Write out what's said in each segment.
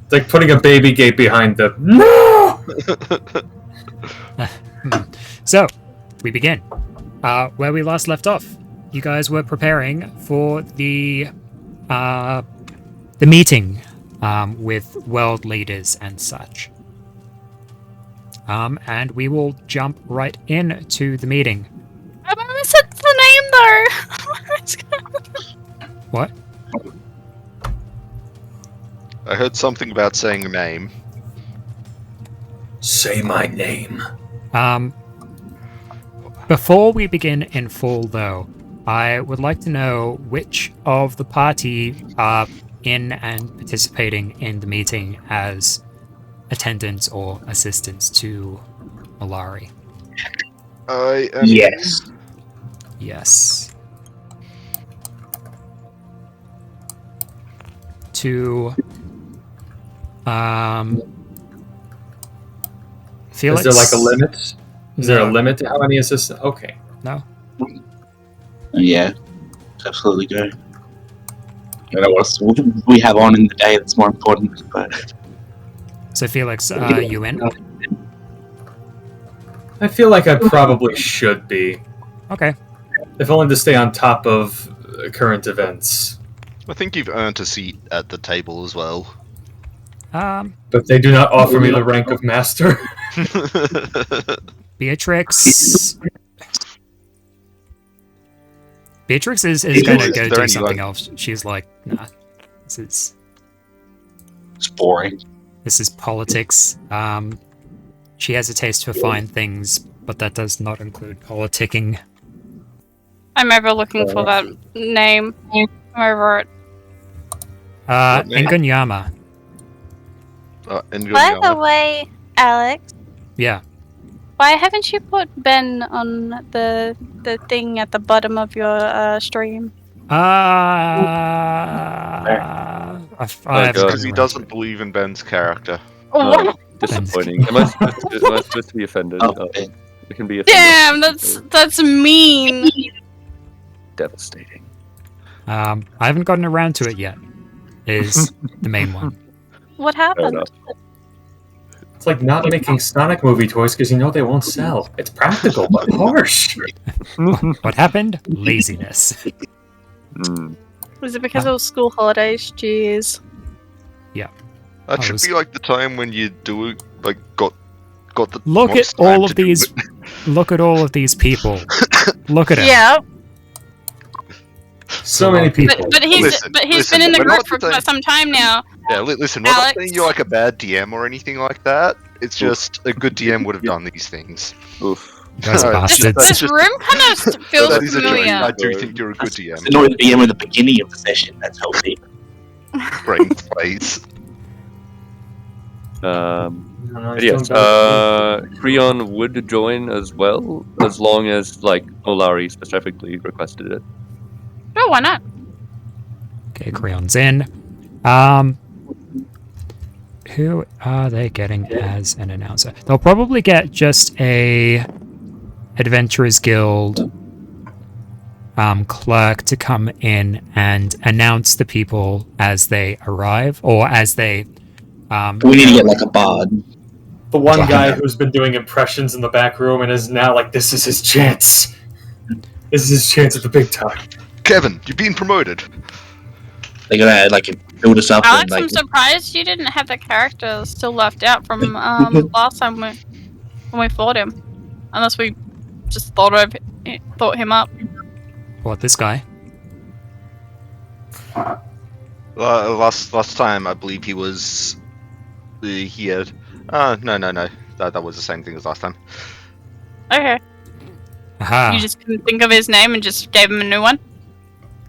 It's like putting a baby gate behind them. No! So, we begin. Where we last left off, you guys were preparing for the meeting with world leaders and such. And we will jump right into the meeting. I said the name though. What? I heard something about saying a name. Say my name. Before we begin in full, though, I would like to know which of the party are in and participating in the meeting as attendants or assistants to Malari. I am. Yes. Yes. To Felix. Is there like a limit? Is there a No. limit to how many assistants? Okay. No. Yeah. Absolutely go. I don't know what else we have on in the day that's more important, but So Felix, you in? I feel like I probably should be. Okay. If only to stay on top of current events. I think you've earned a seat at the table as well. But they do not offer me the rank of master. Beatrix. Beatrix is going to go do something else. She's like, nah, this it's boring. is politics. She has a taste for fine things, but that does not include politicking. I'm ever looking for that name. I'm over it. What name? Ngunyama. By the way, Alex, Yeah. why haven't you put Ben on the thing at the bottom of your stream? Because he doesn't believe in Ben's character. Oh, Disappointing. Am I supposed to be offended? Oh, It can be offended. damn, that's mean. Devastating. I haven't gotten around to it yet. Is the main one. What Fair happened? enough. It's like not making Sonic movie toys because you know they won't sell. It's practical, but harsh. What happened? Laziness. Was it because it was school holidays? Jeez. That should be like the time when you do got the. Look at most time all to of do these. it. Look at all of these people. Look at it. Yeah, So many people. but he's Listen, been in the we're group not for saying- quite some time now. Yeah, listen, we're not Alex? saying you're like a bad DM or anything like that. It's just a good DM would have done these things. Oof. You guys are No, bastards. that's This just- room kind of feels that is a joke. familiar. I do think you're a good DM. Annoy the DM at the beginning of the session. That's healthy. Brain plays. Yes, Creon would join as well, as long as, Olari specifically requested it. Oh, why not? Okay, Creon's in. Who are they getting as an announcer? They'll probably get just a Adventurers Guild clerk to come in and announce the people as they arrive, or as they... We need to get like a bard. The one guy who's been doing impressions in the back room and is now like, this is his chance. This is his chance at the big time. Kevin, you've been promoted. They're gonna build us up Alex, and I'm surprised you didn't have the character still left out from last time when we fought him. Unless we just thought him up. What, this guy? Last time, I believe he was. He had. No. That was the same thing as last time. Okay. Aha. You just couldn't think of his name and just gave him a new one?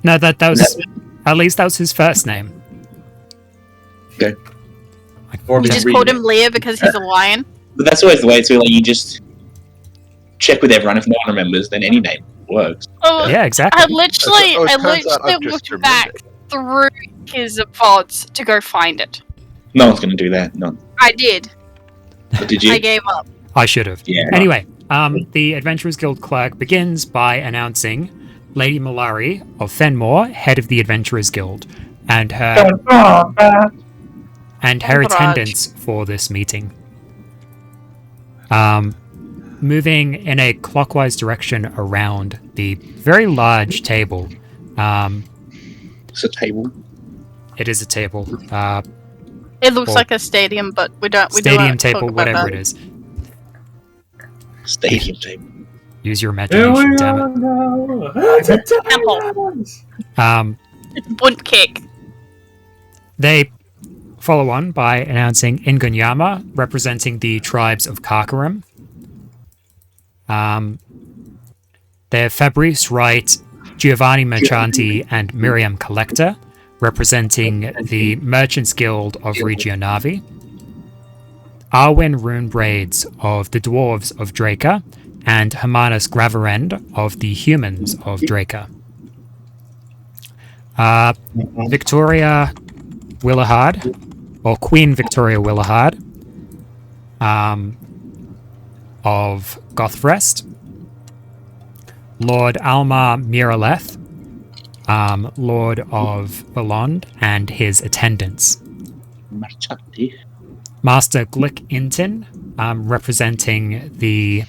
No, that was... At least that was his first name. Okay. Or You be just reading called it. him Leah because he's a lion? But that's always the way too. Like you just check with everyone. If no one remembers, then any name works. Oh, Yeah, exactly. I literally it turns out I've just looked back through his VODs to go find it. No one's gonna do that. No. I did. But did I you? gave up. I should have. Yeah. Anyway, the Adventurers Guild clerk begins by announcing Lady Malari of Fenmore, head of the Adventurers Guild, and her and her Entourage. attendants for this meeting. Moving in a clockwise direction around the very large table. It's a table. It is a table. It looks Or- like a stadium, but we don't Stadium talk table, about whatever that. it is. Stadium table. Use your Here we imagination, damn are it. now. Entertainment. Bunt kick. They follow on by announcing Ingonyama, representing the tribes of Karkarim. They have Fabrice Wright, Giovanni Merchanti, and Miriam Collector, representing the Merchants Guild of Regionavi. Arwen Runebraids of the Dwarves of Draca, and Hermanus Graverend of the Humans of Draca. Victoria Willahard, or Queen Victoria Willahard, of Gothfrest. Lord Almar Miraleth, Lord of Valond, and his attendants. Marchati. Master Glick Intin, representing the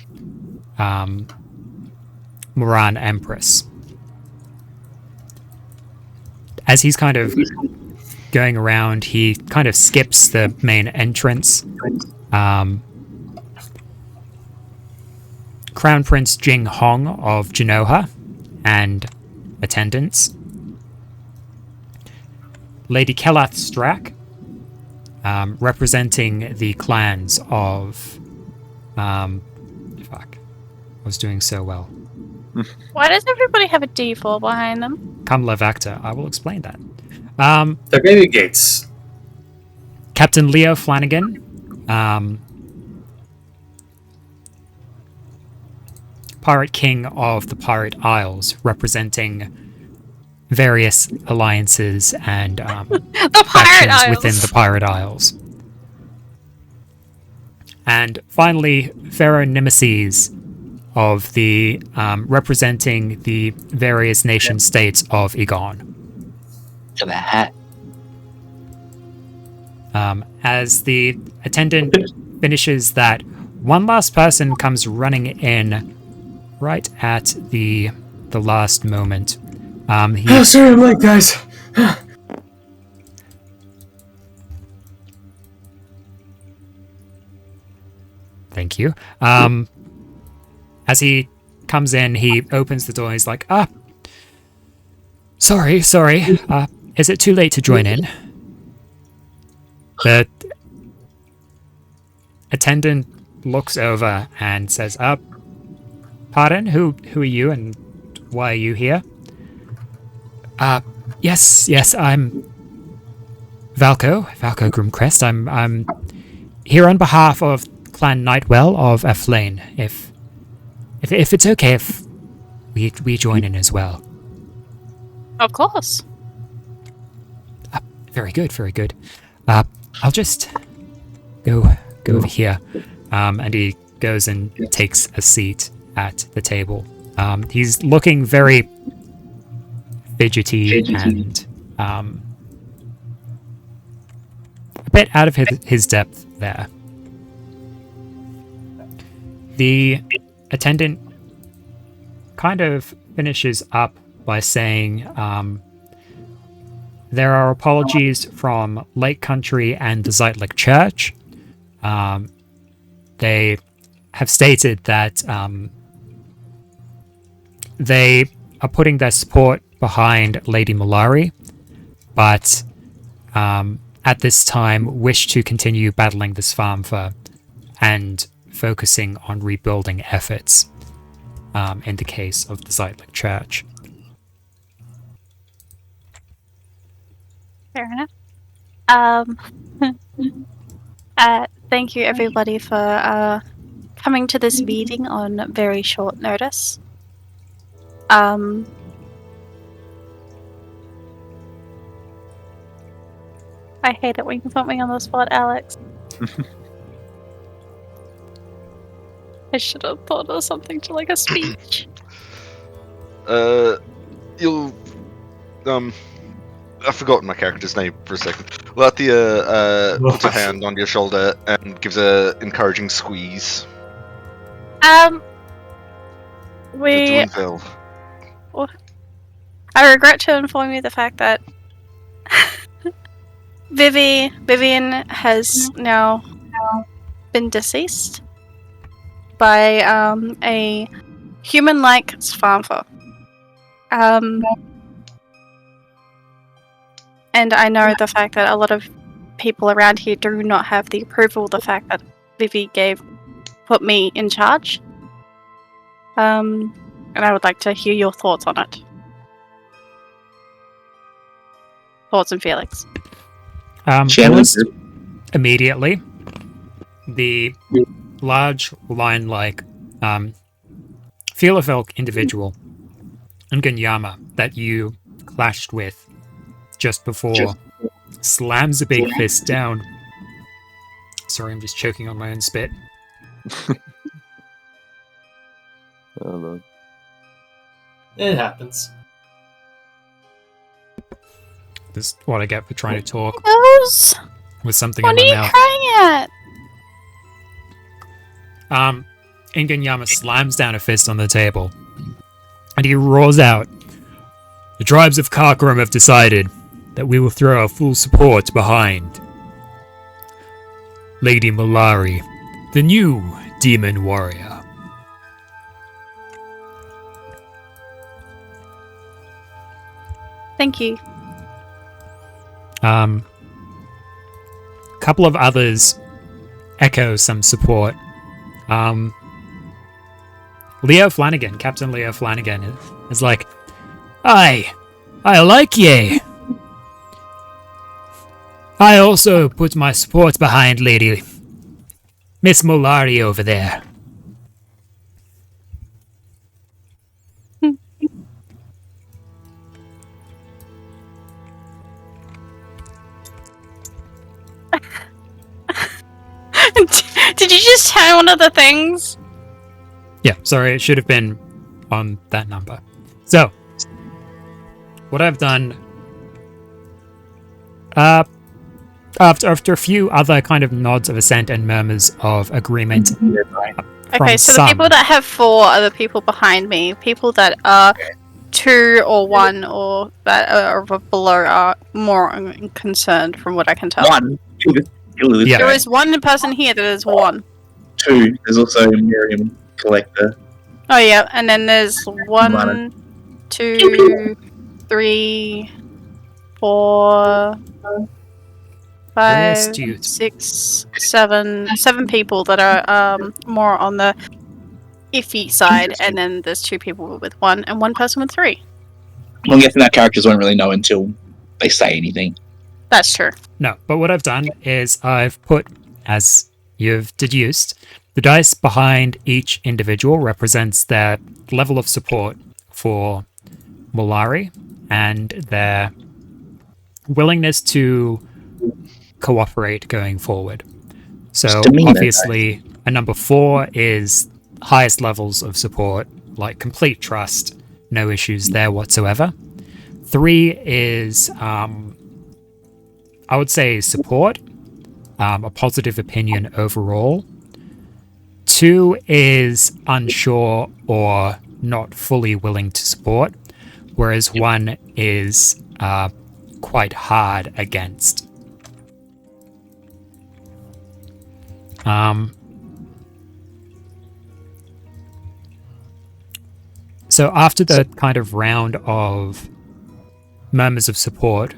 Moran Empress. As he's kind of going around, he kind of skips the main entrance. Crown Prince Jing Hong of Genoa and attendants. Lady Kelath Strack, representing the clans of... fuck. I was doing so well. Why does everybody have a D4 behind them? Kamla Vactor. I will explain that. They're baby gates. Captain Leo Flanagan. Pirate King of the Pirate Isles, representing various alliances and The Pirate factions Isles! within the Pirate Isles. And finally, Pharaoh Nemesis of the representing the various nation states of Egon. Look at that hat. As the attendant finishes that, one last person comes running in right at the last moment. Oh, sorry, I'm late, guys. Thank you. As he comes in, he opens the door. He's like, sorry. Is it too late to join in? The attendant looks over and says, pardon, who are you and why are you here? Yes, I'm Valco Groomcrest. I'm here on behalf of Clan Nightwell of Eflane. If it's okay if we join in as well. Of course. Very good. I'll just go over here. And he goes and takes a seat at the table. He's looking very fidgety and a bit out of his depth there. The attendant kind of finishes up by saying, there are apologies from Lake Country and the Zeitlich Church. They have stated that they are putting their support behind Lady Malari, but at this time wish to continue battling the Svärmfa and focusing on rebuilding efforts in the case of the Zeitlich Church. Fair enough. Thank you everybody for coming to this meeting on very short notice. I hate it when you put me on the spot, Alex. I should have thought of something to like a speech. You'll I've forgotten my character's name for a second. Latia puts her hand on your shoulder and gives a encouraging squeeze. You're We. doing well. I regret to inform you the fact that Vivian has now been deceased by a human-like Svärmfa. And I know the fact that a lot of people around here do not have the approval, the fact that Vivi put me in charge. And I would like to hear your thoughts on it. Thoughts and feelings. Almost immediately, the large lion-like Fielerfelk individual, Ngunyama, that you clashed with just before, slams a big fist down. Sorry, I'm just choking on my own spit. Oh, no. It happens. This is what I get for trying to talk Those? with something What in are my you mouth. crying at? Ngunyama slams down a fist on the table, and he roars out, "The tribes of Karkaram have decided that we will throw our full support behind Lady Malari, the new demon warrior." Thank you. Couple of others echo some support. Leo Flanagan, Captain Leo Flanagan, is like, I like ye. I also put my support behind Lady Miss Molari over there. Did you just tell one of the things? Yeah, sorry, it should have been on that number. So, what I've done, after a few other kind of nods of assent and murmurs of agreement, Okay, so the people that have 4 are the people behind me. People that are 2 or 1 or that are below are more concerned, from what I can tell. 1. Yeah. There is 1 person here that is 1. 2. There's also Miriam Collector. Oh yeah, and then there's 1, 2, 3, 4, 5, astute. 6, 7 people that are more on the iffy side, and then there's 2 people with 1 and 1 person with 3. I'm guessing that characters won't really know until they say anything. That's true. No, but what I've done is I've put, as you've deduced, the dice behind each individual represents their level of support for Molari and their willingness to cooperate going forward. So obviously a number 4 is highest levels of support, like complete trust, no issues there whatsoever. 3 is I would say support, a positive opinion overall. 2 is unsure or not fully willing to support, whereas 1 is quite hard against. So after the kind of round of murmurs of support,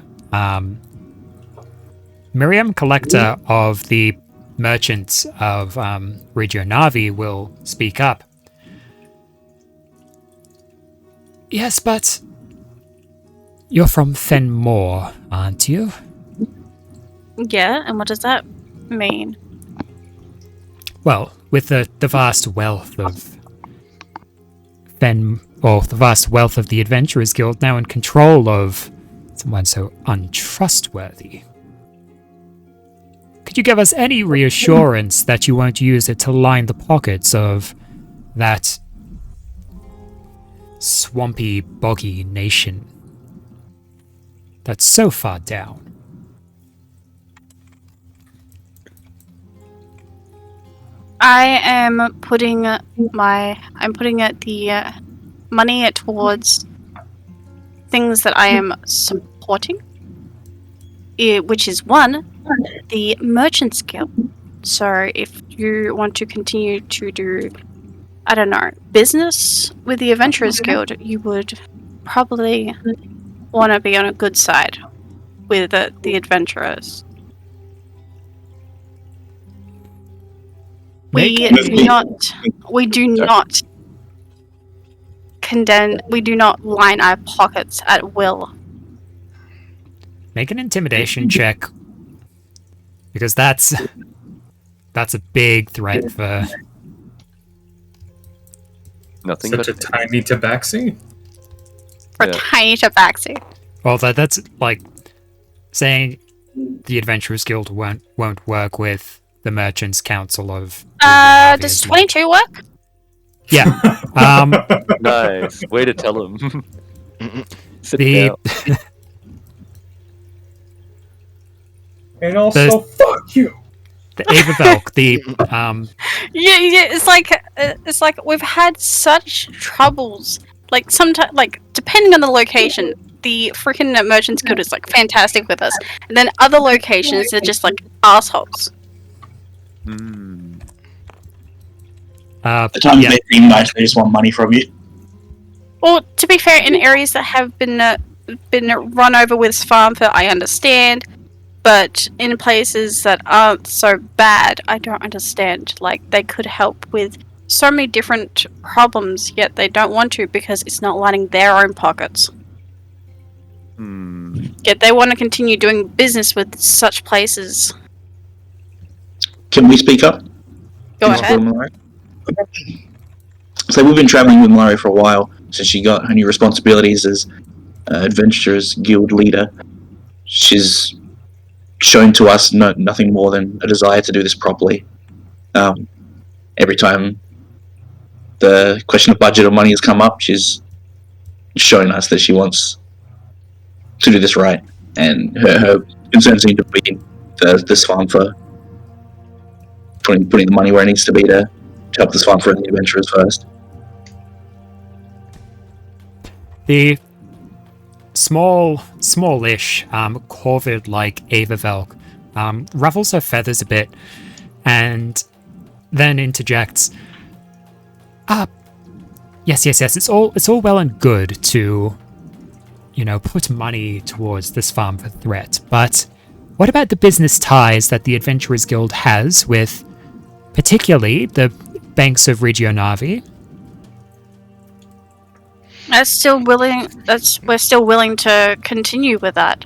Miriam, Collector of the Merchants of Regio Navi, will speak up. Yes, but you're from Fenmore, aren't you? Yeah, and what does that mean? Well, with the vast wealth of the vast wealth of the Adventurers Guild now in control of someone so untrustworthy, could you give us any reassurance that you won't use it to line the pockets of that swampy, boggy nation that's so far down? I am putting the money towards things that I am supporting, which is one, the Merchants Guild. So if you want to continue to do, I don't know, business with the Adventurers Guild, you would probably want to be on a good side with the adventurers. We do not line our pockets at will. Make an intimidation check, because that's a big threat for Nothing Such but a tiny tabaxi. For Yeah. tiny tabaxi. well, that's like saying the Adventurers Guild won't work with the Merchants Council of. Does 22 work? Yeah. Nice. Way to tell him. Sit The down. And also, fuck you. the Avervelk, the Yeah, it's like we've had such troubles. Like sometimes, like depending on the location, the freaking Merchants Guild is like fantastic with us, and then other locations they're just like assholes. Mm. The times they seem nice, they just want money from you. Well, to be fair, in areas that have been run over with Svärmfa, I understand. But in places that aren't so bad, I don't understand. Like, they could help with so many different problems, yet they don't want to because it's not lining their own pockets. Yet they want to continue doing business with such places. Can we speak up? Go ahead. So we've been traveling with Malari for a while since she got her new responsibilities as Adventurers Guild leader. She's shown to us nothing more than a desire to do this properly. Every time the question of budget or money has come up, she's shown us that she wants to do this right, and her concerns seem to be this farm for putting the money where it needs to be to help this farm for the adventurers first. The smallish, corvid-like Avervelk ruffles her feathers a bit, and then interjects, yes, it's all well and good to, put money towards this farm for threat, but what about the business ties that the Adventurers Guild has with, particularly, the banks of Regionavi? We're still willing to continue with that.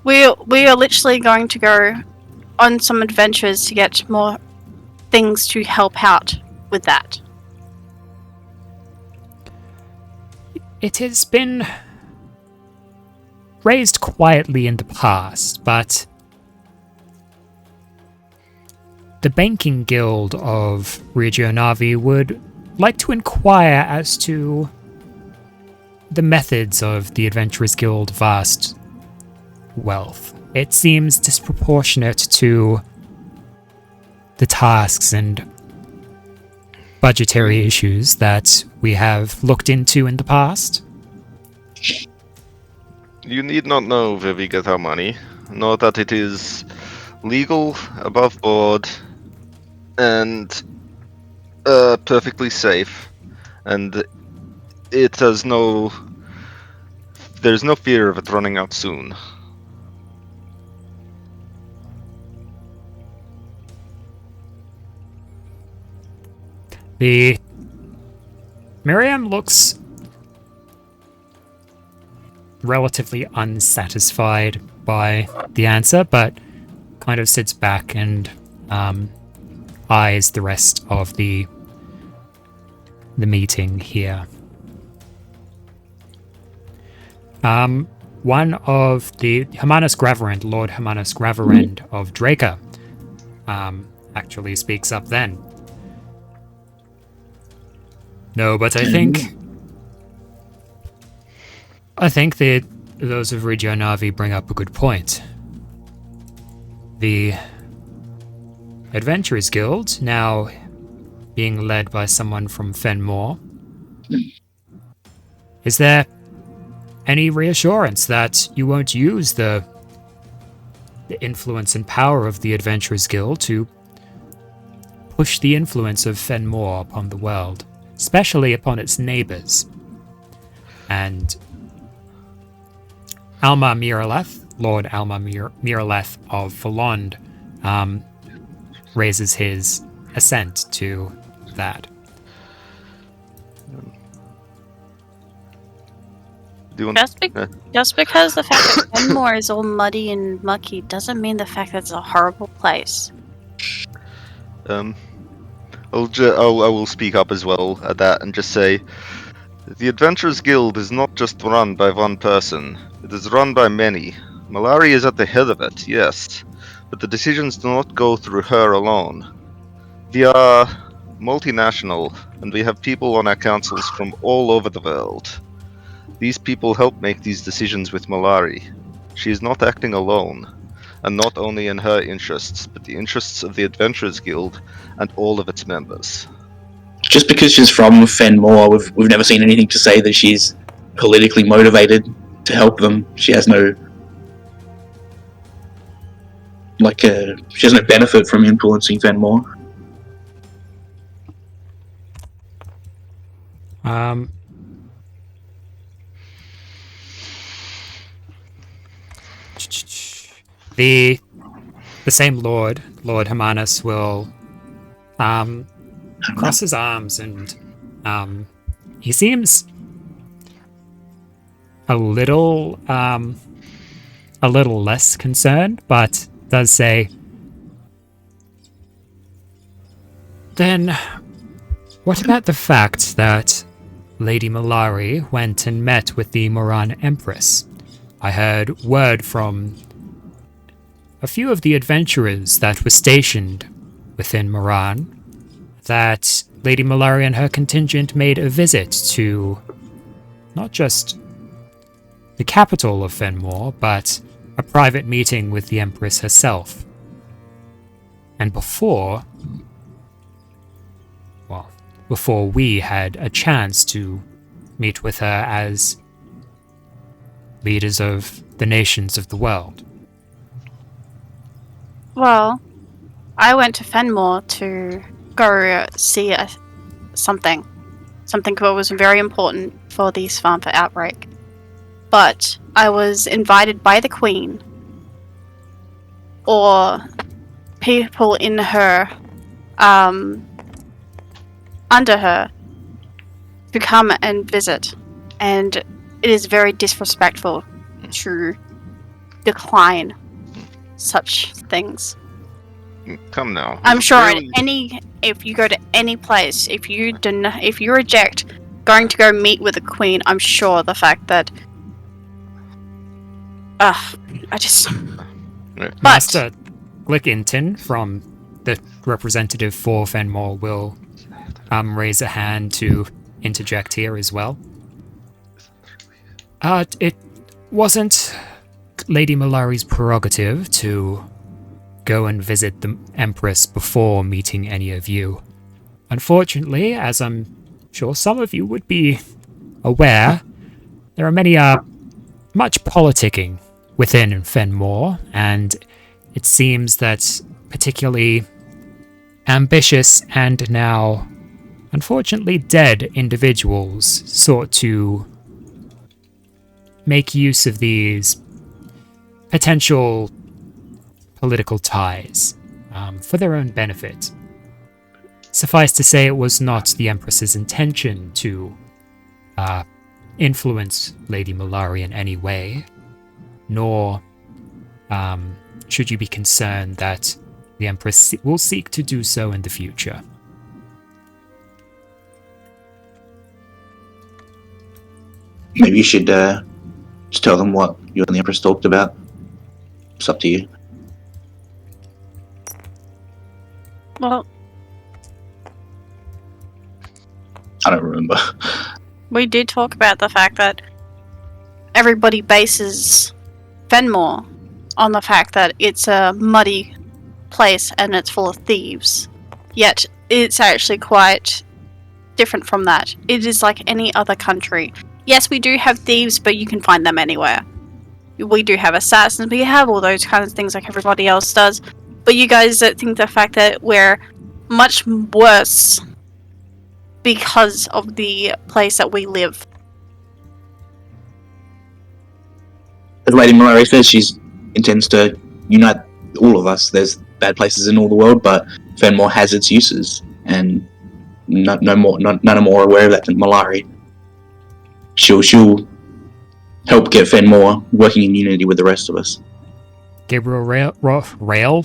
We are literally going to go on some adventures to get more things to help out with that. It has been raised quietly in the past, but the Banking Guild of Regionavi would like to inquire as to the methods of the Adventurers Guild vast wealth. It seems disproportionate to the tasks and budgetary issues that we have looked into in the past. You need not know where we get our money. Know that it is legal, above board, and perfectly safe, and there's no fear of it running out soon. The Miriam looks relatively unsatisfied by the answer, but kind of sits back and eyes the rest of the meeting here. One of the Hermanus Graverend, Lord Hermanus Graverend of Draca, actually speaks up then. No, but I think I think that those of Regio Navi bring up a good point. The Adventurers Guild, now being led by someone from Fenmore, is there any reassurance that you won't use the influence and power of the Adventurers Guild to push the influence of Fenmore upon the world, especially upon its neighbors? And Alma Miraleth, Lord Alma Miraleth of Falond, raises his assent to that. Do you want? Just because the fact that Fenmore is all muddy and mucky doesn't mean the fact that it's a horrible place. I will speak up as well at that and just say, the Adventurers Guild is not just run by one person. It is run by many. Malari is at the head of it, yes, but the decisions do not go through her alone. We are multinational, and we have people on our councils from all over the world. These people help make these decisions with Malari. She is not acting alone, and not only in her interests, but the interests of the Adventurers Guild and all of its members. Just because she's from Fenmore, we've never seen anything to say that she's politically motivated to help them. She has no benefit from influencing Fenmore. The same Lord Hermanus, will cross his arms, and he seems a little less concerned, but does say, then what about the fact that Lady Malari went and met with the Moran Empress? I heard word from a few of the adventurers that were stationed within Moran that Lady Malari and her contingent made a visit to not just the capital of Fenmore, but a private meeting with the Empress herself. And before we had a chance to meet with her as leaders of the nations of the world. Well, I went to Fenmore to go see something that was very important for the Svärmfa outbreak. But I was invited by the Queen, or people in her, under her, to come and visit. And it is very disrespectful to decline such things. Come now. I'm sure really... if you go to any place, if you reject going to go meet with the Queen, I'm sure the fact that Master Glickinton from the representative for Fenmore will raise a hand to interject here as well. It wasn't Lady Malari's prerogative to go and visit the Empress before meeting any of you. Unfortunately, as I'm sure some of you would be aware, there are many much politicking within Fenmore, and it seems that particularly ambitious and now unfortunately dead individuals sought to make use of these potential political ties for their own benefit. Suffice to say, it was not the Empress's intention to influence Lady Malari in any way, nor should you be concerned that the Empress will seek to do so in the future. Maybe you should just tell them what you and the Empress talked about. It's up to you. Well, I don't remember. we did talk about the fact that everybody bases Fenmore on the fact that it's a muddy place and it's full of thieves. Yet it's actually quite different from that. It is like any other country. Yes, we do have thieves, but you can find them anywhere. We do have assassins, we have all those kinds of things like everybody else does. But you guys don't think the fact that we're much worse because of the place that we live. As Lady Mallory says, she intends to unite all of us. There's bad places in all the world, but Fenmore has its uses, and none are more aware of that than Mallory. She'll help get Fenmore working in unity with the rest of us. Gabriel rail Rail.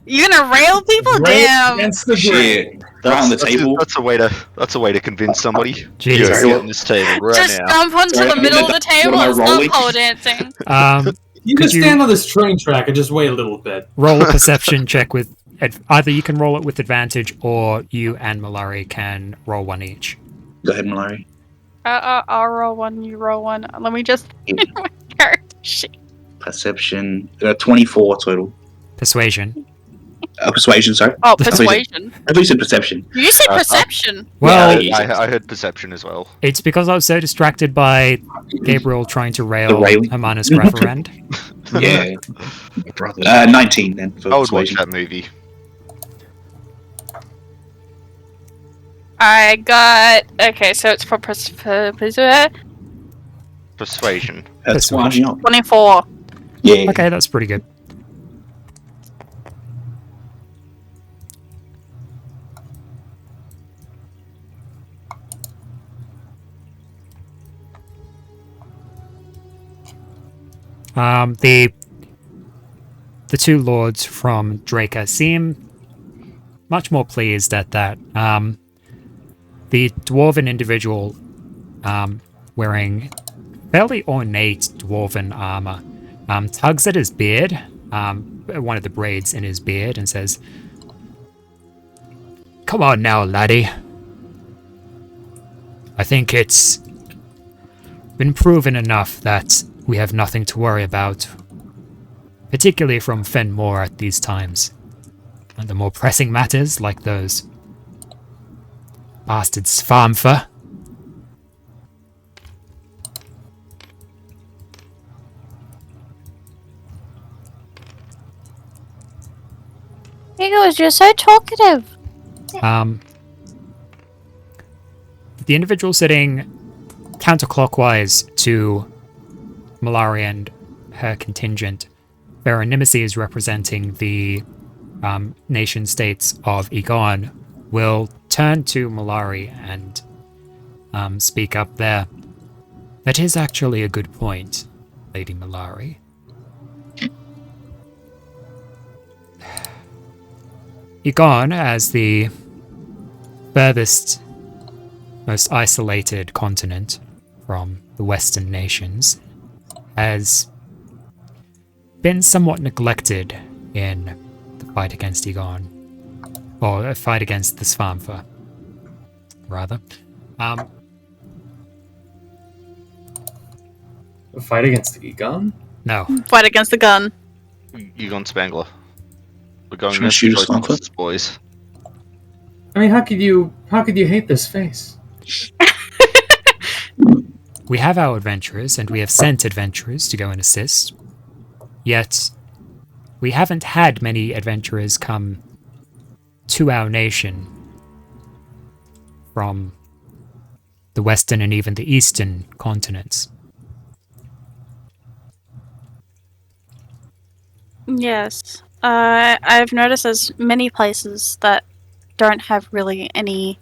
You're gonna rail people? Rail Damn! against the grain. Shit. Right on the table. That's a way to convince somebody. Jeez. You're Sorry, on this table right Just now. jump onto Sorry, the middle of the table what am and I start rolling? pole dancing. You Could can you- stand on this train track and just wait a little bit. roll a perception check with either you can roll it with advantage, or you and Mallory can roll one each. Go ahead, Mallory. I'll roll one, you roll one. Let me just my character sheet. Perception. 24 total. Persuasion. Persuasion, sorry. Oh, persuasion. I thought you said perception. You said perception. Well, Yeah, I heard perception as well. it's because I was so distracted by Gabriel trying to rail railing. Hermana's referend. Yeah. 19 then for I would watch persuasion. that movie. I got so it's for Persuasion. That's one, Persuasion. yeah. 24. Yeah. Okay, that's pretty good. The two lords from Draca seem much more pleased at that. The dwarven individual wearing fairly ornate dwarven armor tugs at his beard, one of the braids in his beard, and says, "Come on now, laddie. I think it's been proven enough that we have nothing to worry about, particularly from Fenmore at these times. And the more pressing matters, like those bastard Svärmfa, Eagles, you're so talkative. the individual sitting counterclockwise to Malari and her contingent, Berenimacy is representing the nation states of Egon, will turn to Malari and speak up there. That is actually a good point, Lady Malari. Egon, as the furthest, most isolated continent from the Western nations, has been somewhat neglected in the fight against Egon, or a fight against the Svärmfa, rather. A fight against Egon? No, Fight against the gun. Egon Spangler. We're going Trying to against shoot the us, choice Uncle? monsters, boys. I mean, how could you hate this face? we have our adventurers, and we have sent adventurers to go and assist. Yet, we haven't had many adventurers come to our nation from the western and even the eastern continents. Yes. I've noticed there's many places that don't have really any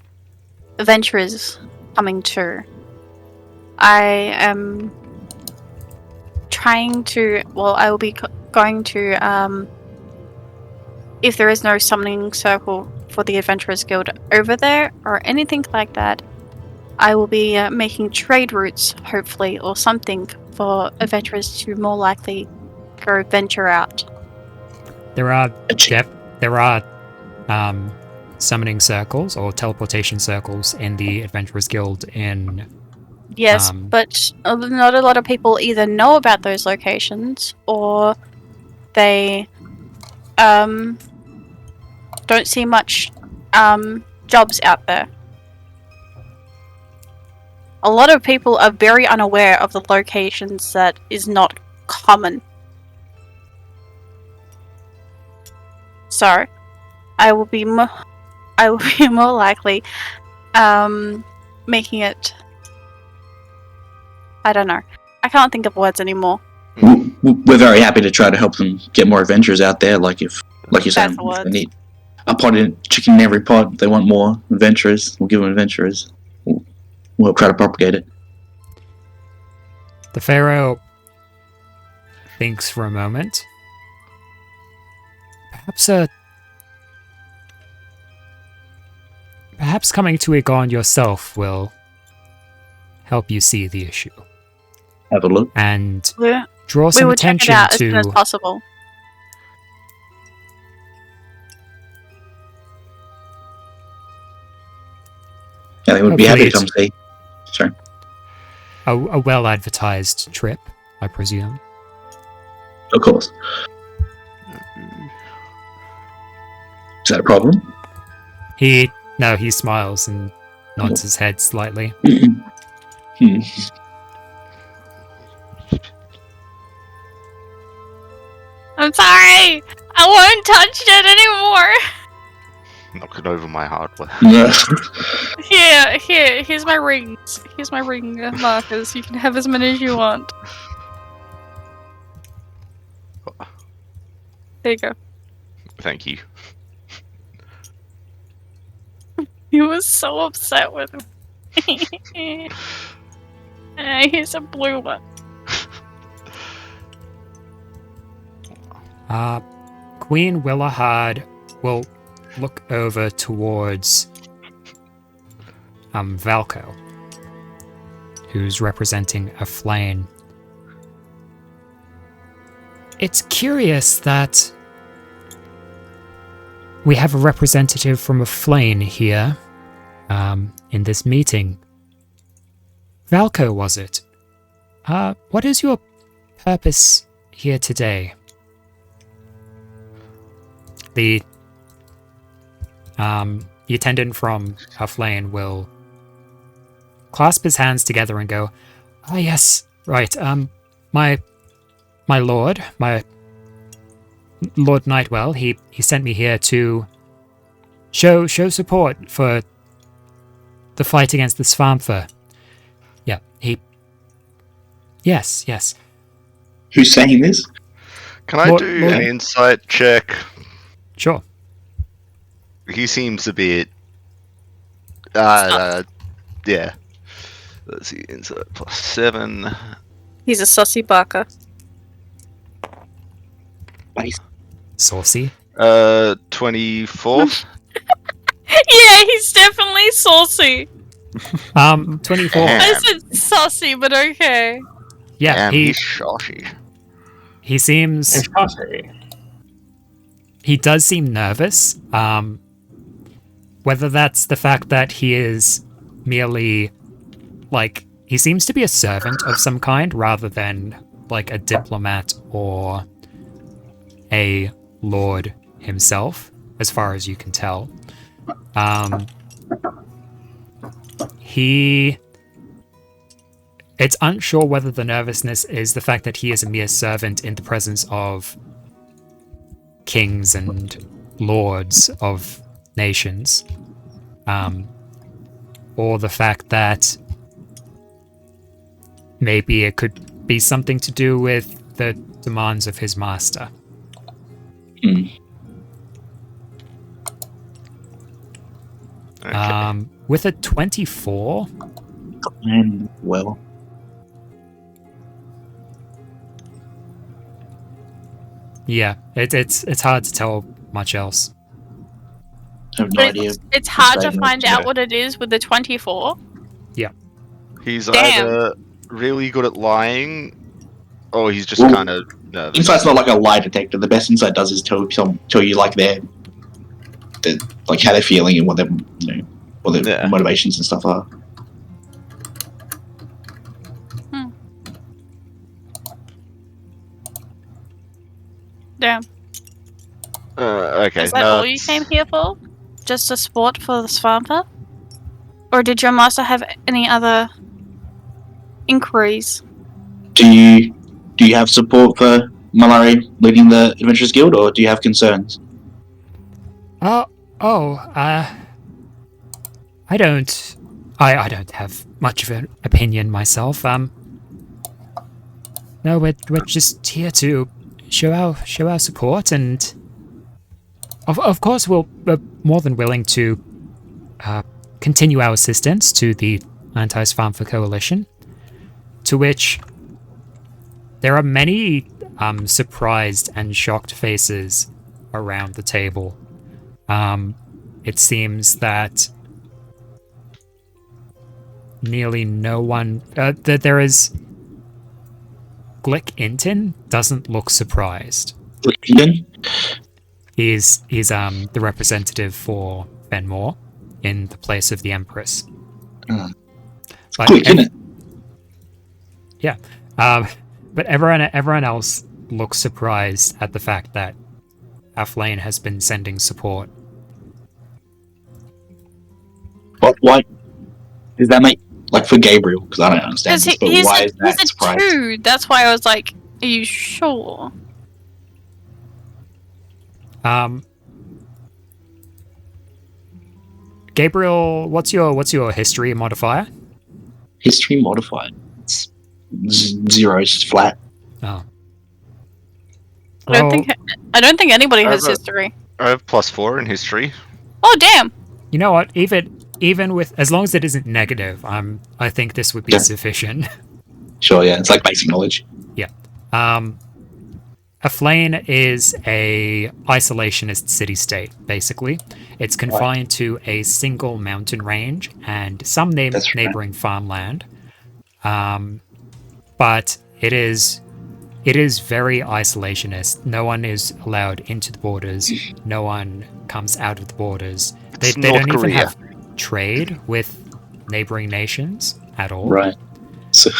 adventurers coming to. I am trying to, I will be going to, if there is no summoning circle for the Adventurers Guild over there, or anything like that, I will be making trade routes, hopefully, or something for adventurers to more likely go venture out. There are summoning circles or teleportation circles in the Adventurers Guild in Yes, but not a lot of people either know about those locations or they don't see much jobs out there. A lot of people are very unaware of the locations that is not common. So, I will be more likely making it. I don't know. I can't think of words anymore. We're very happy to try to help them get more adventurers out there. Like you're saying, if they need a pot in chicken in every pot, if they want more adventurers, we'll give them adventurers. We'll try to propagate it. The Pharaoh thinks for a moment. Perhaps coming to Egon yourself will help you see the issue. Have a look. And Yeah. draw some attention check it out to... as soon as possible. Yeah, they would be happy to come see. Sorry. A well-advertised trip, I presume. Of course. Is that a problem? He smiles and nods his head slightly. I'm sorry! I won't touch it anymore! Knocking over my hardware. Here's my rings. Here's my ring markers. You can have as many as you want. There you go. Thank you. He was so upset with me. Here's a blue one. Queen Willahard will look over towards Valko, who's representing a flame. It's curious that we have a representative from a flame here in this meeting. Valko, was it? What is your purpose here today? The attendant from Hufflane will clasp his hands together and go, "Ah, yes, right. My lord, my Lord Nightwell, he sent me here to show support for the fight against the Svärmfa. Yeah, Yes. Who's saying this? Can I do an insight check? Sure. He seems a bit... yeah. Let's see, insight +7. He's a sussy barker. Saucy. 24. Yeah, he's definitely saucy. 24. I said sussy, but okay. Yeah, Damn, he's saucy. He seems... He does seem nervous. Whether that's the fact that he is merely, like, he seems to be a servant of some kind rather than, like, a diplomat or a lord himself, as far as you can tell. It's unsure whether the nervousness is the fact that he is a mere servant in the presence of kings and lords of nations, or the fact that maybe it could be something to do with the demands of his master. Okay. With a 24, Well, yeah, it's hard to tell much else. I have no But idea. it's hard to Say no. find out what it is with the 24. He's Damn. either really good at lying, or he's just Well, kind of nervous. Insight's not like a lie detector. The best insight does is tell you like like how they're feeling and what their motivations and stuff are. Damn. Okay. Is that all you came here for? Just a sport for the Svärmfa? Or did your master have any other inquiries? Do you have support for Malari leading the Adventurers Guild, or do you have concerns? I don't. I don't have much of an opinion myself. No, we're just here to show our support, and of course we're more than willing to continue our assistance to the Anti-Svärmfa Coalition, to which there are many surprised and shocked faces around the table. It seems that nearly no one... that there is... Glick Inton doesn't look surprised. Glick? He's the representative for Benmore in the place of the Empress. But Glick, isn't it? Yeah. But everyone else looks surprised at the fact that Aflane has been sending support. But why does that make, like, for Gabriel? Because I don't understand this, but why is that surprised? He's a 2. That's why I was like, are you sure? Gabriel, what's your history modifier? History modifier. It's 0, it's flat. Oh. I don't think anybody has history. I have +4 in history. Oh damn! You know what? Even with, as long as it isn't negative, I think this would be sufficient. Sure, yeah, it's like basic knowledge. Yeah. Aflane is a isolationist city-state, basically. It's confined to a single mountain range and some neighboring farmland. But it is very isolationist. No one is allowed into the borders. No one comes out of the borders. They don't even have trade with neighboring nations at all. Right. So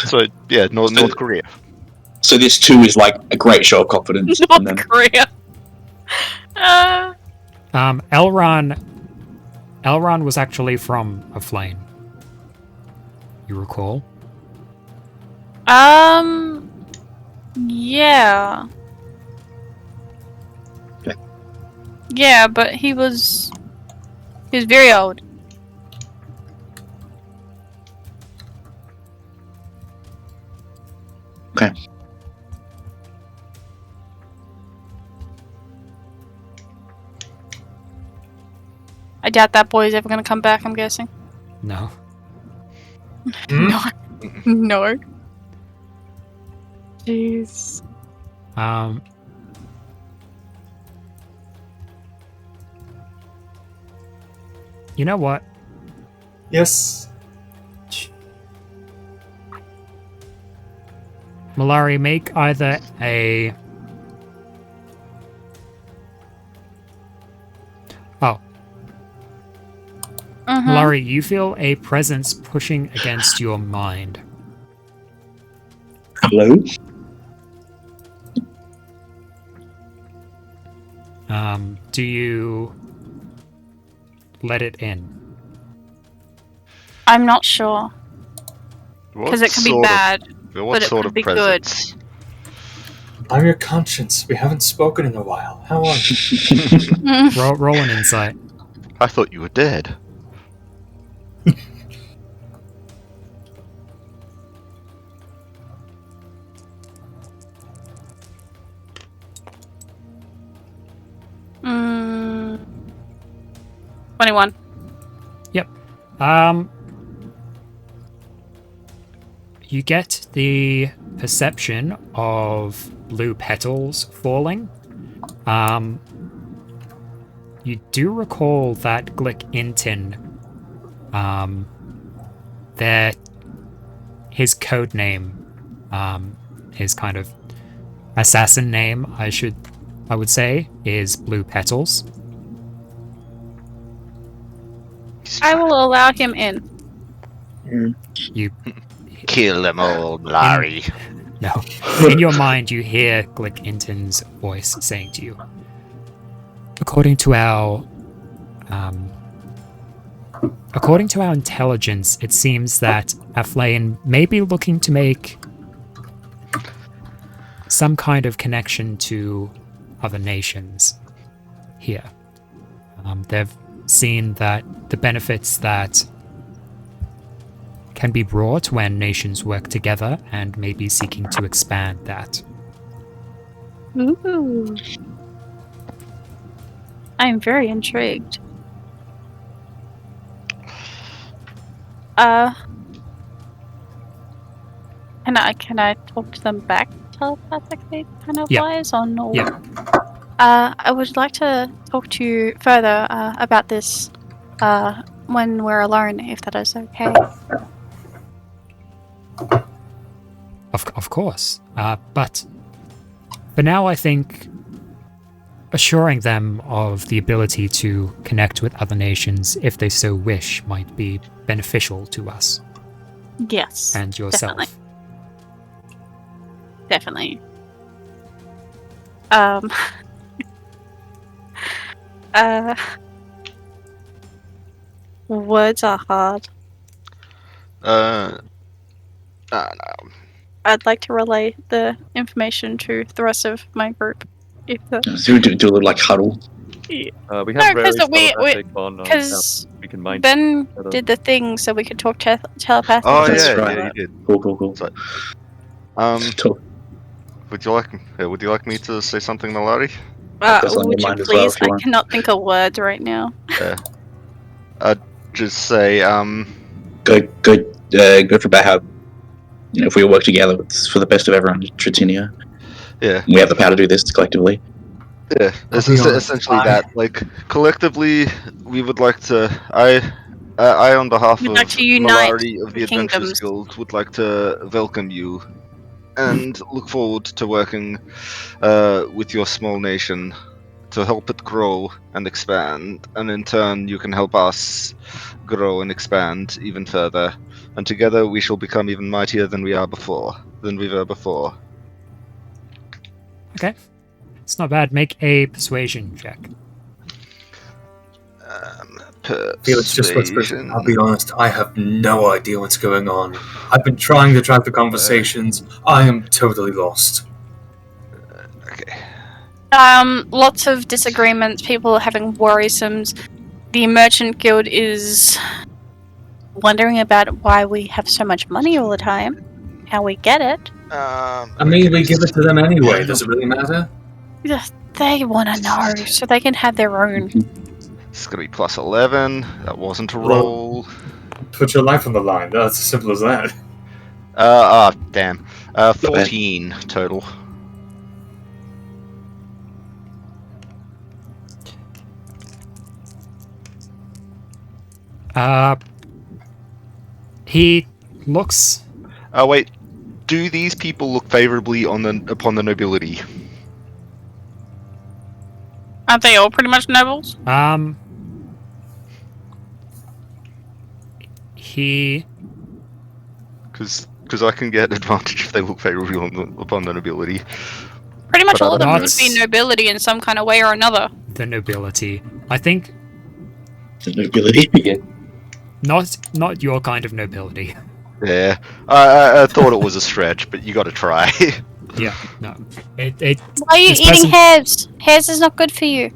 yeah, North Korea. So this 2 is like a great show of confidence. North Korea. Elron was actually from Aflane. You recall? Yeah. Okay. Yeah, but he was very old. Okay. I doubt that boy is ever going to come back, I'm guessing. No. No. No. Jeez. You know what? Yes. Malari, make either a... Oh. Malari, you feel a presence pushing against your mind. Hello? Do you let it in? I'm not sure. Because it could be bad. What sort of presence? I'm your conscience. We haven't spoken in a while. How are you? Roll an insight. I thought you were dead. Mm, 21. Yep. You get the perception of blue petals falling. You do recall that Glick Inton, that his code name, his kind of assassin name, I would say, is Blue Petals. I will allow him in. You kill them all, Larry. No. In your mind, you hear Glick Inton's voice saying to you, according to our intelligence, it seems that Aflane may be looking to make some kind of connection to other nations here. They've seen that the benefits that can be brought when nations work together and may be seeking to expand that. Ooh. I'm very intrigued. Can I talk to them back telepathically, kind of wise, or no? Yeah. I would like to talk to you further about this when we're alone, if that is okay. Of course. But for now, I think assuring them of the ability to connect with other nations, if they so wish, might be beneficial to us. Yes. And yourself. Definitely. Words are hard. No. I'd like to relay the information to the rest of my group. If the... So we do a little like huddle. We No, have very 'cause we- telepathic bond on Because we can mind Ben each other. did the thing so we could talk telepathically. Oh That's yeah, right. yeah, you did. Cool. So, Talk. would you like me to say something, Malari? That's on your Would you mind as well, please? if you I want. cannot think of words right now. I'd just say, Go for about how, if we work together, it's for the best of everyone. Tritinia. yeah, We have the power to do this collectively. yeah. This I'll is be honest, essentially that. Like collectively, we would like to. I on behalf We'd of like to unite Malari of the the Adventurers kingdoms. Guild would like to welcome you, and look forward to working with your small nation to help it grow and expand, and in turn you can help us grow and expand even further, and together we shall become even mightier than we were before. Okay. It's not bad. Make a persuasion check. Felix just whispers, Persuasion. I'll be honest, I have no idea what's going on. I've been trying to track the conversations. I am totally lost. Okay. Lots of disagreements, people having worrisomes. The Merchant Guild is wondering about why we have so much money all the time, how we get it. I mean, we give it to them anyway. Does it really matter? They want to know, so they can have their own. It's gonna be plus 11. That wasn't a roll. Put your life on the line. That's as simple as that. Damn. 14 total. He looks. Oh wait. Do these people look favorably upon the nobility? Aren't they all pretty much nobles? He. Because I can get advantage if they look favorably upon the nobility. Pretty much But all of them not- would be nobility in some kind of way or another. The nobility. I think The nobility. Yeah. not your kind of nobility. Yeah. I thought it was a stretch, but you got to try. Yeah, no. Why are you this eating person- hares? Hares is not good for you.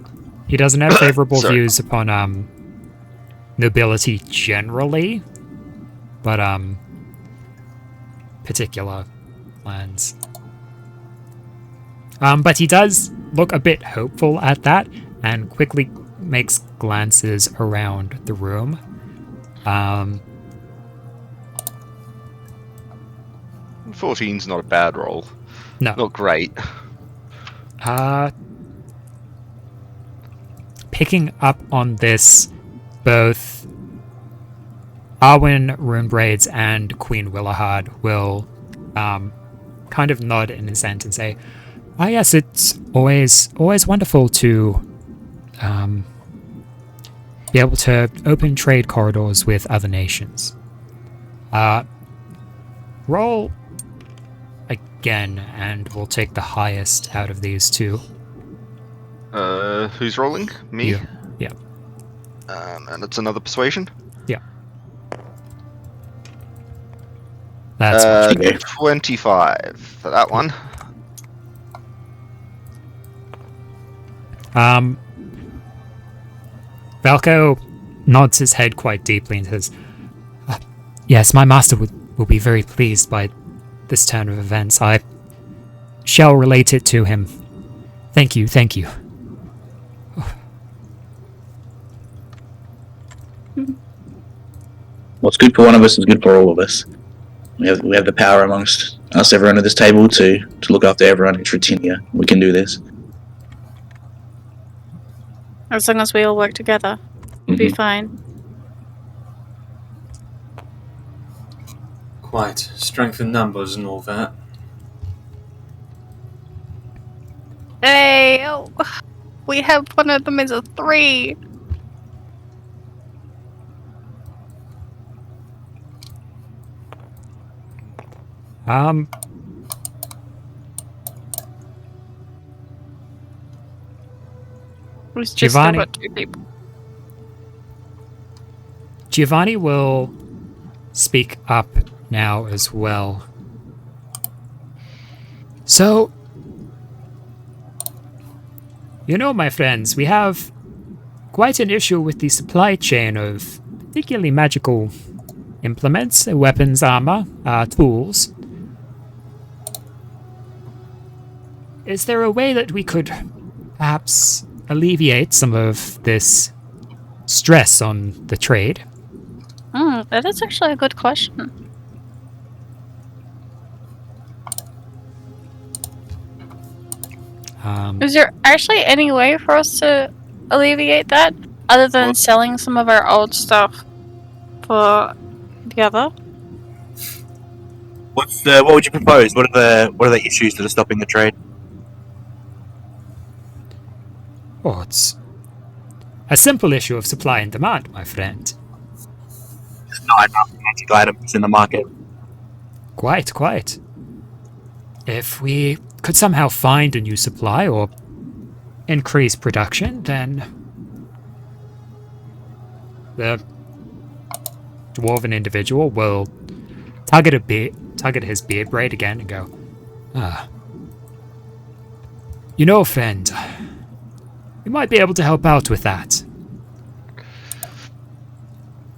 He doesn't have favorable Sorry. views upon nobility generally, but particular lands. But he does look a bit hopeful at that, and quickly makes glances around the room. 14's not a bad roll. No. Not great. Picking up on this, both Arwen Runebraids and Queen Willahard will kind of nod in assent and say, "Ah, yes, it's always wonderful to be able to open trade corridors with other nations. Roll, I again, and we'll take the highest out of these two. Who's rolling? Me? You. Yeah. And it's another persuasion? Yeah. That's what you 25 for that one. Valko nods his head quite deeply and says, yes, my master will be very pleased by this turn of events. I shall relate it to him. Thank you, thank you. What's good for one of us is good for all of us. We have the power amongst us, everyone at this table, to look after everyone in Tritinia. We can do this. As long as we all work together, we'll be fine. Quite. Strength in numbers and all that. Hey, we have one of them as a 3. We've just still Giovanni. got 2 people. Giovanni will speak up now as well. So, you know, my friends, we have quite an issue with the supply chain of particularly magical implements, weapons, armor, tools. Is there a way that we could perhaps alleviate some of this stress on the trade? That is actually a good question. Is there actually any way for us to alleviate that, other than selling some of our old stuff for the other? What would you propose? What are the issues that are stopping the trade? Oh, it's a simple issue of supply and demand, my friend. There's not enough magic items in the market. Quite. If we could somehow find a new supply or increase production, then the dwarven individual will tug at his beard braid again and go, you know, friend, we might be able to help out with that.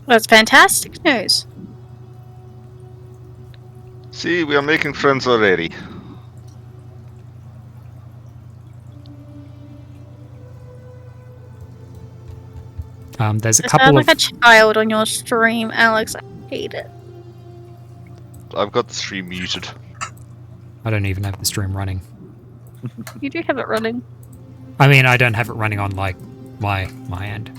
That's fantastic news. See, we are making friends already. There's a You couple sound of... like a child on your stream, Alex. I hate it. I've got the stream muted. I don't even have the stream running. You do have it running. I mean, I don't have it running on, like, my end.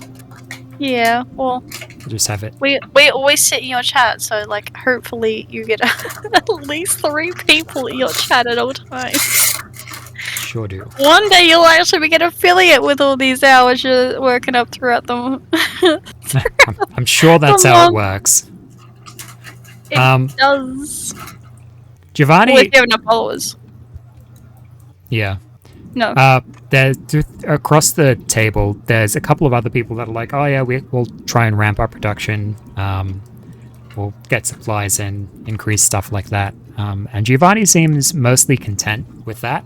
Yeah, well, I just have it... we always sit in your chat, so, like, hopefully you get at least 3 people in your chat at all times. Sure do. One day you'll actually get affiliate with all these hours you're working up throughout them. I'm sure that's how it works. It does. Giovanni... Well, if you have enough followers. Yeah. No. Across the table, there's a couple of other people that are like, oh yeah, we'll try and ramp up production. We'll get supplies and increase stuff like that. And Giovanni seems mostly content with that.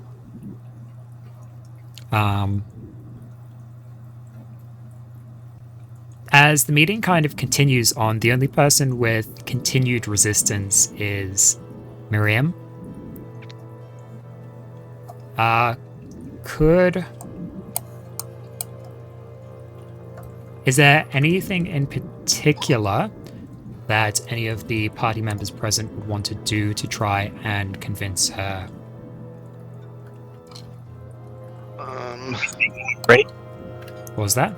As the meeting kind of continues on, the only person with continued resistance is Miriam. Is there anything in particular that any of the party members present would want to do to try and convince her? Great. What was that?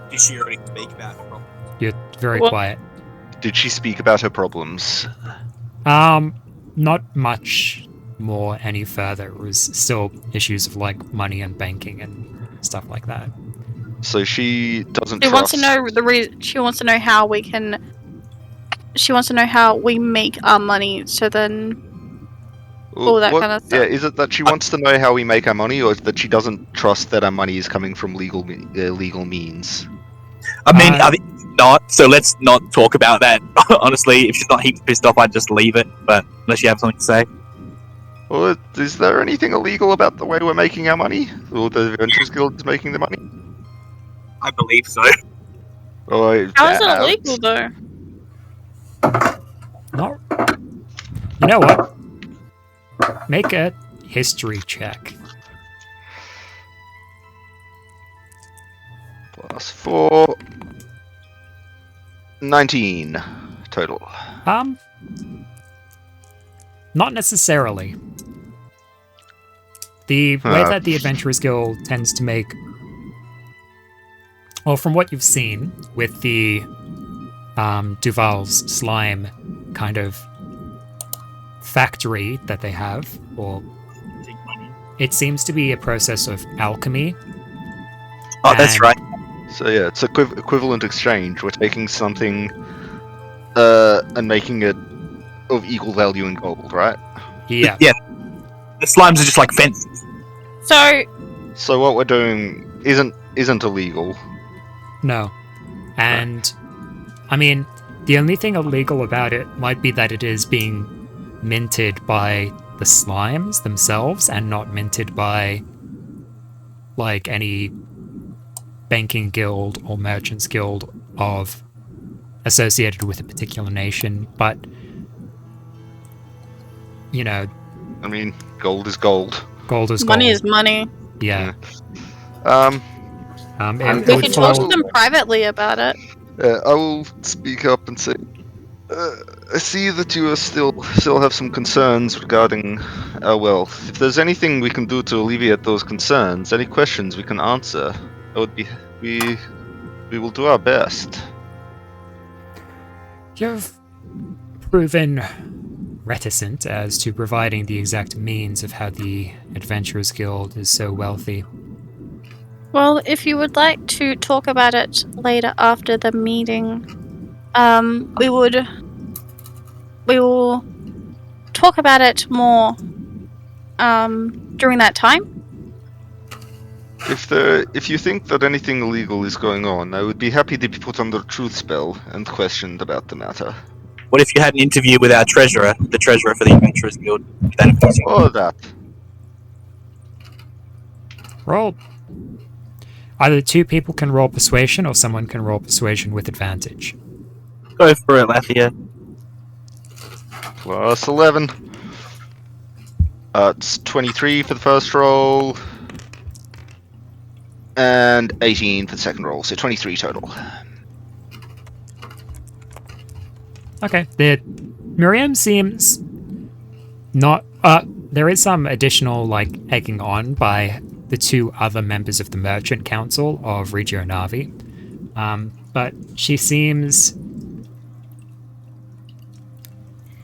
Did she already speak about her problem? You're very quiet. Did she speak about her problems? Not much more any further. It was still issues of like money and banking and stuff like that. So she doesn't She trust... wants to know she wants to know how we can. She wants to know how we make our money. So then. all that kind of stuff. Yeah, is it that she wants to know how we make our money, or is that she doesn't trust that our money is coming from legal means? I mean, I think it's not. So let's not talk about that. Honestly, if she's not heaps pissed off, I'd just leave it. But unless you have something to say. Or is there anything illegal about the way we're making our money? Or the Adventurers Guild is making the money? I believe so. Or How is it illegal though? Not. You know what? Make a history check. +4. 19 total. Not necessarily. The way that the Adventurers Guild tends to make... Well, from what you've seen with the Duval's slime kind of factory that they have, or it seems to be a process of alchemy. Oh, that's right. So yeah, it's equivalent exchange. We're taking something and making it of equal value in gold, right? Yeah. Yeah. The slimes are just like fences. So what we're doing isn't illegal. No. And, I mean, the only thing illegal about it might be that it is being minted by the slimes themselves and not minted by, like, any banking guild or merchants guild associated with a particular nation. But, you know... I mean, gold is gold. Gold is gold. Money is money. Yeah. We can talk to them privately about it. I will speak up and say, I see that you still have some concerns regarding our wealth. If there's anything we can do to alleviate those concerns, any questions we can answer, we will do our best. You've proven reticent as to providing the exact means of how the Adventurers Guild is so wealthy. Well, if you would like to talk about it later after the meeting, we will talk about it more during that time. If you think that anything illegal is going on, I would be happy to be put under truth spell and questioned about the matter. What if you had an interview with our treasurer, the treasurer for the Adventurers Guild? Oh, that. Roll. Either two people can roll persuasion or someone can roll persuasion with advantage. Go for it, Lathia. +11. It's 23 for the first roll. And 18 for the second roll, so 23 total. Okay. Miriam seems not... there is some additional, like, egging on by the two other members of the Merchant Council of Regio Navi. But she seems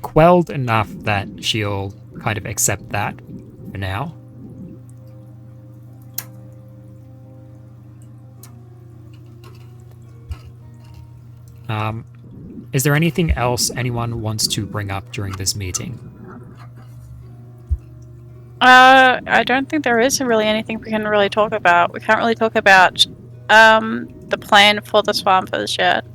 quelled enough that she'll kind of accept that for now. Is there anything else anyone wants to bring up during this meeting? I don't think there is really anything we can really talk about. We can't really talk about the plan for the Svärmfas yet.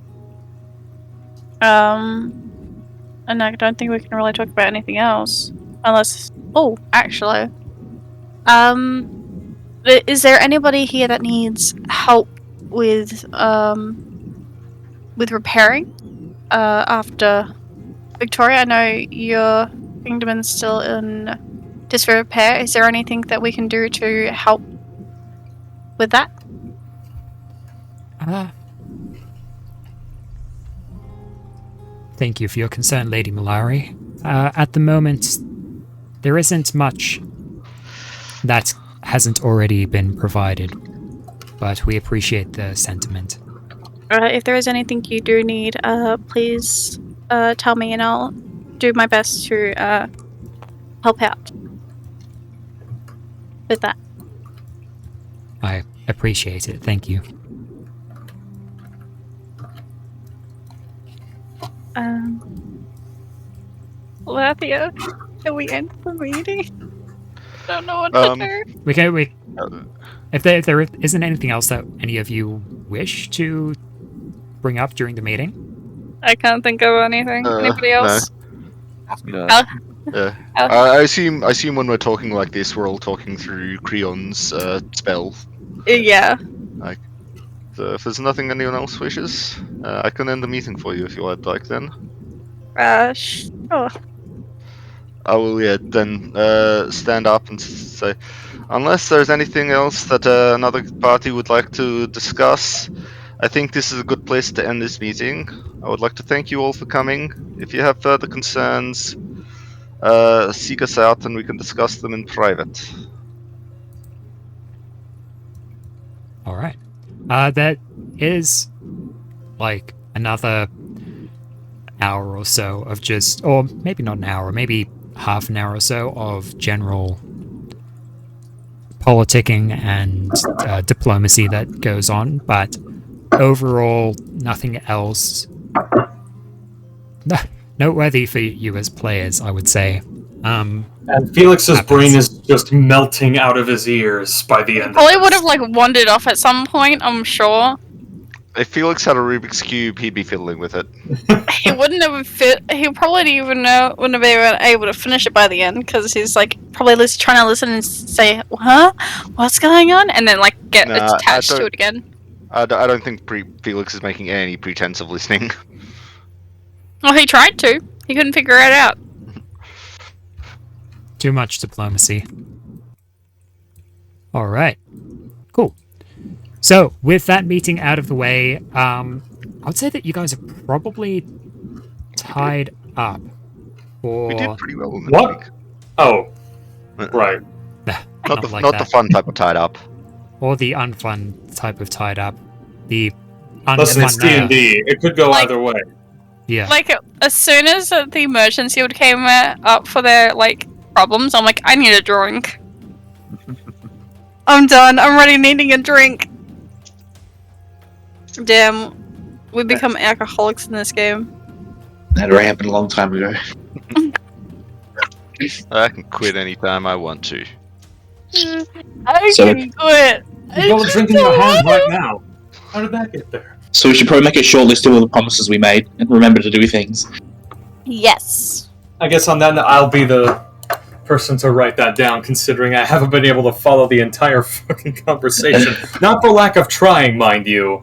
And I don't think we can really talk about anything else. Unless... Oh, actually. Is there anybody here that needs help with repairing after Victoria? I know your kingdom is still in disrepair. Is there anything that we can do to help with that? Thank you for your concern, Lady Malari. At the moment, there isn't much that hasn't already been provided, but we appreciate the sentiment. If there is anything you do need, please tell me and I'll do my best to help out with that. I appreciate it. Thank you. Lathia, Can we end the meeting? I don't know what to do. If there isn't anything else that any of you wish to bring up during the meeting, I can't think of anything. Anybody else? No. Yeah. I assume when we're talking like this, we're all talking through Creon's spell. Yeah. So if there's nothing anyone else wishes, I can end the meeting for you if you would like. Then. Sure. I will then stand up and say, unless there's anything else that another party would like to discuss, I think this is a good place to end this meeting. I would like to thank you all for coming. If you have further concerns, seek us out and we can discuss them in private. all right. That is like another hour or so of just, or maybe not an hour, maybe half an hour or so of general politicking and diplomacy that goes on, but overall, nothing else noteworthy for you as players, I would say. And Felix's brain is just melting out of his ears by the end. Probably would have like wandered off at some point, I'm sure. If Felix had a Rubik's Cube, he'd be fiddling with it. He wouldn't have he probably wouldn't have been able to finish it by the end because he's like probably trying to listen and say, "Huh, what's going on?" and then like get attached to it again. I don't think Felix is making any pretense of listening. Well, he tried to. He couldn't figure it out. Too much diplomacy. All right, cool. So, with that meeting out of the way, I would say that you guys are probably tied up. We did pretty well in this What? week. Oh, right. Not like the that. fun type of tied up. Or the unfun type of tied up. The Listen, it's unfun. D&D. It could go either way. Yeah. Like as soon as the emergency would came up for their like problems, I'm like, I need a drink. I'm done. I'm already needing a drink. Damn, we become alcoholics in this game. That already happened a long time ago. I can quit anytime I want to. I So- can quit. You got a drink in your hand right now. How did that get there? So we should probably make a short list of all the promises we made and remember to do things. Yes. I guess on that note, I'll be the person to write that down, considering I haven't been able to follow the entire fucking conversation. Not for lack of trying, mind you.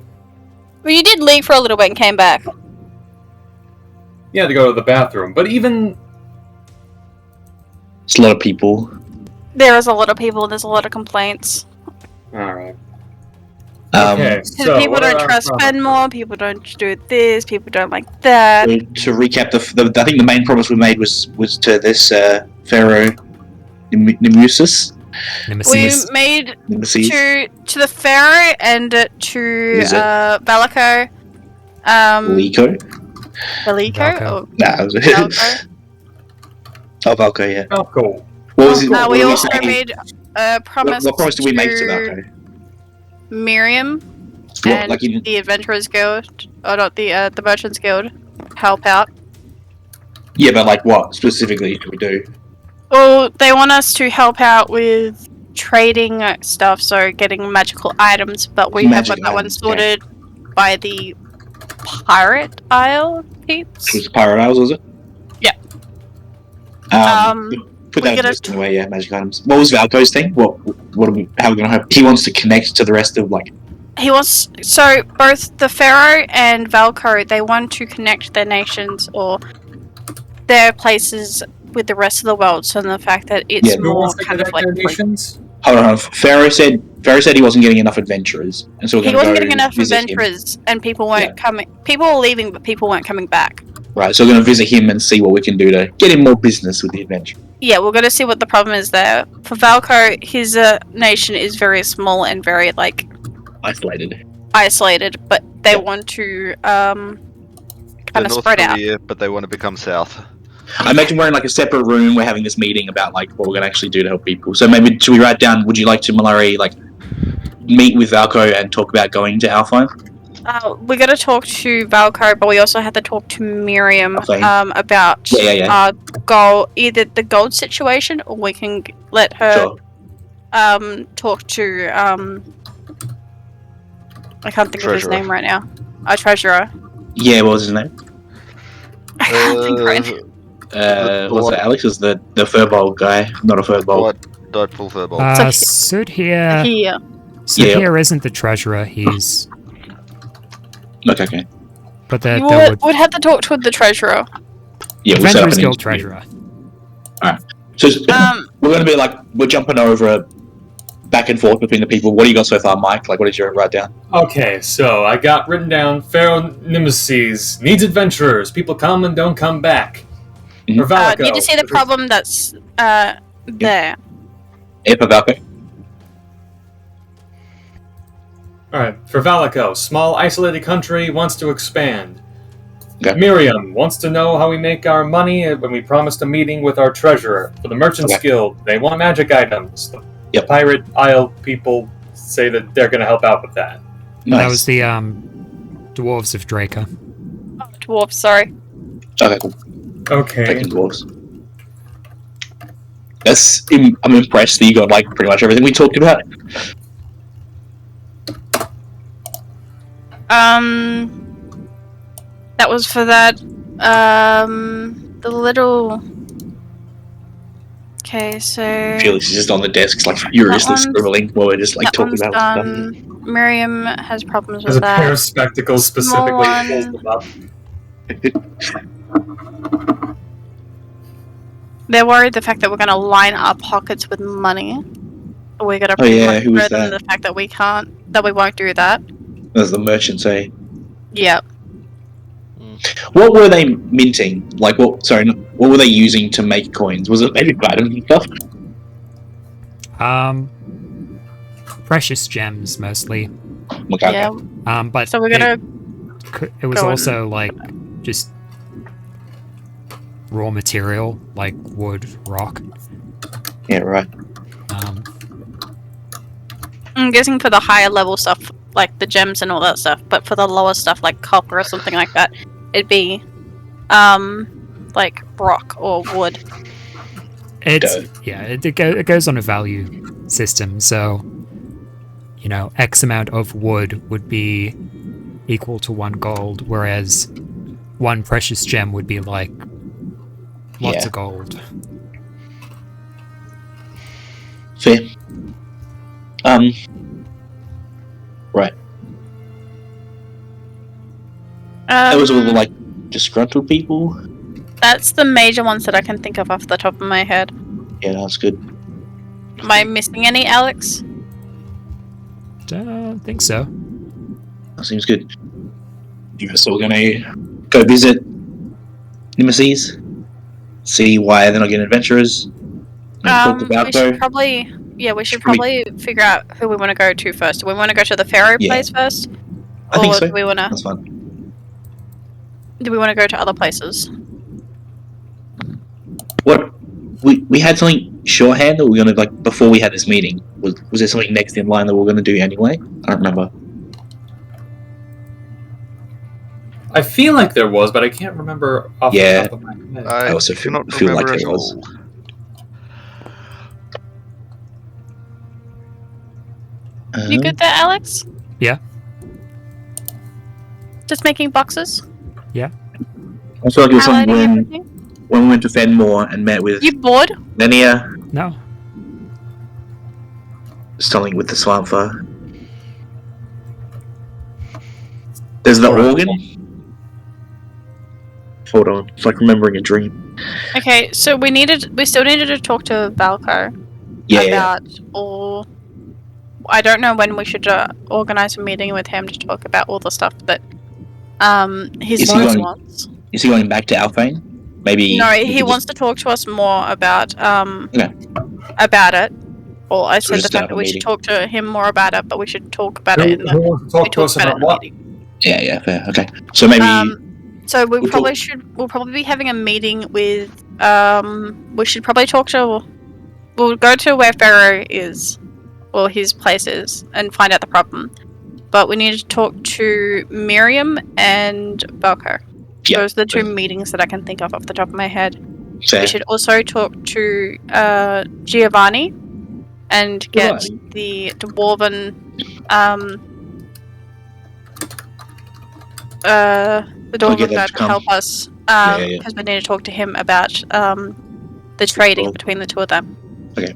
Well, you did leave for a little bit and came back. You had to go to the bathroom, but even... It's a lot of people. There is a lot of people. There's a lot of complaints. Alright. Okay. So, People what don't are trust our Fenmore. People don't do this. People don't like that. To recap, I think the main promise we made was to this Pharaoh Nemesis. We made Nemesis. to the Pharaoh and to Is it? Balico. Lico? Balico? Valco. Or Nah, it was Valco? Oh, Valco, yeah. Oh, cool. What was it? what We were also saying? made a promise. What promise did we make to Valco? Miriam What, and like in, the Adventurers Guild, or not the Merchants Guild, help out. yeah, but like what specifically did we do? Well, they want us to help out with trading stuff, so getting magical items, but we have Magic got that one items, sorted by the Pirate Isle peeps. It was Pirate Isles, was it? Yeah. Put we that get a- list away, yeah, magic items. What was Valco's thing? What are we? How are we gonna hope? He wants to connect to the rest of like. He wants so both the Pharaoh and Valco, they want to connect their nations or their places with the rest of the world. So the fact that it's Yeah. Who more wants to kind of connect like their nations? Hold on. Pharaoh said he wasn't getting enough adventurers, and so we're he gonna wasn't go getting enough visit him. adventurers, and people weren't coming. People were leaving, but people weren't coming back. Right, so we're gonna visit him and see what we can do to get him more business with the adventure. Yeah, we're gonna see what the problem is there. For Valco, his nation is very small and very like Isolated. but they Yeah. want to They're kind of North spread out. Korea, but they want to become South. I imagine we're in like a separate room. We're having this meeting about like what we're gonna actually do to help people. So maybe should we write down? Would you like to, Malari, like meet with Valco and talk about going to Alpine? We got to talk to Valko, but we also had to talk to Miriam Okay. about Yeah. either the gold situation, or we can let her Sure. talk to I can't think of his Treasurer. name right now. Our treasurer. Yeah, what was his name? I can't think right now. Was it Alex? Was the Furbolg guy? Not a Furbolg. Deadpool Furbolg. Sudhir. Here. Sudhir isn't the treasurer. He's. Okay. But there would have to talk to the treasurer. Yeah, we'll set up Adventurers an Guild interview. treasurer. So we're going to be like, we're jumping over back and forth between the people. What do you got so far, Mike? Like, what did you write down? Okay, so I got written down Pharaoh Nemesis needs adventurers. People come and don't come back. Mhm. For Valko. Need to see the problem that's there. Epa Valko? Alright, for Valko, small isolated country wants to expand. Okay. Miriam wants to know how we make our money when we promised a meeting with our treasurer. For the Merchants Guild, they want magic items. The Pirate Isle people say that they're going to help out with that. Nice. That was the Dwarves of Draca. Oh, dwarf, sorry. Okay, cool. Okay. Taking dwarves. I'm impressed that you got like pretty much everything we talked about. That was for that. The little. Okay, so. Felix is just on the desk, like furiously scribbling while we're just like that talking one's about done. stuff. Miriam has problems There's with a pair that. of spectacles Small specifically. one. They're worried the fact that we're going to line our pockets with money. We're going to pretty much who was threaten that? the fact that we can't, that we won't do that. As the merchants say. Yep. What were they minting? Like, what were they using to make coins? Was it maybe items and stuff? Precious gems mostly. Okay. Yeah. But So we're gonna. it was go also like just raw material like wood, rock. Yeah, right. I'm guessing for the higher level stuff, like the gems and all that stuff, but for the lower stuff, like copper or something like that, it'd be, like rock or wood. It goes on a value system. So, X amount of wood would be equal to 1 gold, whereas 1 precious gem would be like lots of gold. Fair. Right. That was all the like disgruntled people. That's the major ones that I can think of off the top of my head. Yeah, that's good. Am I missing any, Alex? Don't think so. That seems good. You guys still gonna go visit Nemesis? See why they're not getting adventurers? We should probably figure out who we want to go to first. Do we want to go to the Pharaoh place first? I think so. Do we want to? That's fine. Do we want to go to other places? What we had something shorthand that we were gonna before we had this meeting. Was there something next in line that we were gonna do anyway? I don't remember. I feel like there was, but I can't remember off the top of my head. I also feel like there was. You good there, Alex? Yeah. Just making boxes? Yeah. I feel like it was something Highlighting everything? when we went to Fenmore and met with You bored? Nenia. No. Something with the Svärmfa. There's the organ. Hold on, it's like remembering a dream. Okay, so we still needed to talk to Valko about all. I don't know when we should organize a meeting with him to talk about all the stuff that his boss wants. Is he going back to Alphane? Maybe. No, he wants to talk to us more about about it. Or I said the fact that we should talk to him more about it, but we should talk about it in the. Who wants to talk to us about what? Yeah, fair. Okay, so maybe. So we'll probably be having a meeting with. We should probably talk to. We'll go to where Pharaoh is, or his place is, and find out the problem. but we need to talk to Miriam and Velko. Yeah. Those are the two meetings that I can think of off the top of my head. Fair. We should also talk to Giovanni and get the dwarven the dwarven guy to help us because we need to talk to him about the trading between the two of them. Okay.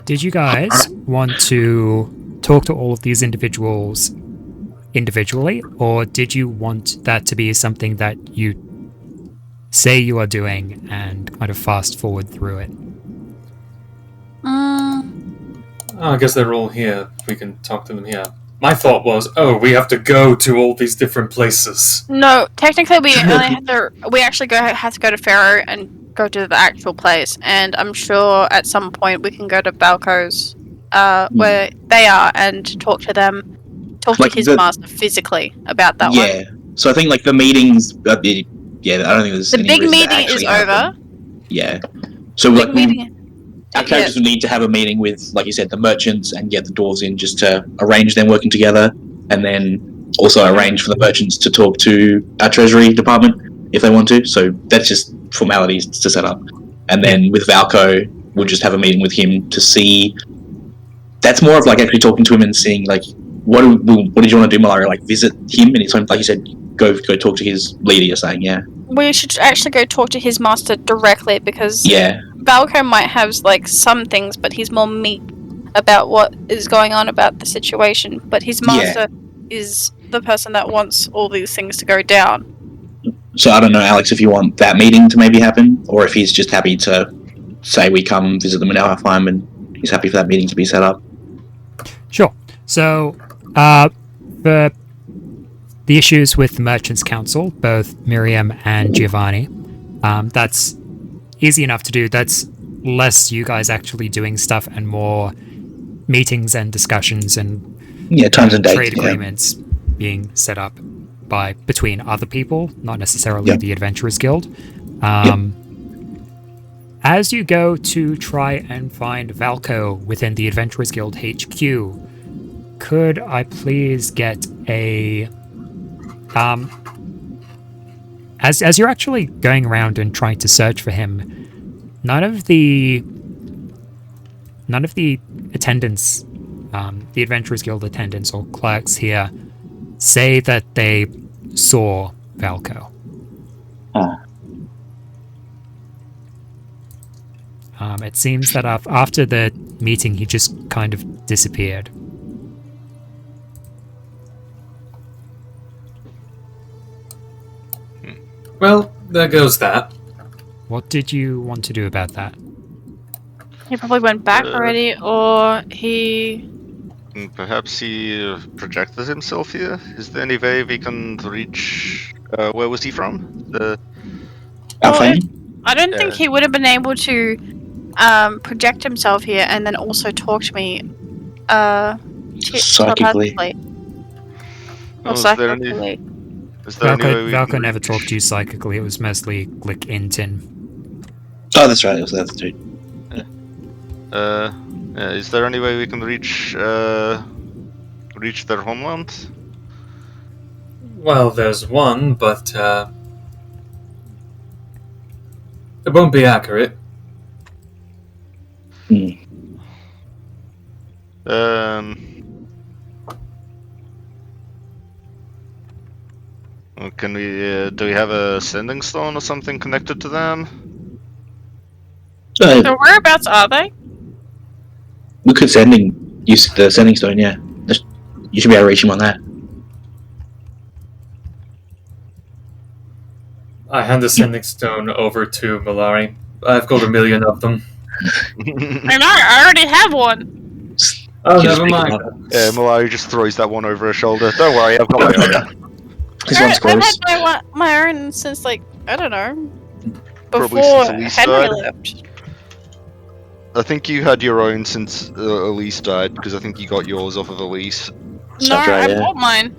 Did you guys want to talk to all of these individuals individually, or did you want that to be something that you say you are doing and kind of fast forward through it? I guess they're all here. We can talk to them here. My thought was, we have to go to all these different places. No, technically we only have to. We actually have to go to Pharaoh and go to the actual place. And I'm sure at some point we can go to Balco's, where they are, and talk to them. Talk to his master physically about that one. Yeah. So I think like the meetings. I don't think there's the any big reason to meeting is actually over. Yeah. So Big like meeting. our characters would need to have a meeting with, like you said, the merchants and get the dwarves in just to arrange them working together, and then also arrange for the merchants to talk to our treasury department if they want to. So that's just formalities to set up. And then with Valco, we'll just have a meeting with him to see. That's more of like actually talking to him and seeing like what did you want to do, Malaria? Like visit him and it's like you said, go talk to his leader. You're saying, yeah. We should actually go talk to his master directly because Valco might have like some things, but he's more meek about what is going on about the situation. But his master is the person that wants all these things to go down. So I don't know, Alex, if you want that meeting to maybe happen, or if he's just happy to say we come visit them in our time and he's happy for that meeting to be set up. Sure. So, for the issues with the Merchants Council, both Miriam and Giovanni, that's easy enough to do. That's less you guys actually doing stuff and more meetings and discussions and times and dates, trade agreements being set up between other people, not necessarily the Adventurers Guild. As you go to try and find Valco within the Adventurers Guild HQ, could I please get a as you're actually going around and trying to search for him, none of the attendants, the Adventurers Guild attendants or clerks here, say that they saw Valco. It seems that after the meeting, he just kind of disappeared. Well, there goes that. What did you want to do about that? He probably went back already, or he... Perhaps he projected himself here? Is there any way we can reach... where was he from? I don't think he would have been able to project himself here and then also talk to me psychically. Or psychically. Valco never talked to you psychically, it was mostly Glick Intin. Oh, that's right, it was the other two. Is there any way we can reach their homeland? Well, there's one, but it won't be accurate. Can we? Do we have a sending stone or something connected to them? So whereabouts are they? We could use the sending stone. Yeah, you should be able to reach him on that. I hand the sending stone over to Malari. I've got 1 million of them. And I already have one. Oh, never mind. Yeah, Malari just throws that one over her shoulder. Don't worry, I've got my own. This one's close. I've had my own since, like, I don't know, Probably before since Elise Henry died. left. I think you had your own since Elise died, because I think you got yours off of Elise. No, I bought mine.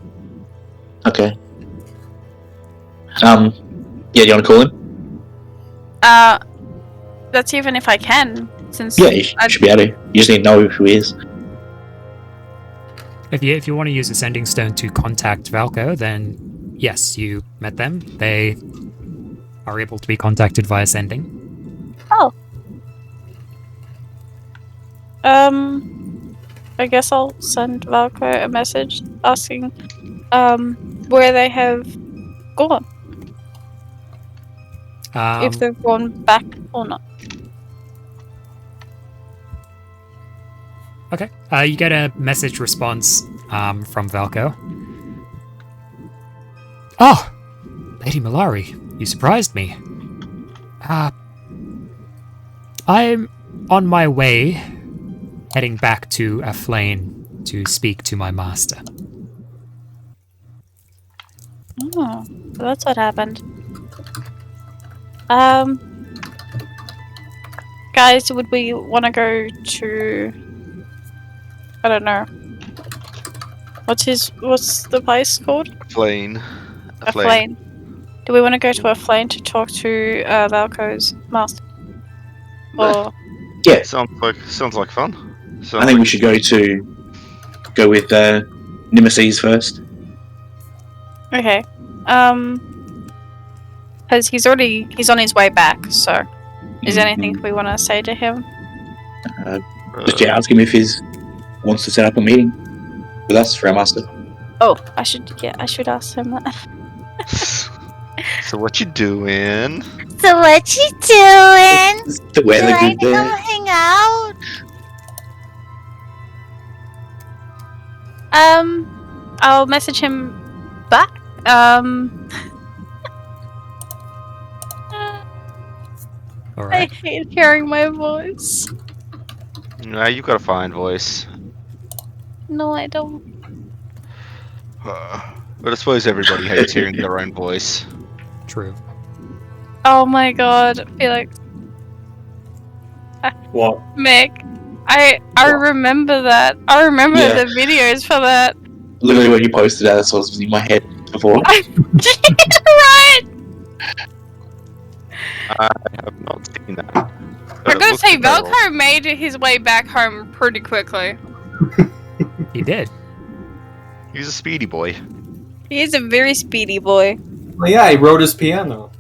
Okay. Yeah, do you want to call him? That's even if I can, since... Yeah, you should be able to. You just need to know who he is. If you want to use a sending stone to contact Valko, then yes, you met them. They are able to be contacted via sending. Oh. I guess I'll send Valko a message asking where they have gone. If they've gone back or not. Okay. You get a message response from Valko. Oh! Lady Malari, you surprised me. I'm on my way, heading back to Aflane to speak to my master. Oh, so that's what happened. Guys, would we want to go to... I don't know. What's the place called? Aflane. Aflane. Do we want to go to Aflane to talk to Valko's master? Or... Yeah, Sounds like fun. I think we should go with Nemesis first. Okay. Because he's on his way back, so... Is there anything we want to say to him? Just ask him if he wants to set up a meeting with us for our master. Oh, I should ask him that. So what you doing? So what you doing? The weather Do I good there. come hang out? I'll message him back. All I right. hate hearing my voice. Nah, you got a fine voice. No, I don't. But I suppose everybody hates hearing their own voice. True. Oh my god, Felix. What? Mick, I remember that. I remember Yeah. the videos for that. Literally when you posted that, that's what was in my head before. Right! I have not seen that. But I'm it gonna looks say incredible. Velcro made his way back home pretty quickly. He did. He's a speedy boy. He is a very speedy boy. Well, yeah, he wrote his piano.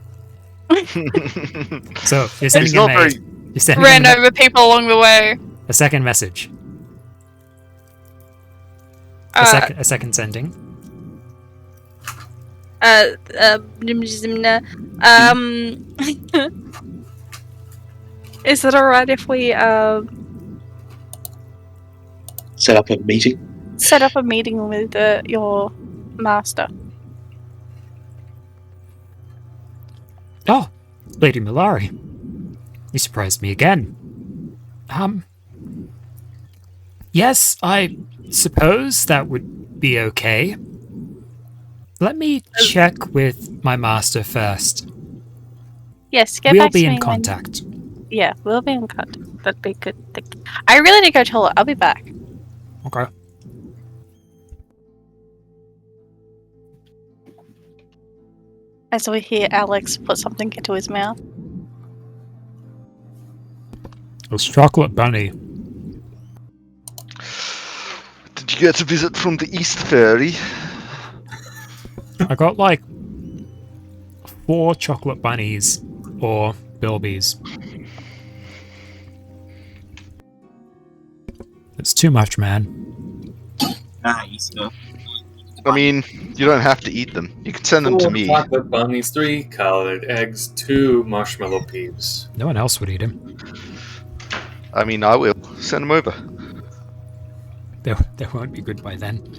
So you're sending He's him not very. you're sending Ran him over people along the way. a second message. A second sending. Is it alright if we Set up a meeting. set up a meeting with your master? Oh, Lady Milari. You surprised me again. Yes, I suppose that would be okay. Let me check with my master first. Yes, get We'll back be to me in contact. Yeah, we'll be in contact. That'd be good. Thank you. I really need to go to toilet. I'll be back. Okay. As we hear Alex put something into his mouth. It's chocolate bunny. Did you get a visit from the East Fairy? I got like 4 chocolate bunnies or bilbies. It's too much, man. Nice. I mean, you don't have to eat them. You can send them to 4 me. chocolate bunnies, 3 colored eggs, 2 marshmallow peeps. No one else would eat him. I mean, I will. Send them over. They won't be good by then.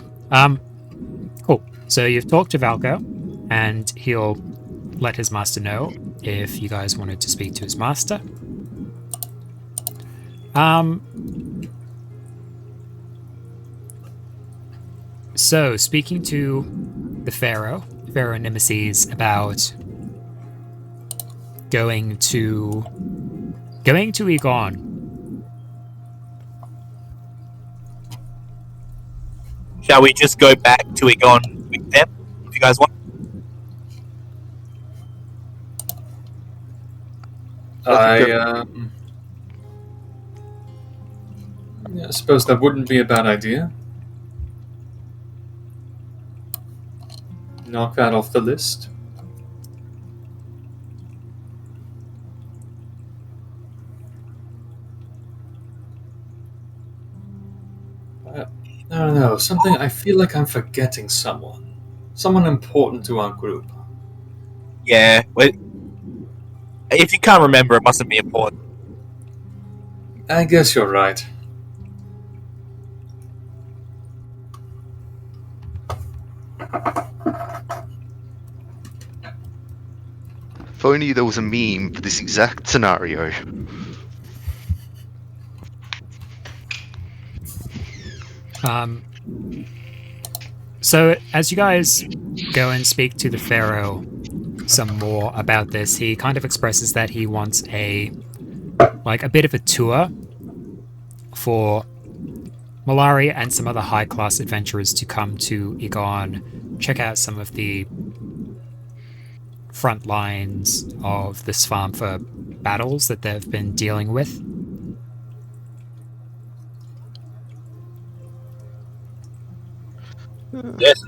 Cool. So you've talked to Valko, and he'll let his master know if you guys wanted to speak to his master. So, speaking to the Pharaoh Nemesis, about going to Egon. Shall we just go back to Egon with them, if you guys want? I suppose that wouldn't be a bad idea. knock that off the list. I don't know, something, I feel like I'm forgetting someone. Someone important to our group. Yeah, but if you can't remember, it mustn't be important. I guess you're right. If only there was a meme for this exact scenario. So as you guys go and speak to the Pharaoh some more about this, he kind of expresses that he wants a bit of a tour for Malari and some other high-class adventurers to come to Egon, check out some of the front lines of the Svärmfa battles that they've been dealing with. Yes.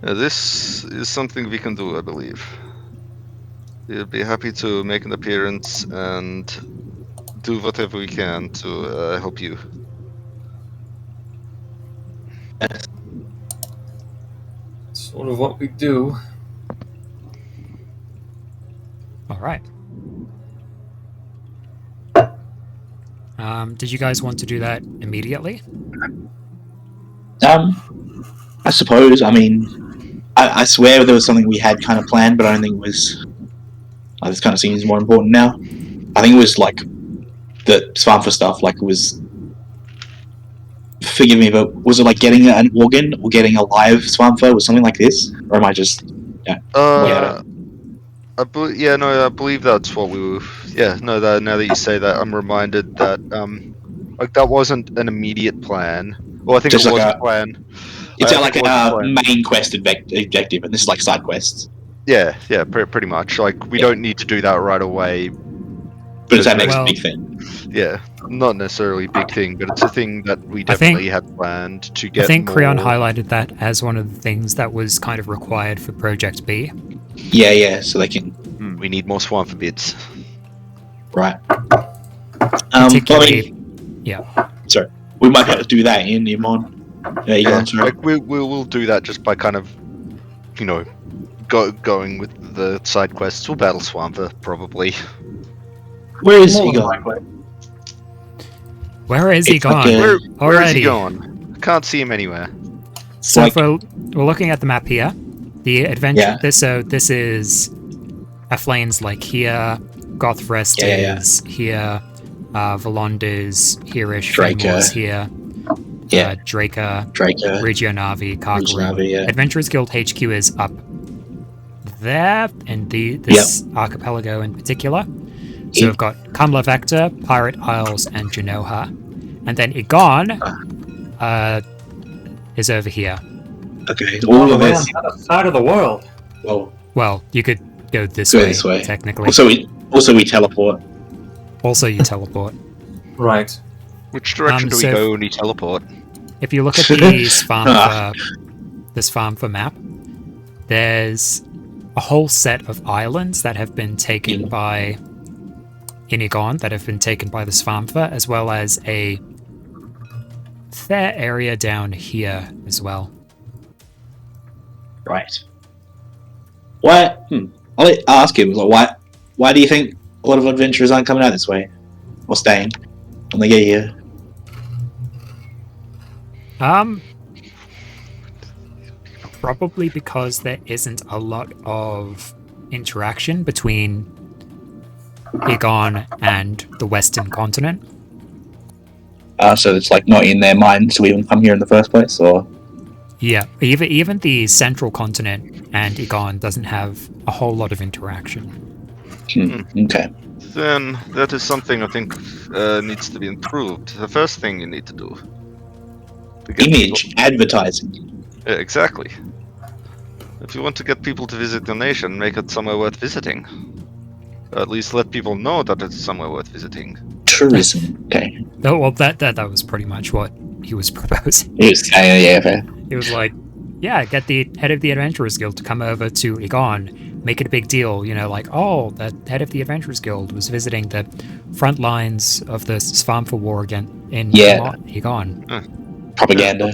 This is something we can do, I believe. We'll be happy to make an appearance and do whatever we can to help you. Sort of what we do. All right. Did you guys want to do that immediately? I suppose. I mean, I swear there was something we had kind of planned, but I don't think it was. This kind of seems more important now. I think it was like the Svärmfa stuff. Like it was. Forgive me, but was it like getting an organ or getting a live Svärmfa? Was something like this, or am I just? Yeah. I believe that's what we were. Yeah, no. Now that you say that, I'm reminded that that wasn't an immediate plan. Well, I think Just it like was a plan. It's I like think it was a a plan. main quest objective, and this is like side quests. Yeah, pretty much. Like we don't need to do that right away. But it's that next Well- big thing. Yeah, not necessarily a big thing, but it's a thing that we definitely had planned to get. I think more... Creon highlighted that as one of the things that was kind of required for Project B. Yeah. So they can We need more Svärmfa bits. right. Particularly, yeah. Sorry, we might have to do that in Imon. There you go. Sorry. Like we'll do that just by kind of, going with the side quests. We'll battle Svärmfa probably. Where is he More than going? likely. Where is he It's like gone? a- Where is he Alrighty. going? I can't see him anywhere. So Like- if we're looking at the map here, the adventure. Yeah. This is Aflane's like here, Gothrest Yeah. is here, Valonda's here-ish, Draca. Famore's here, Yeah. Draca, Draco. Regionavi, Karkaru. Regionavi, yeah. Adventurers Guild HQ is up there, and this archipelago in particular. So we've got Kamla Vector, Pirate Isles, and Genoa. And then Egon is over here. Okay. All of this. On the other side of the world. Well, Well, you could go this Go way, this way. technically. also we teleport. Also, you teleport. Right. Which direction do we so- go when we teleport? If you look at the Svärmfa map, there's a whole set of islands that have been taken by Inigon, that have been taken by the Svärmfa, as well as a fair area down here as well. Right. Why? I'll ask him. Like, why do you think a lot of adventurers aren't coming out this way, or staying when they get here? Probably because there isn't a lot of interaction between Egon and the Western continent. So it's like not in their mind to even come here in the first place, or Yeah, even the central continent and Egon doesn't have a whole lot of interaction. okay. Then that is something I think needs to be improved. The first thing you need to do. To get Image advertising. Yeah, exactly. If you want to get people to visit your nation, make it somewhere worth visiting. Or at least let people know that it's somewhere worth visiting. Tourism. Okay. Oh, well, that was pretty much what he was proposing. Yes. Yeah. Fair. He was like, Yeah, get the head of the Adventurers Guild to come over to Egon, make it a big deal, like, oh, the head of the Adventurers Guild was visiting the front lines of the Svärmfa war again in Egon. Propaganda.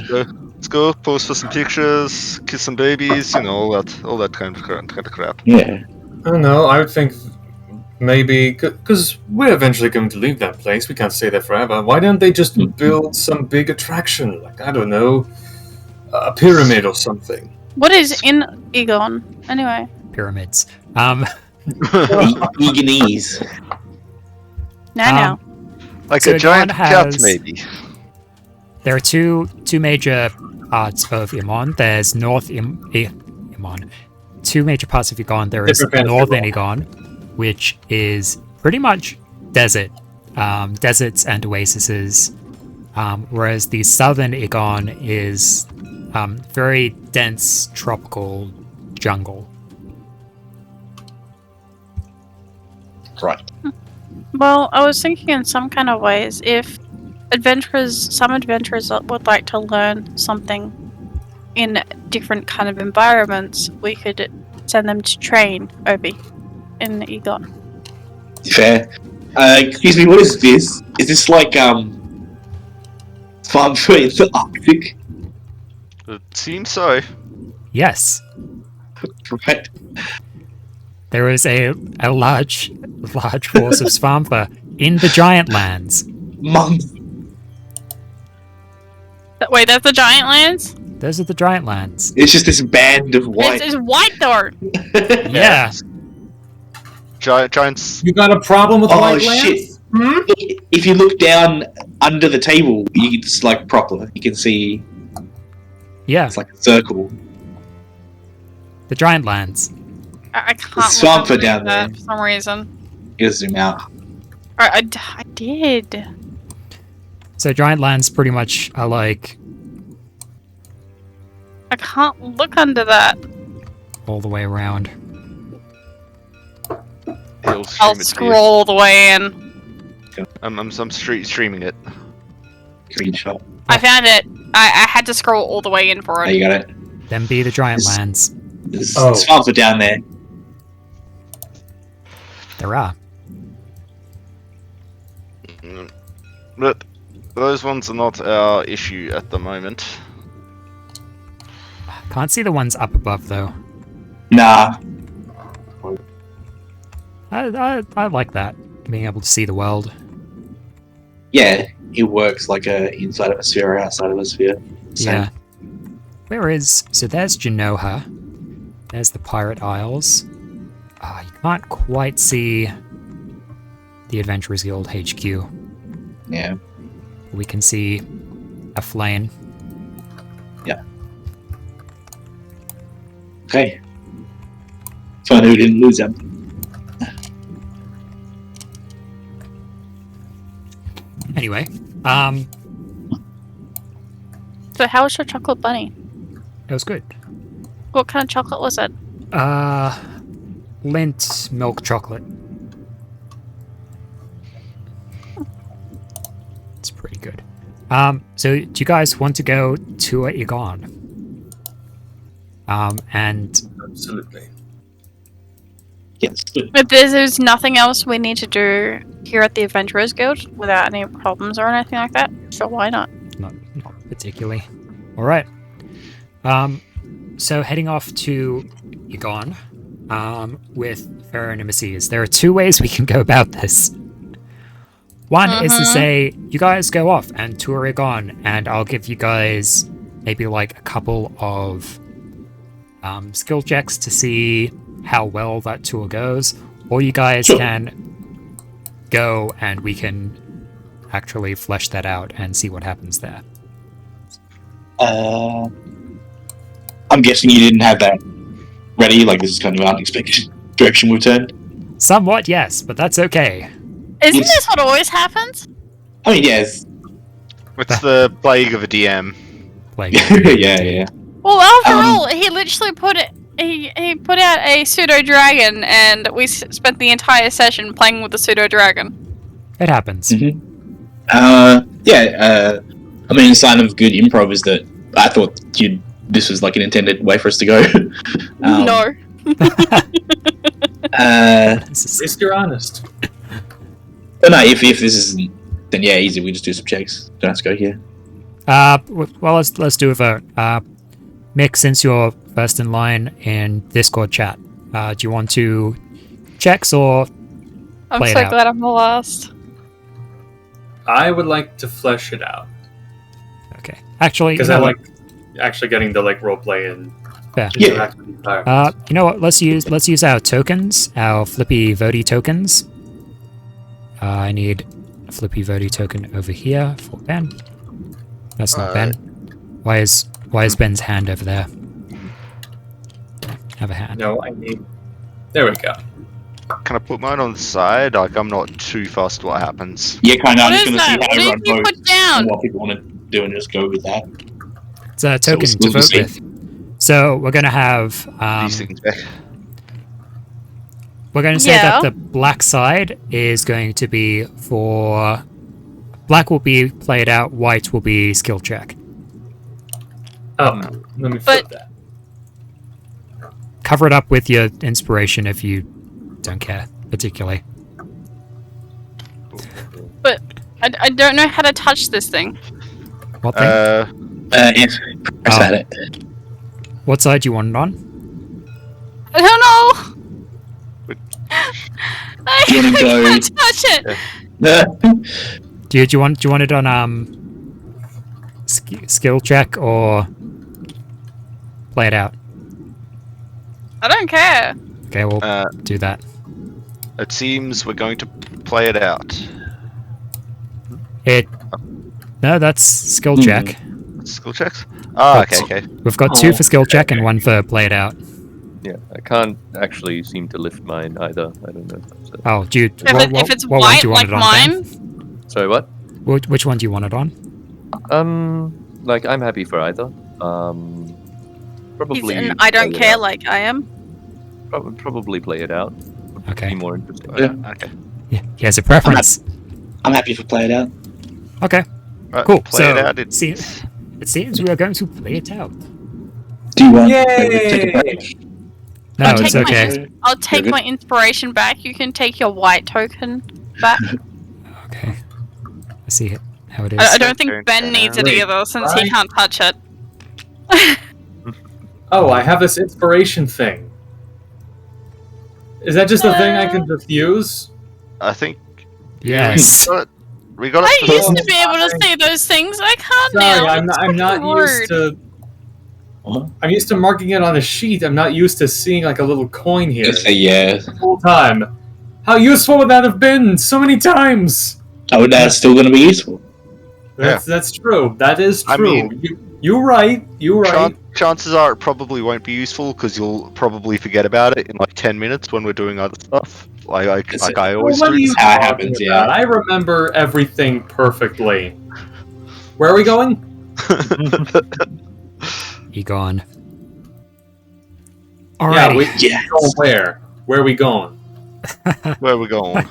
Let's go, post for some pictures, kiss some babies, all that kind of crap. Yeah. I don't know, I would think maybe, because we're eventually going to leave that place, we can't stay there forever, why don't they just build some big attraction, like, I don't know, a pyramid or something. What is in Egon, anyway? Pyramids. Eganese. Now. Like So a giant Egon cat, has- maybe. There are two major parts of Egon. There's North Egon. Two major parts of Egon. There is Different parts of Northern Egon. Egon, which is pretty much desert, deserts and oases, whereas the Southern Egon is very dense tropical jungle. Right. Well, I was thinking in some kind of ways, if some adventurers would like to learn something in different kind of environments, we could send them to train over in Egon. Fair. Excuse me, what is this? Is this like, Svärmfa in the Arctic? It seems so. Yes, Right. there is a large force of Svärmfa in the Giant Lands. Month. Wait, that's the Giant Lands? Those are the Giant Lands. It's just this band of white. It's white though. Yeah. Giants. You got a problem with Oh, white shit. lands? If you look down under the table, it's like proper. You can see Yeah, it's like a circle. the Giant Lands. I can't There's Svärmfa look down that there. for some reason. You gotta zoom out. I did. So Giant Lands pretty much are like I can't look under that. all the way around. He'll stream I'll it to you. scroll the way in. I'm streaming it. Screenshot. I found it. I had to scroll all the way in for Oh, it. you got it. Then be the Giant This- Lands. There's Oh. Svärmfa down there. There are. But those ones are not our issue at the moment. Can't see the ones up above though. Nah. I like that, being able to see the world. Yeah, it works like a inside of a sphere or outside of a sphere. Same. Yeah. So there's Genoa. There's the Pirate Isles. You can't quite see the Adventurers Guild HQ. Yeah. We can see a flame. Okay. Fine, we didn't lose them. Anyway, So how was your chocolate bunny? it was good. What kind of chocolate was it? Lint milk chocolate. It's pretty good. So do you guys want to go to Egon? And Absolutely. Yes. If there's nothing else we need to do here at the Adventurers Guild without any problems or anything like that, so why not? not particularly. All right. So heading off to Egon, with Pheronemeses. There are two ways we can go about this. One is to say, you guys go off and tour Egon, and I'll give you guys maybe like a couple of skill checks to see how well that tour goes, or you guys can go and we can actually flesh that out and see what happens there. I'm guessing you didn't have that ready, like this is kind of an unexpected direction we've turned. Somewhat, yes, but that's okay. Isn't It's- this what always happens? I mean, yes. It's the plague of a DM. Like, yeah. Well, after all, he literally put it. He put out a pseudo dragon, and we spent the entire session playing with the pseudo dragon. it happens. I mean, a sign of good improv is that I thought you'd this was like an intended way for us to go. No. This is- At least you're honest. But no, if this is, then yeah, easy. We just do some checks. Don't have to go here. well, let's do a vote. Mick, since you're first in line in Discord chat, do you want to checks or I'm play it so out? glad I'm the last. I would like to flesh it out Okay. Actually, because you I know like actually getting the like role play and Yeah. interact with the environment. you know what? Let's use our tokens, our Flippy Vody tokens. I need a Flippy Vody token over here for Ben. That's not Ben. Why is Ben's hand over there? Have a hand. No, I need. There we go. Can I put mine on the side? Like, I'm not too fussed what happens. Yeah, kind of. What I'm is just going to see that? how What did everyone you votes put down? and what people want to do, and just go with that. It's a token So to we'll vote see. with. So we're gonna have These things back. we're going to say Yeah. that the black side is going to be for black will be played out, white will be skill check. Oh, let me flip that. Cover it up with your inspiration if you don't care particularly. But I don't know how to touch this thing. What thing? Yes. Press Oh. at it. What side do you want it on? I don't know. I Do you wanna go- can't touch it. Do you want it on skill check or play it out? I don't care. Okay, we'll do that. It seems we're going to play it out. No, that's skill Hmm. check. Skill checks? Ah, okay, okay. We've got 2 for skill check and 1 for play it out. Yeah, I can't actually seem to lift mine either. I don't know. So. Oh, do you, If it's what one white do you want like it on, Ben? mine, Sorry, what? Which one do you want it on? Like I'm happy for either. he's Probably. an I don't play it care out. like I am. Probably play it out. Be Okay. more interesting. Yeah. Okay. Yeah, he has a preference. I'm happy for play it out. Okay, Right, cool. Play So, it out. it seems we are going to play it out. Do you want Yay! to take a break? No, I'll it's take my- okay. I'll take good. my inspiration back. You can take your white token back. Okay. I see it. How it is. I don't think Ben needs it Wait, either since right? he can't touch it. Oh, I have this inspiration thing. Is that just a thing I can just use? I think Yes. we got I it. used to be able to say those things. I can't Sorry, now. I'm not used to. What? I'm used to marking it on a sheet. I'm not used to seeing like a little coin here It's a yeah. the whole time. How useful would that have been so many times? Oh, that's still going to be useful. That's true. That is I true. mean- You're right. You're right. Chances are it probably won't be useful because you'll probably forget about it in like 10 minutes when we're doing other stuff. Like I always What are do. you How it talking happens, about? yeah. I remember everything perfectly. Where are we going? Egon. Yeah, Alrighty. we Yeah. going where? Where are we going? Where are we going?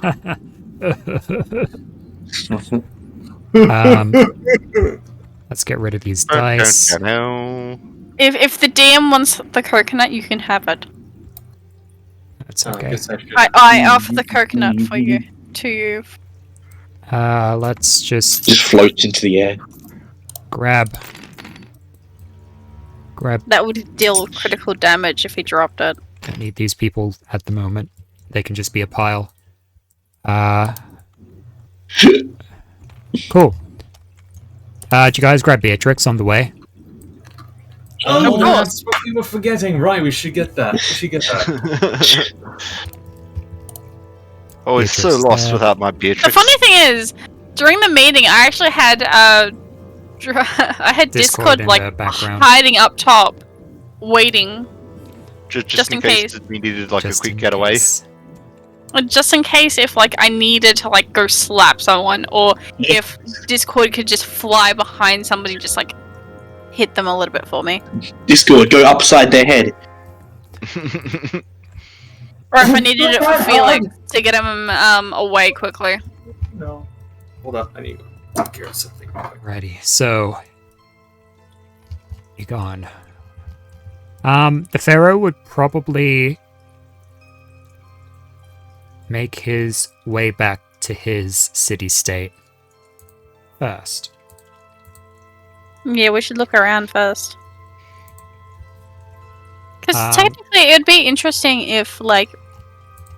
Let's get rid of these dice. If the DM wants the coconut, you can have it. That's Oh, I okay. guess I should. I offer the coconut for you. To you. Let's just Just floats into the air. grab. That would deal critical damage if he dropped it. Don't need these people at the moment. They can just be a pile. Cool. Did you guys grab Beatrix on the way? Oh, Of that's what we were forgetting. Right, we should get that. We should get that. Oh, it's so Beatrix lost there. without my The Beatrix. funny thing is, during the meeting, I actually had I had Discord Discord in like the background. hiding up top, waiting, Just in case we needed like Just a quick in getaway. case. just in case if like I needed to like go slap someone, or if Discord could just fly behind somebody, just like hit them a little bit for me, Discord, go upside their head. or if I needed it for Felix to get him away quickly. No. Hold up. I need to take care of something. Alrighty, so Egon, The Pharaoh would probably make his way back to his city-state first. Yeah, we should look around first. Because Um, technically, it'd be interesting if, like,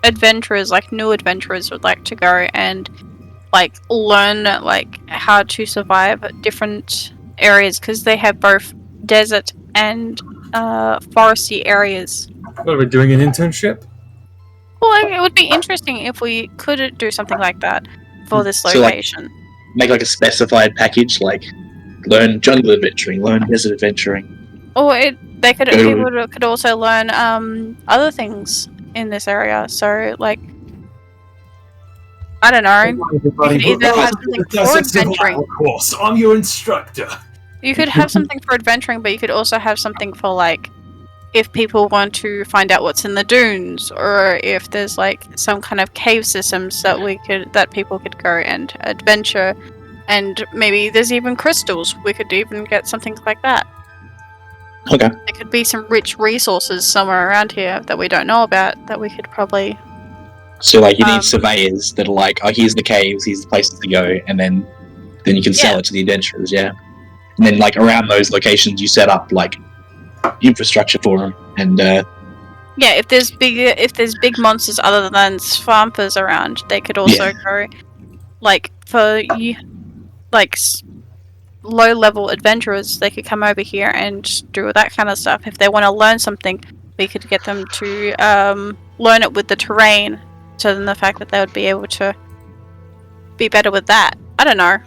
adventurers, like new adventurers, would like to go and, like, learn, like, how to survive at different areas, because they have both desert and foresty areas. What are we doing? An internship? Well, it would be interesting if we could do something like that for this So, like, location. make like a specified package, like learn jungle adventuring, learn desert adventuring. Or Go- people could also learn other things in this area. So, like, I don't know. Everybody, You could either have something for adventuring. course. I'm your instructor. You could have something for adventuring, but you could also have something for, like, if people want to find out what's in the dunes, or if there's, like, some kind of cave systems that people could go and adventure, and maybe there's even crystals. We could even get something like that. Okay. There could be some rich resources somewhere around here that we don't know about that we could probably. So like you need surveyors that are like, oh, here's the caves, here's the places to go, and then you can sell it to the adventurers, yeah. And then like around those locations, you set up like infrastructure for them, and yeah, if there's big monsters other than Svärmfas around, they could also go, like, for you, like low-level adventurers, they could come over here and do that kind of stuff. If they want to learn something, we could get them to learn it with the terrain, so then the fact that they would be able to be better with that. I don't know.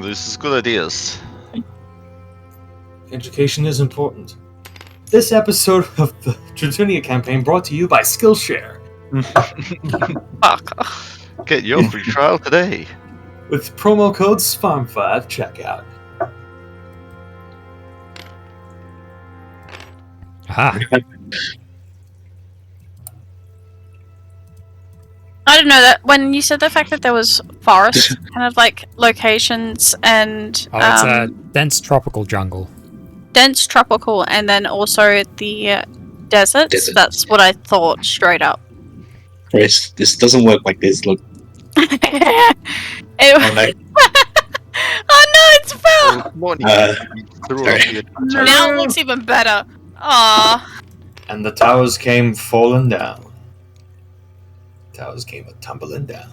This is good ideas. Education is important. This episode of the Tritunia campaign brought to you by Skillshare. Fuck. Get your free trial today. With promo code Svärmfa at checkout. Aha. I don't know, that when you said the fact that there was forest kind of like locations and It's a dense tropical jungle. dense tropical, and then also the deserts. Desert. That's what I thought straight up. Chris, this doesn't work like this. Look, It- oh no, oh no, it's fell. sorry. Now it looks even better. Ah, And the towers came falling down. Towers came a tumbling down.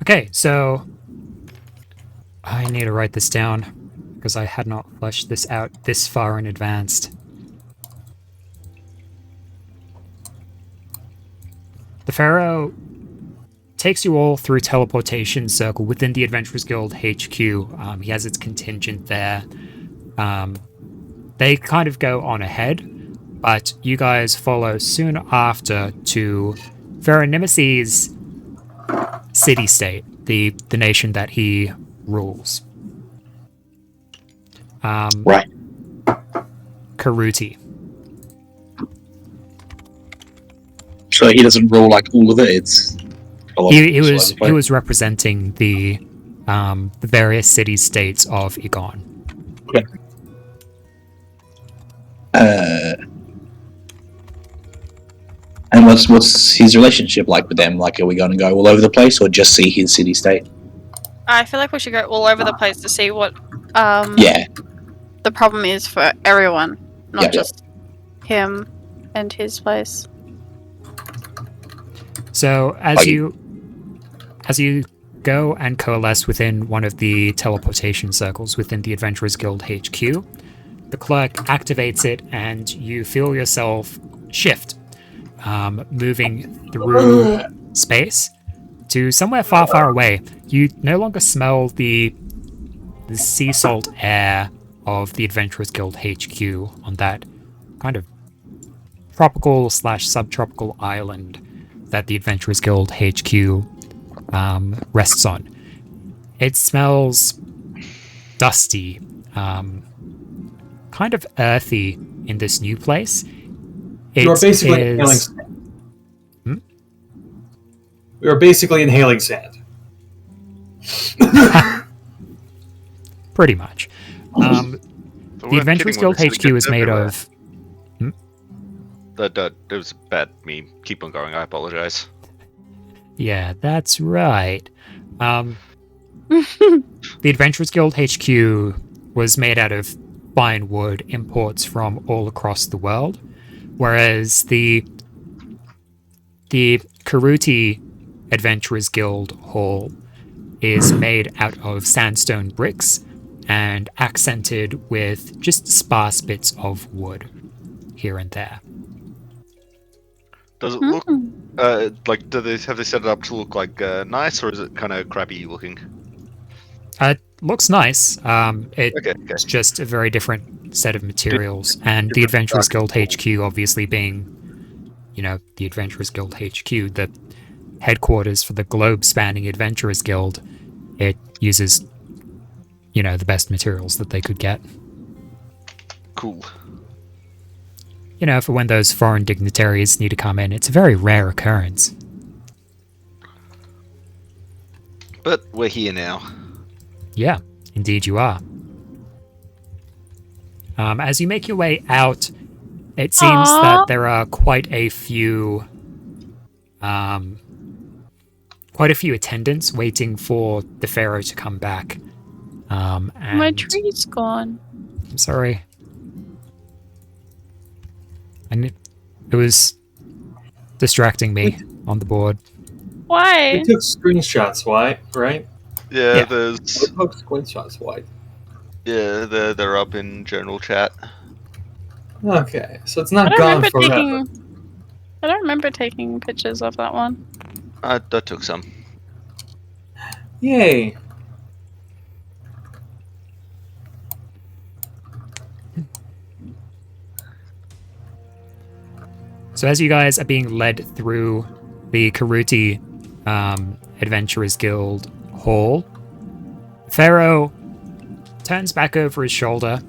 Okay, so I need to write this down because I had not fleshed this out this far in advance. The Pharaoh takes you all through teleportation circle within the Adventurers Guild HQ. He has its contingent there. They kind of go on ahead, but you guys follow soon after to Veronimisi's city-state, the nation that he rules. Right. Karuti. So he doesn't rule like all of it. It's a lot He of was he was representing the various city-states of Igon. And what's his relationship like with them? Like, are we going to go all over the place, or just see his city-state? I feel like we should go all over the place to see what Yeah. the problem is for everyone, not Yeah. just him and his place. So as Like- you go and coalesce within one of the teleportation circles within the Adventurers Guild HQ, the clerk activates it and you feel yourself shift, moving through space to somewhere far, far away. You no longer smell the sea salt air of the Adventurers Guild HQ on that kind of tropical / subtropical island that the Adventurers Guild HQ rests on. It smells dusty, kind of earthy in this new place. You are basically is- inhaling sand. We are basically inhaling sand. Pretty much. The we're Adventurers kidding when Guild we said it HQ is gets made everywhere. of. It was bad me. Keep on going. I apologize. Yeah, that's right. The Adventurers Guild HQ was made out of fine wood imports from all across the world, whereas the Karuti Adventurers Guild Hall is made out of sandstone bricks and accented with just sparse bits of wood here and there. Does it look like? Have they set it up to look like nice, or is it kind of crappy looking? It looks nice. It's Okay. just a very different set of materials, and the Adventurers Guild HQ, obviously being, the Adventurers Guild HQ, the headquarters for the globe-spanning Adventurers Guild, it uses, the best materials that they could get. Cool. For when those foreign dignitaries need to come in. It's a very rare occurrence. But we're here now. Yeah, indeed you are. As you make your way out, it seems that there are quite a few attendants waiting for the Pharaoh to come back. And My tree's gone. I'm sorry. And it was distracting me on the board. Why? We took screenshots, right? Yeah, Yeah. there's. We took screenshots, White. Yeah, they're up in general chat. Okay, so it's I not don't gone remember forever. I don't remember taking pictures of that one. I took some. Yay! So as you guys are being led through the Karuti Adventurers Guild Hall, Pharaoh turns back over his shoulder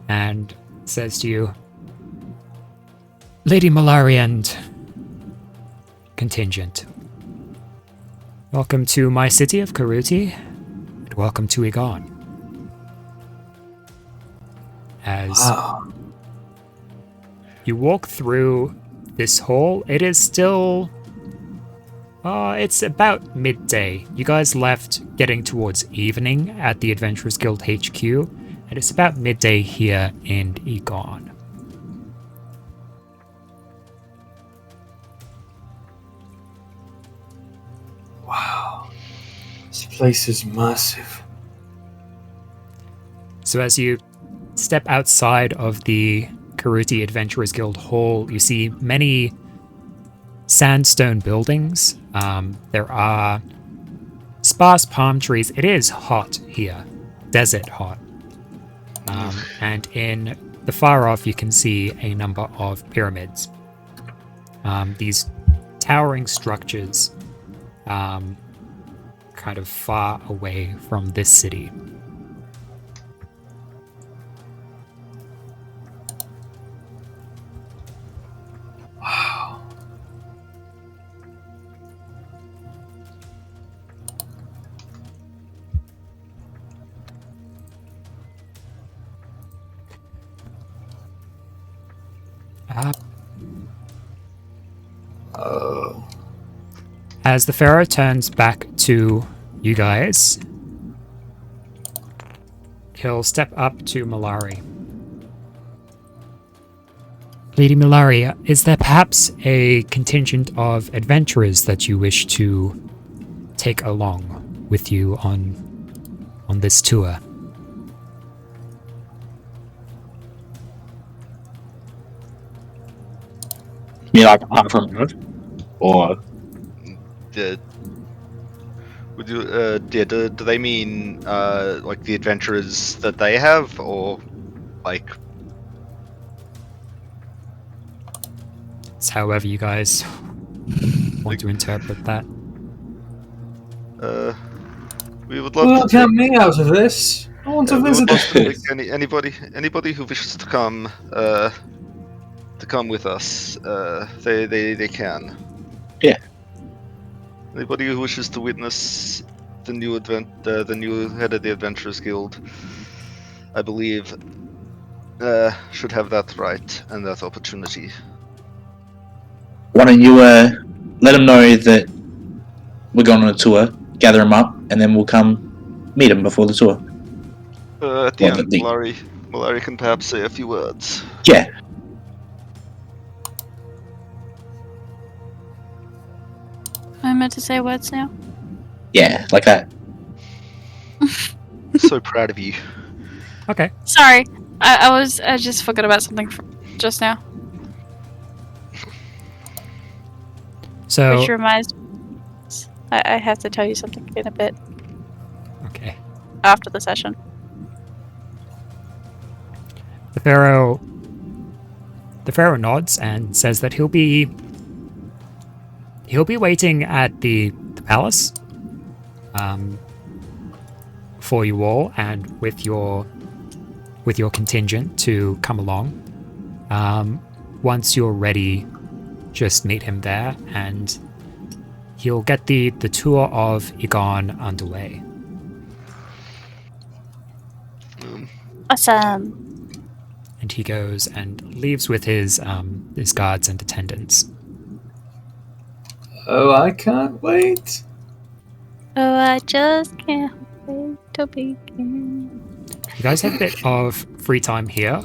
and says to you, Lady Malari and contingent, welcome to my city of Karuti, and welcome to Egon. As you walk through this hall, it is still... it's about midday. You guys left getting towards evening at the Adventurers Guild HQ, and it's about midday here in Egon. Wow. This place is massive. So as you step outside of the Karuti Adventurers Guild Hall, you see many sandstone buildings. There are sparse palm trees. It is hot here, desert hot. And in the far off, you can see a number of pyramids. These towering structures, kind of far away from this city. Wow. As the Pharaoh turns back to you guys, he'll step up to Malari. Lady Malari, is there perhaps a contingent of adventurers that you wish to take along with you on this tour? You mean like apart from us? Or Would you? Do they mean like the adventurers that they have, or like? It's however you guys want to interpret that. We would love Well, to. count me out of this. I want to We visit would love to this. take anybody who wishes to come with us. They can. Yeah. Anybody who wishes to witness the new head of the Adventurers Guild, I believe, should have that right and that opportunity. Why don't you let them know that we're going on a tour, gather them up, and then we'll come meet them before the tour. At the end, Malari can perhaps say a few words. Yeah. I'm meant to say words now. Yeah, like that. So proud of you. Okay. Sorry, I just forgot about something just now. So. Which reminds me, I have to tell you something in a bit Okay. after the session. The pharaoh nods and says that he'll be waiting at the palace for you all and with your contingent to come along. Once you're ready, just meet him there and he'll get the tour of Igon underway. Awesome. And he goes and leaves with his guards and attendants. Oh, I can't wait. Oh, I just can't wait to begin. You guys have a bit of free time here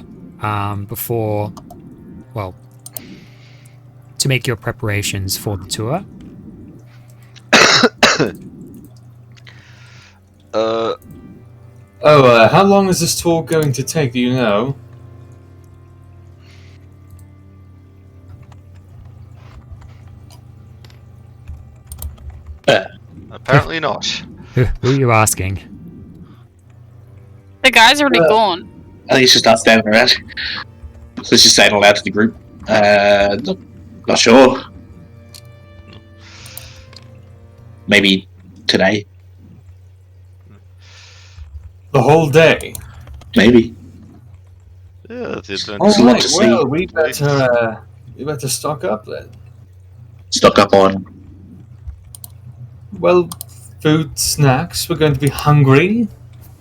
before, well, to make your preparations for the tour. How long is this tour going to take, do you know? Apparently not. Who are you asking? The guy's already gone. I think it's just not standing around. So let's just say it aloud to the group. Not sure. Maybe today. The whole day? Maybe. Yeah, the There's a Alright, lot to see. well, we better stock up then. Stock up on. Well, food, snacks, we're going to be hungry.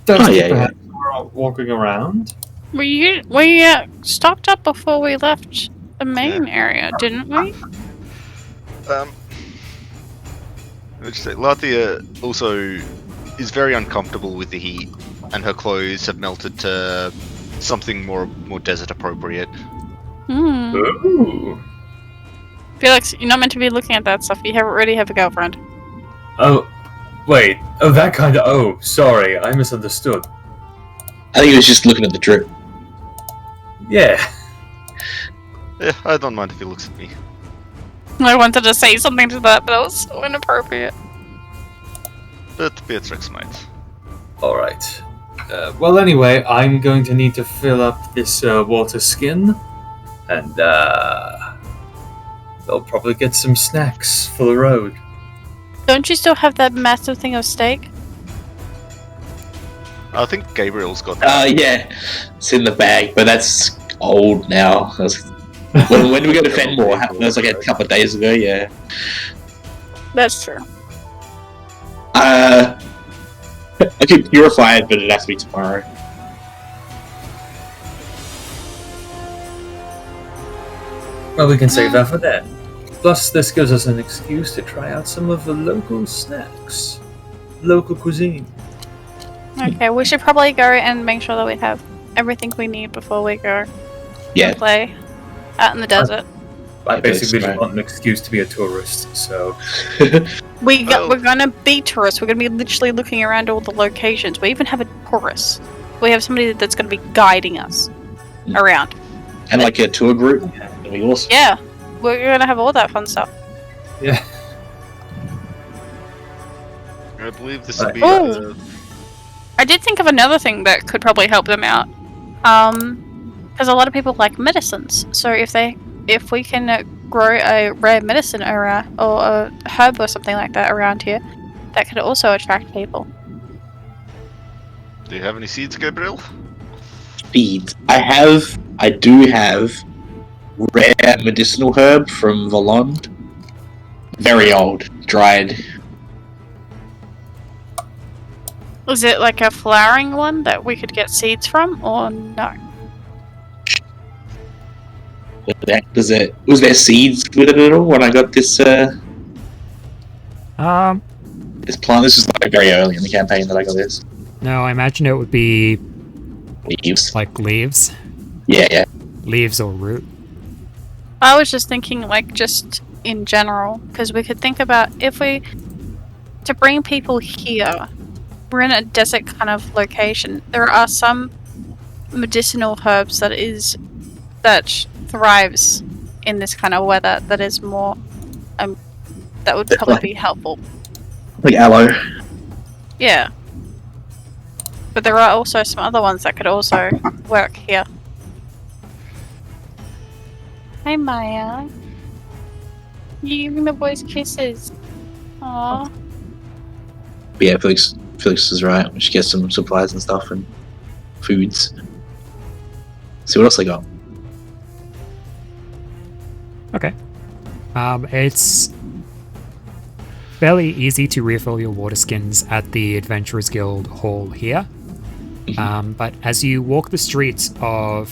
Don't skip ahead while we're walking around. We stocked up before we left the main area, didn't we? Let's say Lathia also is very uncomfortable with the heat, and her clothes have melted to something more desert appropriate. Ooh. Felix, you're not meant to be looking at that stuff. You already have a girlfriend. Oh, wait. Oh, that kind of. Oh, sorry. I misunderstood. I think he was just looking at the drip. Yeah. Yeah, I don't mind if he looks at me. I wanted to say something to that, but it was so inappropriate. But Beatrix might. Alright. Well, anyway, I'm going to need to fill up this water skin. And, they'll probably get some snacks for the road. Don't you still have that massive thing of steak? I think Gabriel's got that. Yeah. It's in the bag, but that's old now. When did we go to Fenmore? That was like a couple of days ago, yeah. That's true. I could purify it, but it has to be tomorrow. Well, we can save that for then. Plus, this gives us an excuse to try out some of the local snacks. Local cuisine. Okay, we should probably go and make sure that we have everything we need before we go Yeah. play out in the desert. I basically just want an excuse to be a tourist, so... We're gonna be tourists. We're gonna be literally looking around all the locations. We even have a tourist. We have somebody that's gonna be guiding us around. And like a tour group. That'd be awesome. Yeah, we're gonna have all that fun stuff. Yeah. I believe this would be. I did think of another thing that could probably help them out. Because a lot of people like medicines. So if we can grow a rare medicine or a herb or something like that around here, that could also attract people. Do you have any seeds, Gabriel? Seeds. I do have rare medicinal herb from Volond. Very old, dried. Is it like a flowering one that we could get seeds from, or no? Was there seeds with it at all when I got this Um, this plant? This was like very early in the campaign that I got this. no, I imagine it would be Leaves. like leaves. Yeah. Leaves or root. I was just thinking, like, just in general, because we could think about to bring people here. We're in a desert kind of location. There are some medicinal herbs that thrives in this kind of weather. That is more, that would probably be helpful. Like aloe. Yeah. But there are also some other ones that could also work here. Hey Maya. You giving the boys kisses. Aww. But yeah, Felix is right. We should get some supplies and stuff and foods. See what else I got. Okay. It's fairly easy to refill your water skins at the Adventurers Guild Hall here. But as you walk the streets of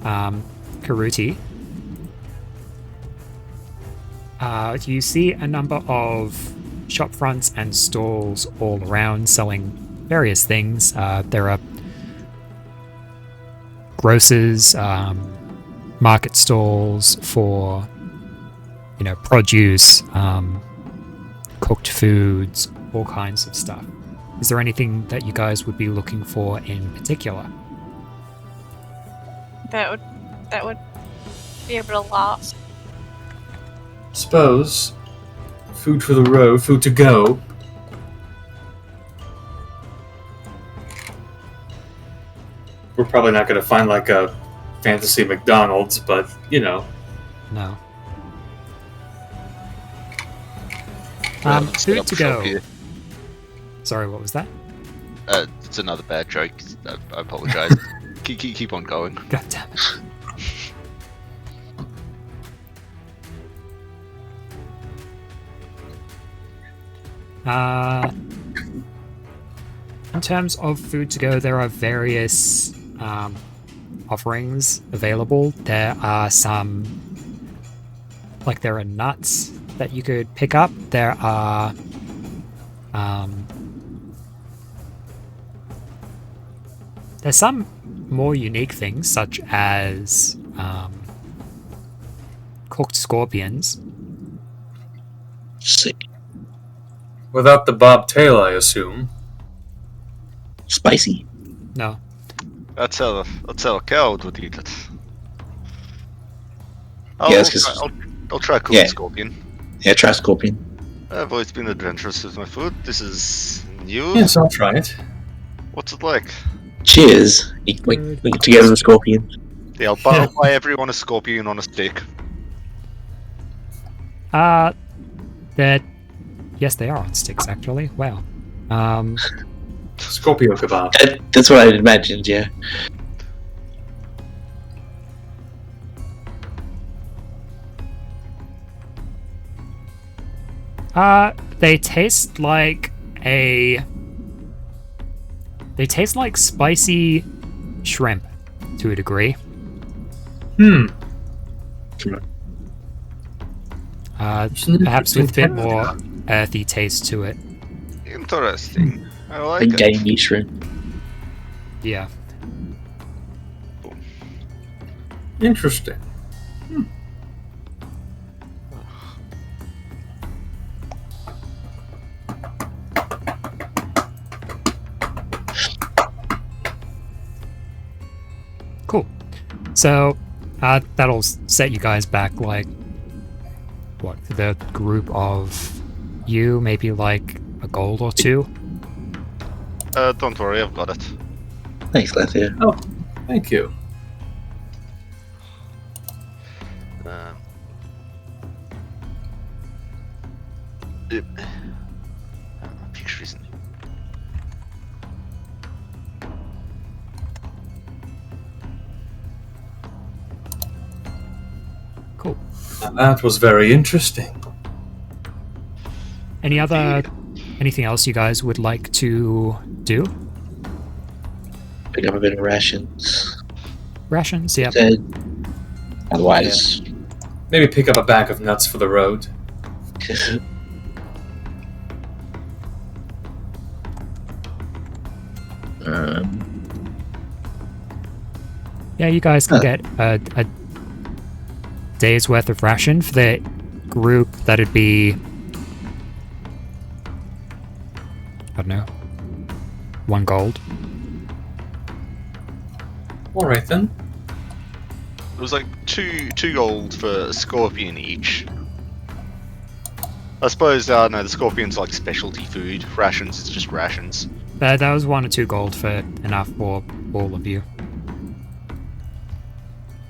Karuti, you see a number of shop fronts and stalls all around selling various things. There are grocers, market stalls for, produce, cooked foods, all kinds of stuff. Is there anything that you guys would be looking for in particular? That would be able to last. Suppose food for the road, food to go. We're probably not going to find like a fantasy McDonald's, but No. Food to go. Here. Sorry, what was that? It's another bad joke. I apologize. keep on going. God damn it. In terms of food to go, there are various offerings available. There are some, there are nuts that you could pick up. There are there's some more unique things, such as cooked scorpions. Sick. without the bobtail, I assume. Spicy. No. That's how a cow would eat it. I'll try cooked scorpion. Yeah, try scorpion. I've always been adventurous with my food. This is new. Yes, I'll try it. What's it like? Cheers. We get together with scorpion. Yeah, I'll buy everyone a scorpion on a stick. Yes, they are on sticks, actually. Wow. Scorpio kebab. That's what I imagined, yeah. They taste like spicy shrimp, to a degree. Perhaps with a bit more earthy taste to it. Interesting. I like Like it. gamey shrimp. Yeah. Interesting. Cool. So, that'll set you guys back, the group of you, maybe a gold or two? Don't worry, I've got it. Thanks, Lethia. Oh, thank you. Picture isn't. Cool. Now that was very interesting. Any other Anything else you guys would like to do? Pick up a bit of rations. Rations, yeah. Otherwise, Maybe pick up a bag of nuts for the road. Yeah, you guys can get a day's worth of ration for the group. That'd be, I don't know, 1 gold. Alright then. It was like two gold for a scorpion each. I suppose, no, the scorpion's like specialty food. Rations, it's just rations. That was 1 or 2 gold for enough for all of you.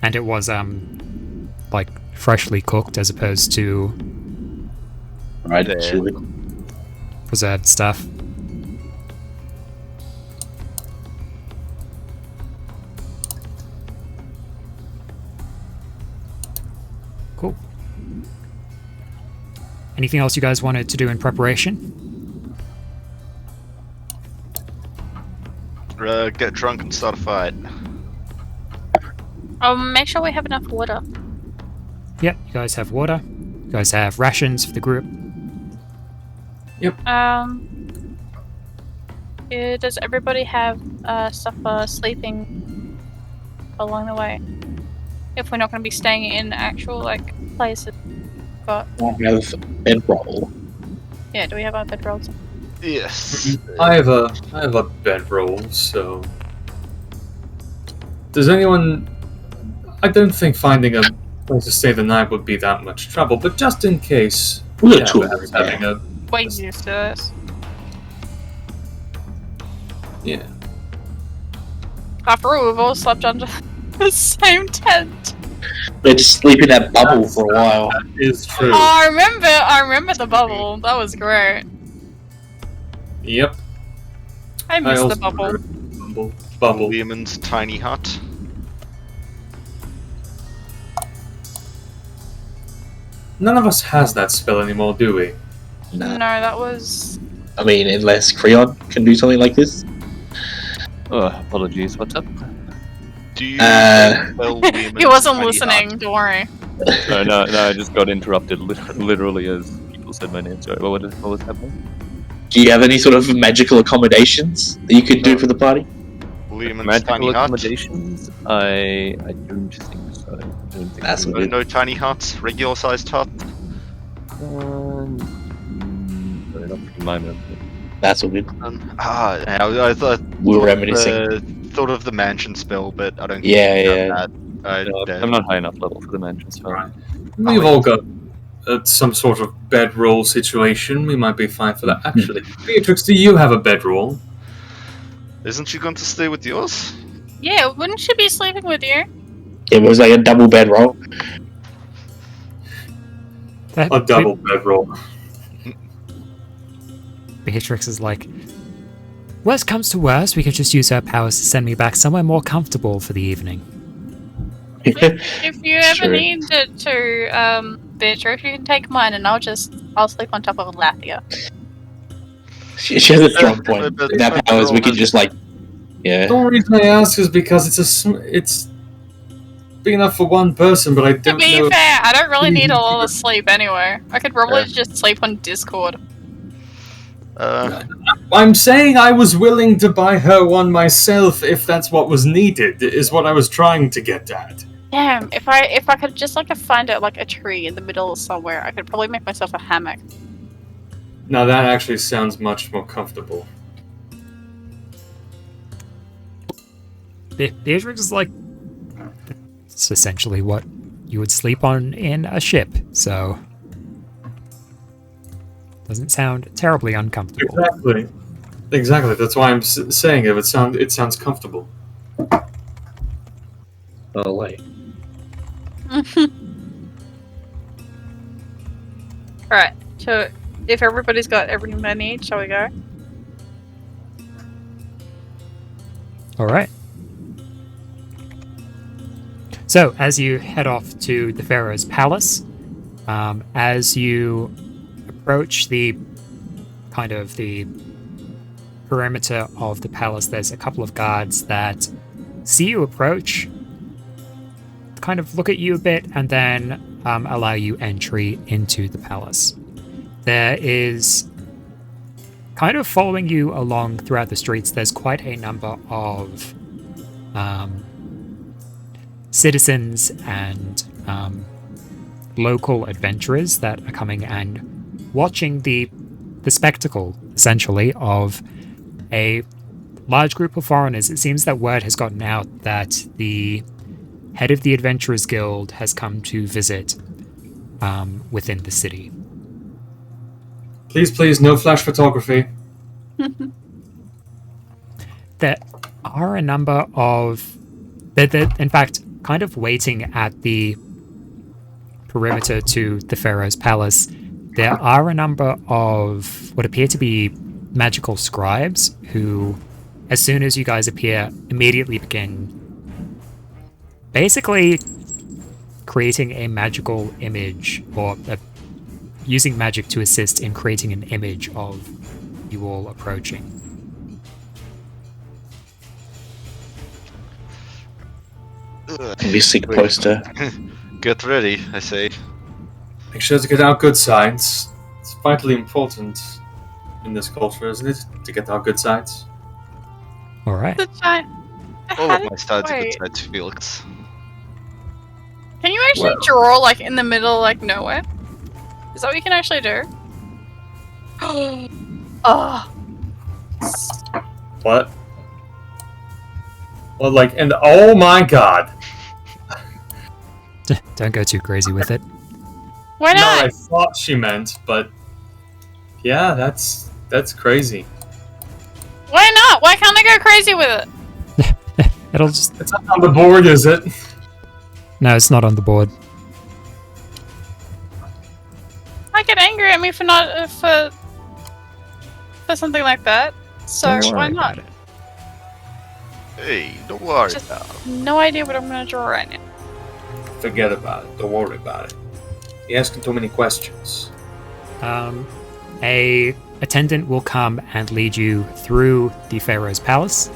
And it was, like, freshly cooked as opposed to right, preserved stuff. Cool. Anything else you guys wanted to do in preparation? Get drunk and start a fight. Make sure we have enough water. Yep, you guys have water. You guys have rations for the group. Does everybody have stuff for sleeping along the way? If we're not going to be staying in actual places. I have bedroll. Yeah, do we have our bedrolls? Yes. I have a bedroll, so does anyone? I don't think finding a place to stay the night would be that much trouble, but just in case, We're perhaps having a Way used to this. yeah. After all, we've all slept under the same tent. Let's sleep in that bubble for a while. That is true. Oh, I remember the bubble. That was great. Yep. I missed also the bubble. remember Bubble. Lehman's tiny hut. None of us has that spell anymore, do we? Nah. No, that was. I mean, unless Creon can do something like this. Oh, apologies. What's up? Do you spell He wasn't listening. Don't worry. No, I just got interrupted literally as people said my name. Sorry, what was happening? Do you have any sort of magical accommodations that you could do for the party? Lehman's Magical tiny hut. accommodations? I don't think so. I don't think That's so. good. No tiny huts, regular sized hut. Sorry, not from my memory. That's all good. I thought We were reminiscing. thought of the mansion spell, but I don't. Yeah, think yeah. That. I'm not high enough level for the mansion spell. Right. We've all got some sort of bedroll situation. We might be fine for that. Actually, Beatrix, do you have a bedroll? Isn't she going to stay with yours? Yeah, wouldn't she be sleeping with you? It was like a double bedroll. A double bedroll. Beatrix is like, worst comes to worst, we could just use her powers to send me back somewhere more comfortable for the evening. If you ever Sure. need to Beatrix, you can take mine and I'll sleep on top of Lathia. She has a strong point. But In our powers, we can just like, yeah. The only reason I ask is because it's big enough for one person, but I To don't be know. fair, I don't really need a lot of sleep anyway. I could probably just sleep on Discord. I'm saying I was willing to buy her one myself if that's what was needed. Is what I was trying to get at. Damn, if I could just find a tree in the middle of somewhere, I could probably make myself a hammock. Now that actually sounds much more comfortable. Beatrix is like, it's essentially what you would sleep on in a ship, so doesn't sound terribly uncomfortable. Exactly. That's why I'm saying it. It sounds comfortable. Oh wait. Alright, so if everybody's got everything they need, shall we go? Alright. So, as you head off to the Pharaoh's palace, as you approach the kind of the perimeter of the palace, there's a couple of guards that see you approach, kind of look at you a bit, and then allow you entry into the palace. There is, kind of following you along throughout the streets, there's quite a number of citizens and local adventurers that are coming and watching the spectacle, essentially, of a large group of foreigners. It seems that word has gotten out that the head of the Adventurers Guild has come to visit within the city. Please, no flash photography. There are a number of... They're, in fact, kind of waiting at the perimeter to the Pharaoh's palace. There are a number of what appear to be magical scribes who, as soon as you guys appear, immediately begin basically creating a magical image, or using magic to assist in creating an image of you all approaching. Can be sick poster. Get ready, I say. Make sure to get out good sides. It's vitally important in this culture, isn't it? To get our good sides. Alright. The giant. All of my sides are good sides, Felix. Can you actually draw like in the middle, like nowhere? Is that what you can actually do? Oh. What? Well, like, and oh my god. Don't go too crazy with it. Why No, not? I thought she meant, but yeah, that's crazy. Why not? Why can't I go crazy with it? It'll just... It's not on the board, is it? No, it's not on the board. I get angry at me for not for something like that. So Don't why worry not? about it. Hey, don't worry Just about it. no idea what I'm gonna draw right now. Forget about it. Don't worry about it. You're asking too many questions. A attendant will come and lead you through the Pharaoh's palace,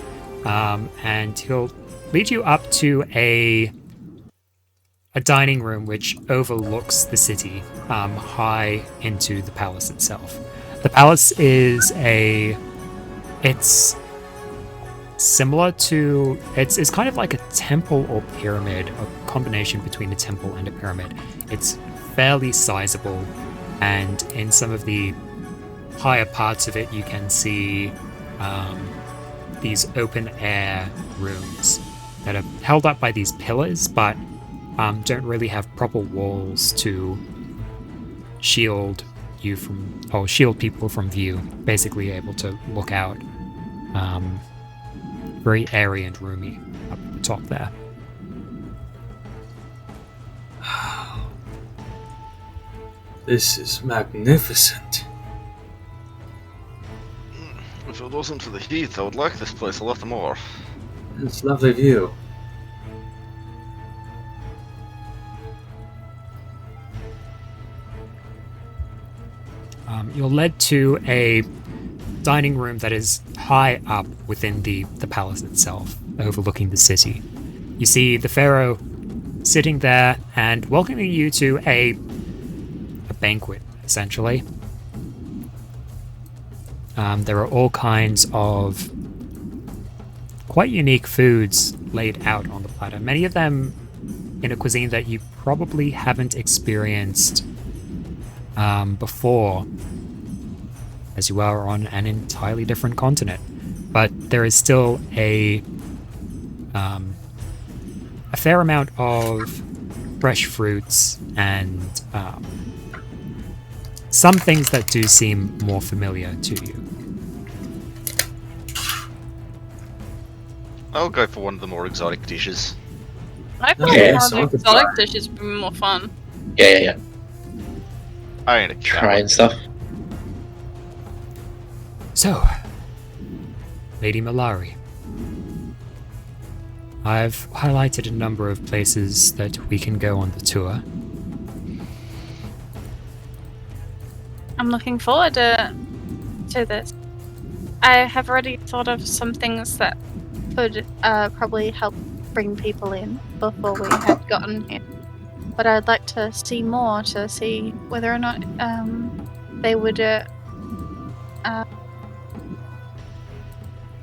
and he'll lead you up to a dining room which overlooks the city, high into the palace itself. The palace is it's similar to, it's kind of like a temple or pyramid, a combination between a temple and a pyramid. It's fairly sizable, and in some of the higher parts of it you can see these open air rooms that are held up by these pillars, but don't really have proper walls to shield you from, or shield people from view, basically able to look out. Very airy and roomy up at the top there. This is magnificent. If it wasn't for the heat, I would like this place a lot more. It's a lovely view. You're led to a dining room that is high up within the palace itself, overlooking the city. You see the pharaoh sitting there and welcoming you to a banquet, essentially. There are all kinds of quite unique foods laid out on the platter, many of them in a cuisine that you probably haven't experienced before, as you are on an entirely different continent. But there is still a fair amount of fresh fruits and some things that do seem more familiar to you. I'll go for one of the more exotic dishes. I thought Yeah, one of so the I could exotic try. dishes would be more fun. Yeah. I ain't a cow. Trying stuff. So, Lady Malari, I've highlighted a number of places that we can go on the tour. I'm looking forward to to this. I have already thought of some things that could probably help bring people in before we had gotten here. But I'd like to see more to see whether or not they would. I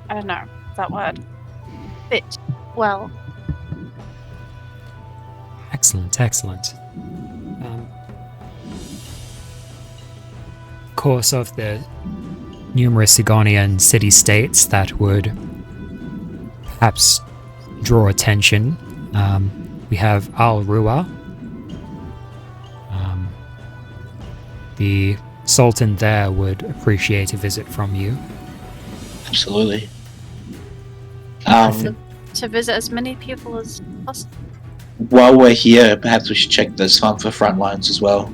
don't know that word. Fit well. Excellent, excellent. Of course, of the numerous Egonian city-states that would perhaps draw attention, we have Al Ruwa. The Sultan there would appreciate a visit from you. Absolutely. To visit as many people as possible. While we're here, perhaps we should check the Svärmfa front lines as well.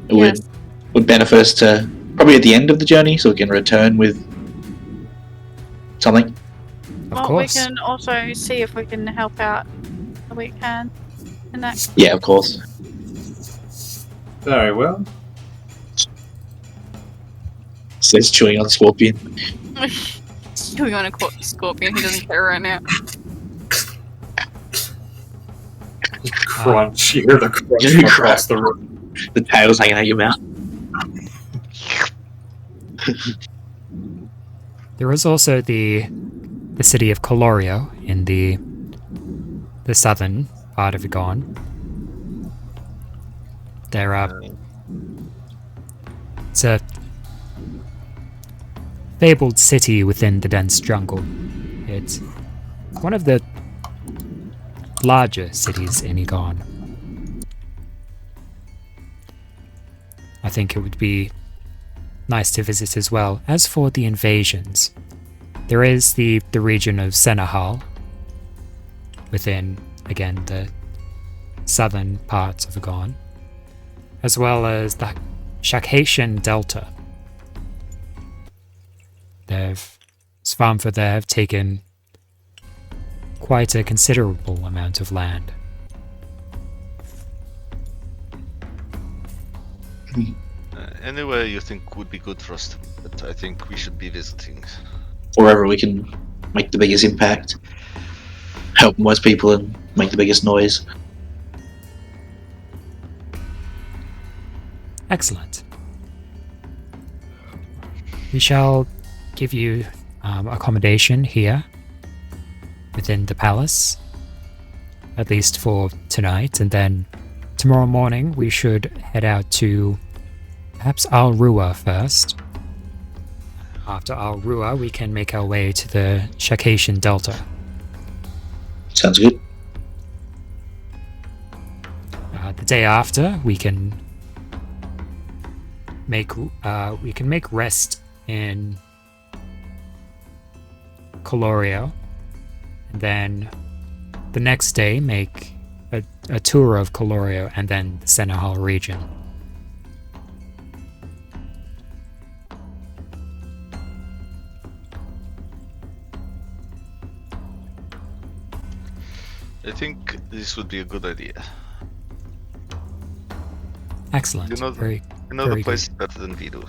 It Yes. would benefit us to probably at the end of the journey, so we can return with something. Of Well, course. we can also see if we can help out if we can. In that. Yeah, of course. Very well. Says chewing on scorpion. Chewing on a scorpion. He doesn't care right now. Crunch. You hear the crunch from across the room. The tail's hanging out your mouth. There is also the city of Colorio in the southern part of Egon. It's a fabled city within the dense jungle. It's one of the larger cities in Egon. I think it would be nice to visit as well. As for the invasions, there is the region of Senahal within, again, the southern parts of Egon, as well as the Shakatian Delta. Svärmfa there have taken quite a considerable amount of land. Anywhere you think would be good for us to visit, I think we should be visiting. Wherever we can make the biggest impact, help most people, and make the biggest noise. Excellent. We shall give you accommodation here within the palace, at least for tonight, and then tomorrow morning we should head out to perhaps Al Ruwa first. After Al Ruwa, we can make our way to the Shakatian Delta. Sounds good. The day after, we can make rest in Colorio, and then the next day make a tour of Colorio and then the Senahal region. I think this would be a good idea. Excellent. You know, very the good. place better than we do.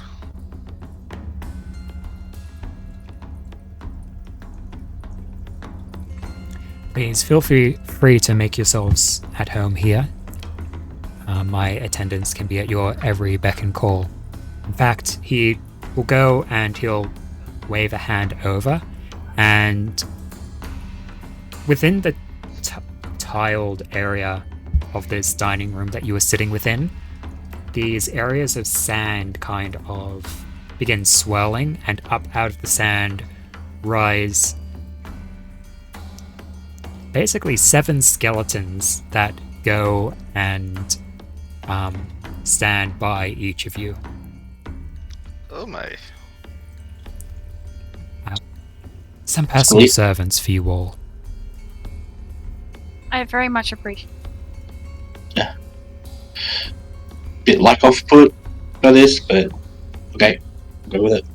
Please feel free to make yourselves at home here. My attendants can be at your every beck and call. In fact, he will go and he'll wave a hand over, and within the tiled area of this dining room that you were sitting within, these areas of sand kind of begin swirling, and up out of the sand rise basically 7 skeletons that go and stand by each of you. Oh my. Some personal Sweet. servants for you all. I very much appreciate. Bit like off put by this, but okay, go with it.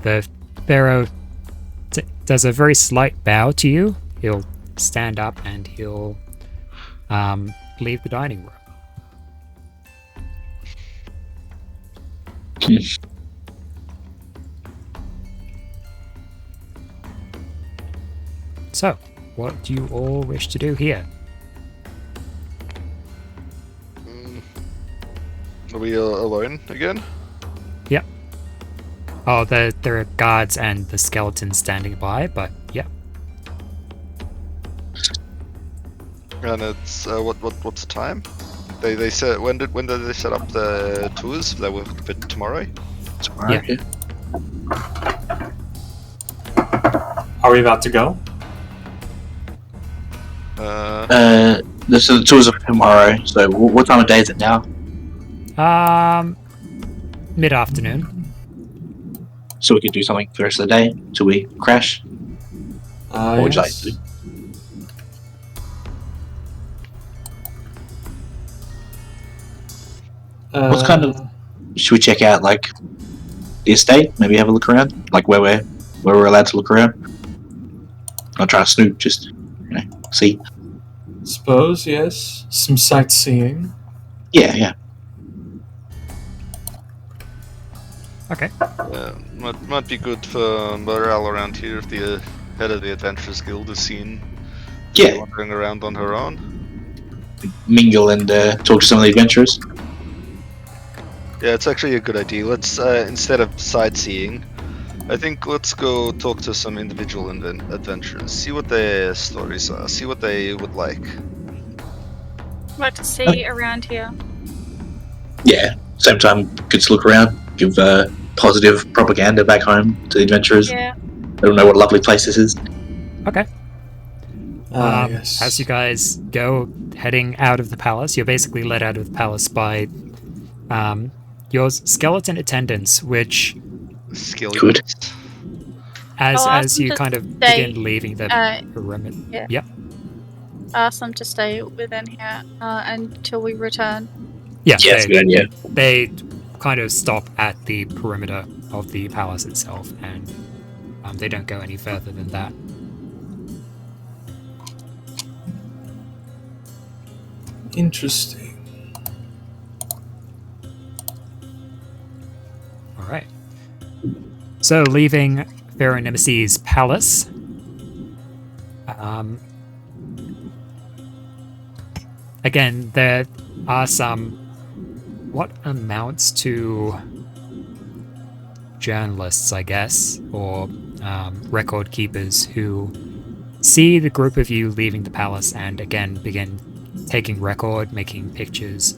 The pharaoh does a very slight bow to you. He'll stand up and he'll leave the dining room. So, what do you all wish to do here? Are we alone again? Yep. Oh, there are guards and the skeleton standing by, but yeah. And it's what's the time? They said when did they set up the tours? That were for tomorrow. Tomorrow, Yeah. yeah. Are we about to go? So the tours are tomorrow. So what time of day is it now? Mid-afternoon. So we could do something for the rest of the day till we crash. What would you like to do? What's kind of? Should we check out like the estate? Maybe have a look around, like where we're allowed to look around. Not try to snoop, just see. Suppose, yes. Some sightseeing. Yeah. Okay. Might be good for morale around here if the head of the Adventurers Guild is seen wandering around on her own. Mingle and talk to some of the adventurers. Yeah, it's actually a good idea. Let's instead of sightseeing, I think let's go talk to some individual adventurers, see what their stories are, see what they would like. Like to see around here. Yeah. Same time, good to look around, give positive propaganda back home to the adventurers. Yeah. Let them know what a lovely place this is. Okay. Yes. As you guys go heading out of the palace, you're basically led out of the palace by your skeleton attendants, which Good. as you kind of begin leaving the perimeter. Yeah. Yep. Ask them to stay within here until we return. Yeah, that's a good idea. They kind of stop at the perimeter of the palace itself, and they don't go any further than that. Interesting. All right. So, leaving Pharaoh Nemesi's palace, again, there are some what amounts to journalists, I guess, or record keepers who see the group of you leaving the palace and again begin taking record, making pictures,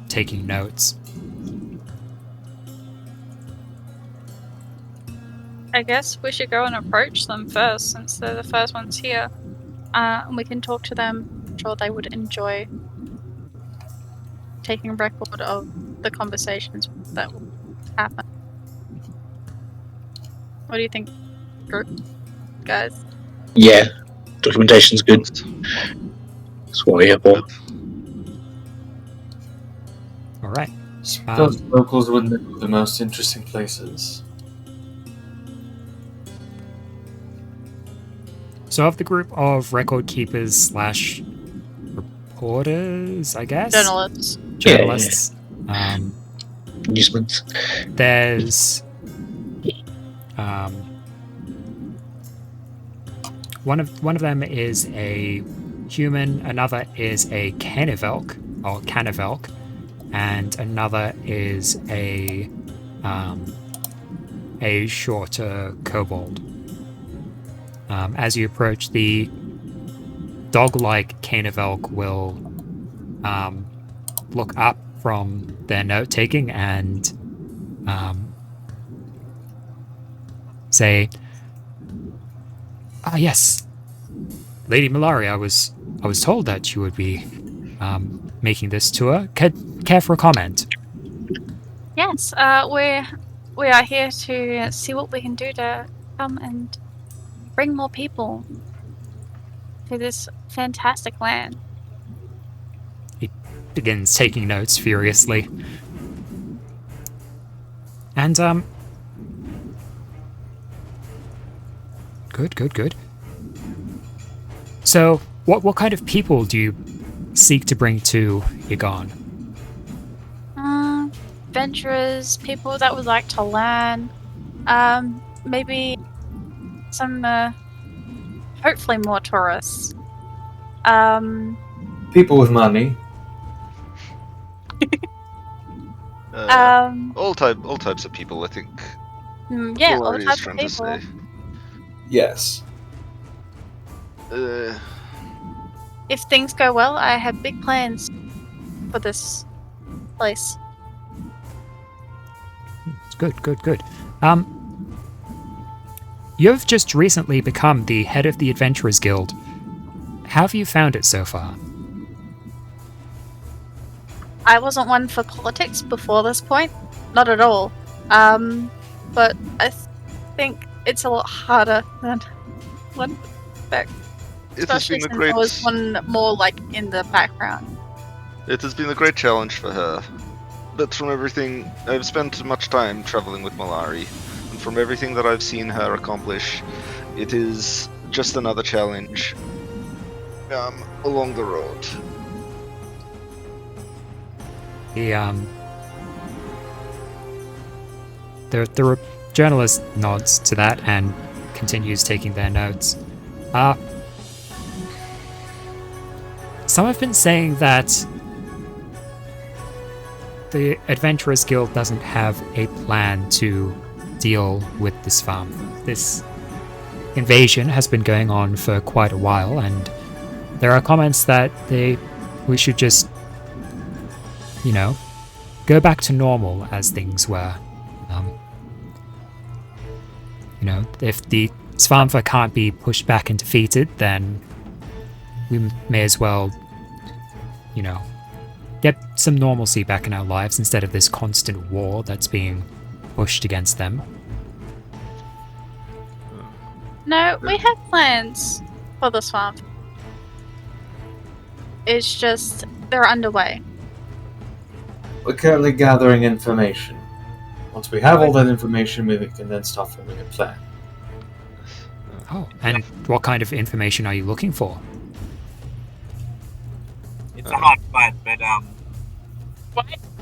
taking notes. I guess we should go and approach them first, since they're the first ones here. And we can talk to them. I'm sure they would enjoy taking record of the conversations that will happen. What do you think, group guys? Yeah, documentation's good. That's what we're here for. All right. Suppose locals would know the most interesting places. So of the group of record keepers / reporters, I guess? Journalists. Newsmen. There's one of them is a human, another is a Canavelk, and another is a shorter kobold. As you approach, the dog-like Canavelk will look up from their note-taking and say, yes, Lady Malaria, I was told that you would be making this tour. Care for a comment? Yes, we are here to see what we can do to come and bring more people to this fantastic land. He begins taking notes furiously. And Good. So, what kind of people do you seek to bring to Yagon? Adventurers, people that would like to learn. Maybe some, hopefully more tourists. People with money. All types of people, I think. Yeah, all Polari is types of trying to people. say. Yes. If things go well, I have big plans for this place. It's good. You've just recently become the head of the Adventurers Guild. How have you found it so far? I wasn't one for politics before this point, not at all. But I think it's a lot harder than one expect. It has Especially been a since great. I was one more like in the background. It has been a great challenge for her. But from everything, I've spent much time traveling with Malari, and from everything that I've seen her accomplish, it is just another challenge along the road. The journalist nods to that and continues taking their notes. Some have been saying that the Adventurers Guild doesn't have a plan to deal with this farm. This invasion has been going on for quite a while, and there are comments that we should just, go back to normal as things were. If the Svärmfa can't be pushed back and defeated, then we may as well, get some normalcy back in our lives instead of this constant war that's being pushed against them. No, we have plans for the swamp. It's just they're underway. We're currently gathering information. Once we have all that information, we can then start forming a plan. Oh, and what kind of information are you looking for? It's a hard fight, but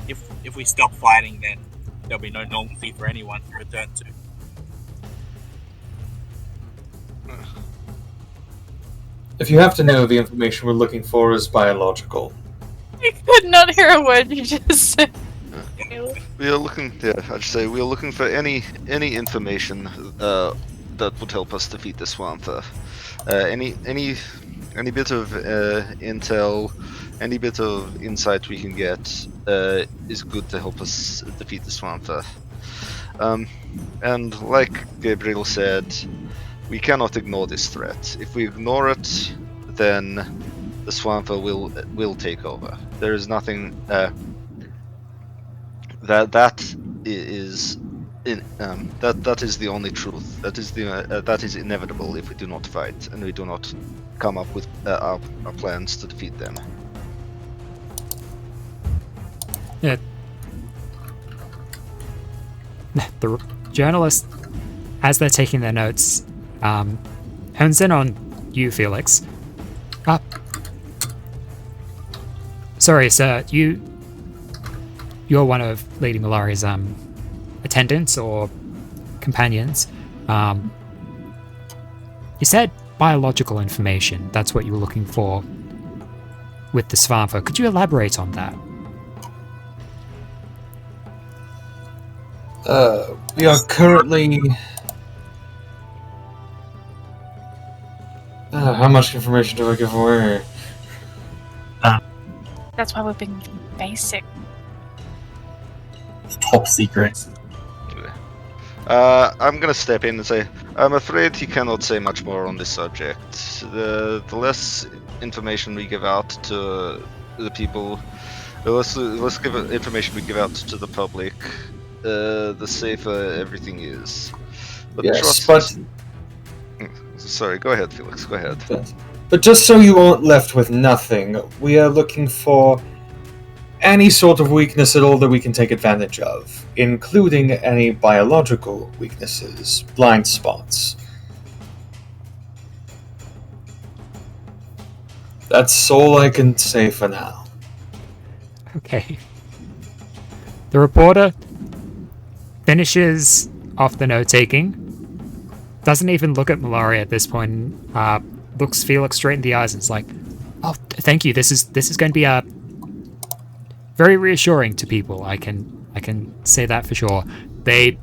if we stop fighting, then there'll be no normalcy for anyone to return to. If you have to know, the information we're looking for is biological. I could not hear a word you just said. We are looking. Yeah, I'd say we are looking for any information that would help us defeat the Svärmfa. Any bit of intel, any bit of insight we can get is good to help us defeat the Svärmfa. And like Gabriel said, we cannot ignore this threat. If we ignore it, then the Svärmfa will take over. There is nothing that is the only truth. That is inevitable if we do not fight and we do not come up with our plans to defeat them. Yeah. The journalist, as they're taking their notes, hones in on you, Felix. Sorry, sir. You're one of Lady Malari's attendants or companions. You said biological information. That's what you were looking for with the Svärmfa. Could you elaborate on that? We are currently... how much information do I give away? That's why we're being basic. Top secret. I'm gonna step in and say, I'm afraid he cannot say much more on this subject. The less information we give out to the people, the less information we give out to the public, the safer everything is. But Yes, but... Sorry, go ahead, Felix, go ahead. But just so you aren't left with nothing, we are looking for any sort of weakness at all that we can take advantage of, including any biological weaknesses, blind spots. That's all I can say for now. Okay. The reporter finishes off the note-taking, doesn't even look at Malaria at this point, looks Felix straight in the eyes and is like, "Oh, thank you. This is going to be very reassuring to people. I can say that for sure." They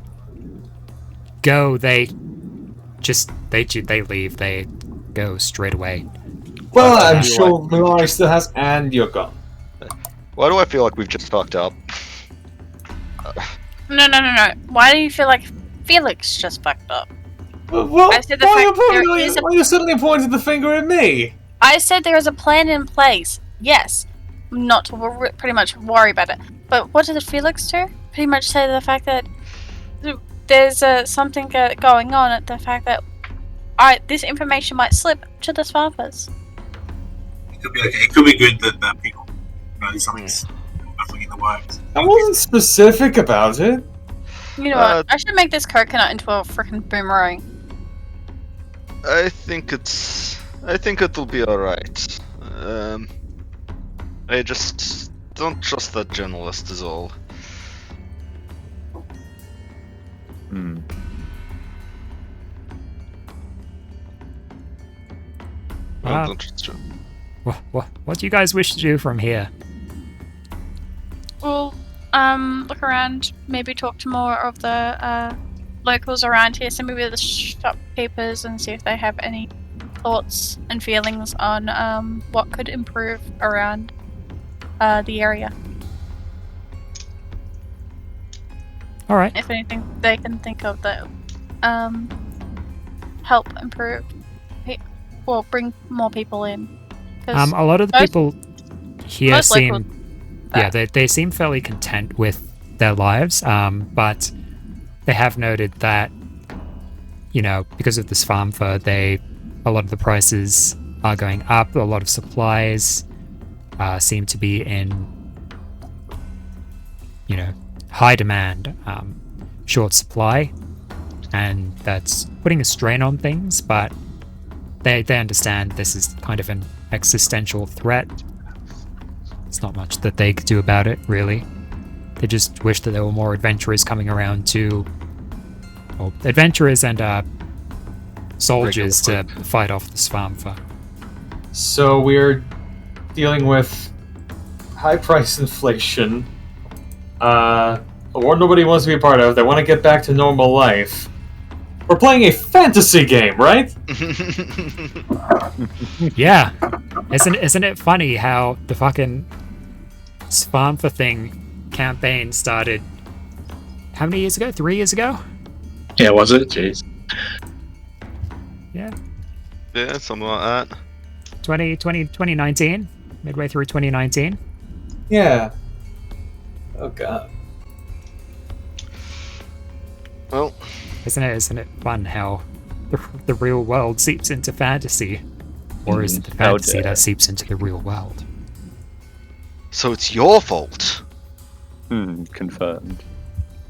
go. They leave. They go straight away. Well, I'm sure Milari still has, and you're gone. Why do I feel like we've just fucked up? No. Why do you feel like Felix just fucked up? Well, I said the why fact there is are you suddenly pointing the finger at me? I said there is a plan in place. Yes, not to pretty much worry about it. But what did Felix do? Pretty much say the fact that there's something going on at the fact that this information might slip to the Svärmfas. It could be okay. It could be good that people know something's definitely in the works. I wasn't specific about it. You know what? I should make this coconut into a freaking boomerang. I think it'll be alright. I just don't trust that journalist is all. I don't trust him. What do you guys wish to do from here? We'll look around, maybe talk to more of the locals around here, so maybe the shopkeepers, and see if they have any thoughts and feelings on what could improve around the area. All right. If anything they can think of that help improve, well, bring more people in. A lot of the people here seem, yeah, they seem fairly content with their lives, but they have noted that, you know, because of this Svärmfa, a lot of the prices are going up. A lot of supplies seem to be in, you know, high demand, short supply, and that's putting a strain on things, but they understand this is kind of an existential threat. There's not much that they could do about it, really. They just wish that there were more adventurers coming around adventurers and soldiers to fight off the Svärmfa. So we're dealing with high price inflation, a war nobody wants to be a part of. They want to get back to normal life. We're playing a fantasy game, right? Yeah. Isn't it funny how the fucking Svärmfa thing campaign started how many years ago? 3 years ago? Yeah, was it? Jeez. Yeah. Yeah, something like that. 2019? Midway through 2019? Yeah. Oh god. Well, isn't it fun how the real world seeps into fantasy? Or is it the fantasy that seeps into the real world? So it's your fault. Confirmed.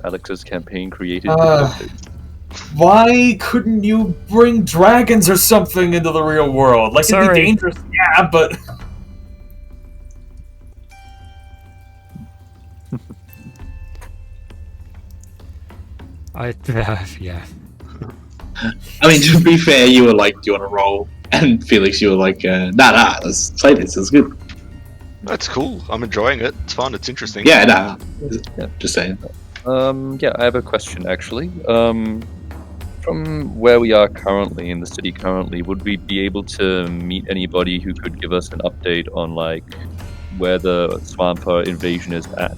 Alex's campaign created. Why couldn't you bring dragons or something into the real world? Like, it'd be dangerous, yeah, but... Yeah. I mean, to be fair, you were like, do you want to roll? And Felix, you were like, nah, let's play this, it's good. That's cool. I'm enjoying it. It's fun, it's interesting. Yeah, nah. Just saying. Yeah, I have a question, actually. From where we are currently, in the city currently, would we be able to meet anybody who could give us an update on, like, where the Svärmfa invasion is at?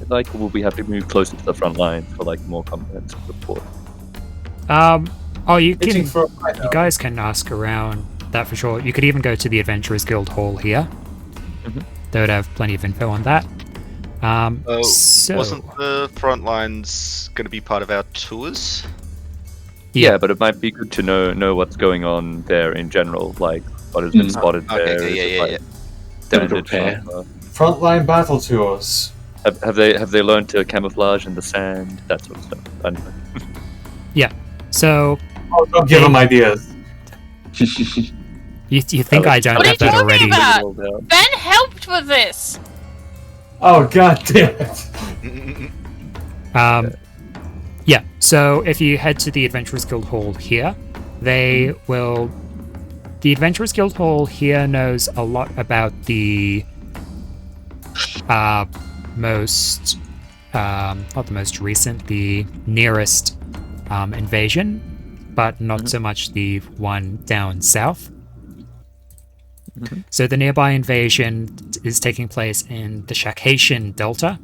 Like, will we have to move closer to the front lines for, like, more comprehensive report? You guys can ask around that for sure. You could even go to the Adventurers Guild Hall here. Mm-hmm. They would have plenty of info on that. Wasn't the front lines going to be part of our tours? Yeah, but it might be good to know what's going on there in general, like what has been spotted there. Yeah. Frontline battle tours. Have they learned to camouflage in the sand, that sort of stuff? I don't know. Yeah. So I'll give them ideas. You think I don't What are have you that talking already? about? Well down. Ben helped with this. Oh god damn it! Yeah, so if you head to the Adventurers Guild Hall here, they will... The Adventurers Guild Hall here knows a lot about the most... not the most recent, the nearest invasion, but not so much the one down south. So the nearby invasion is taking place in the Shakatian Delta,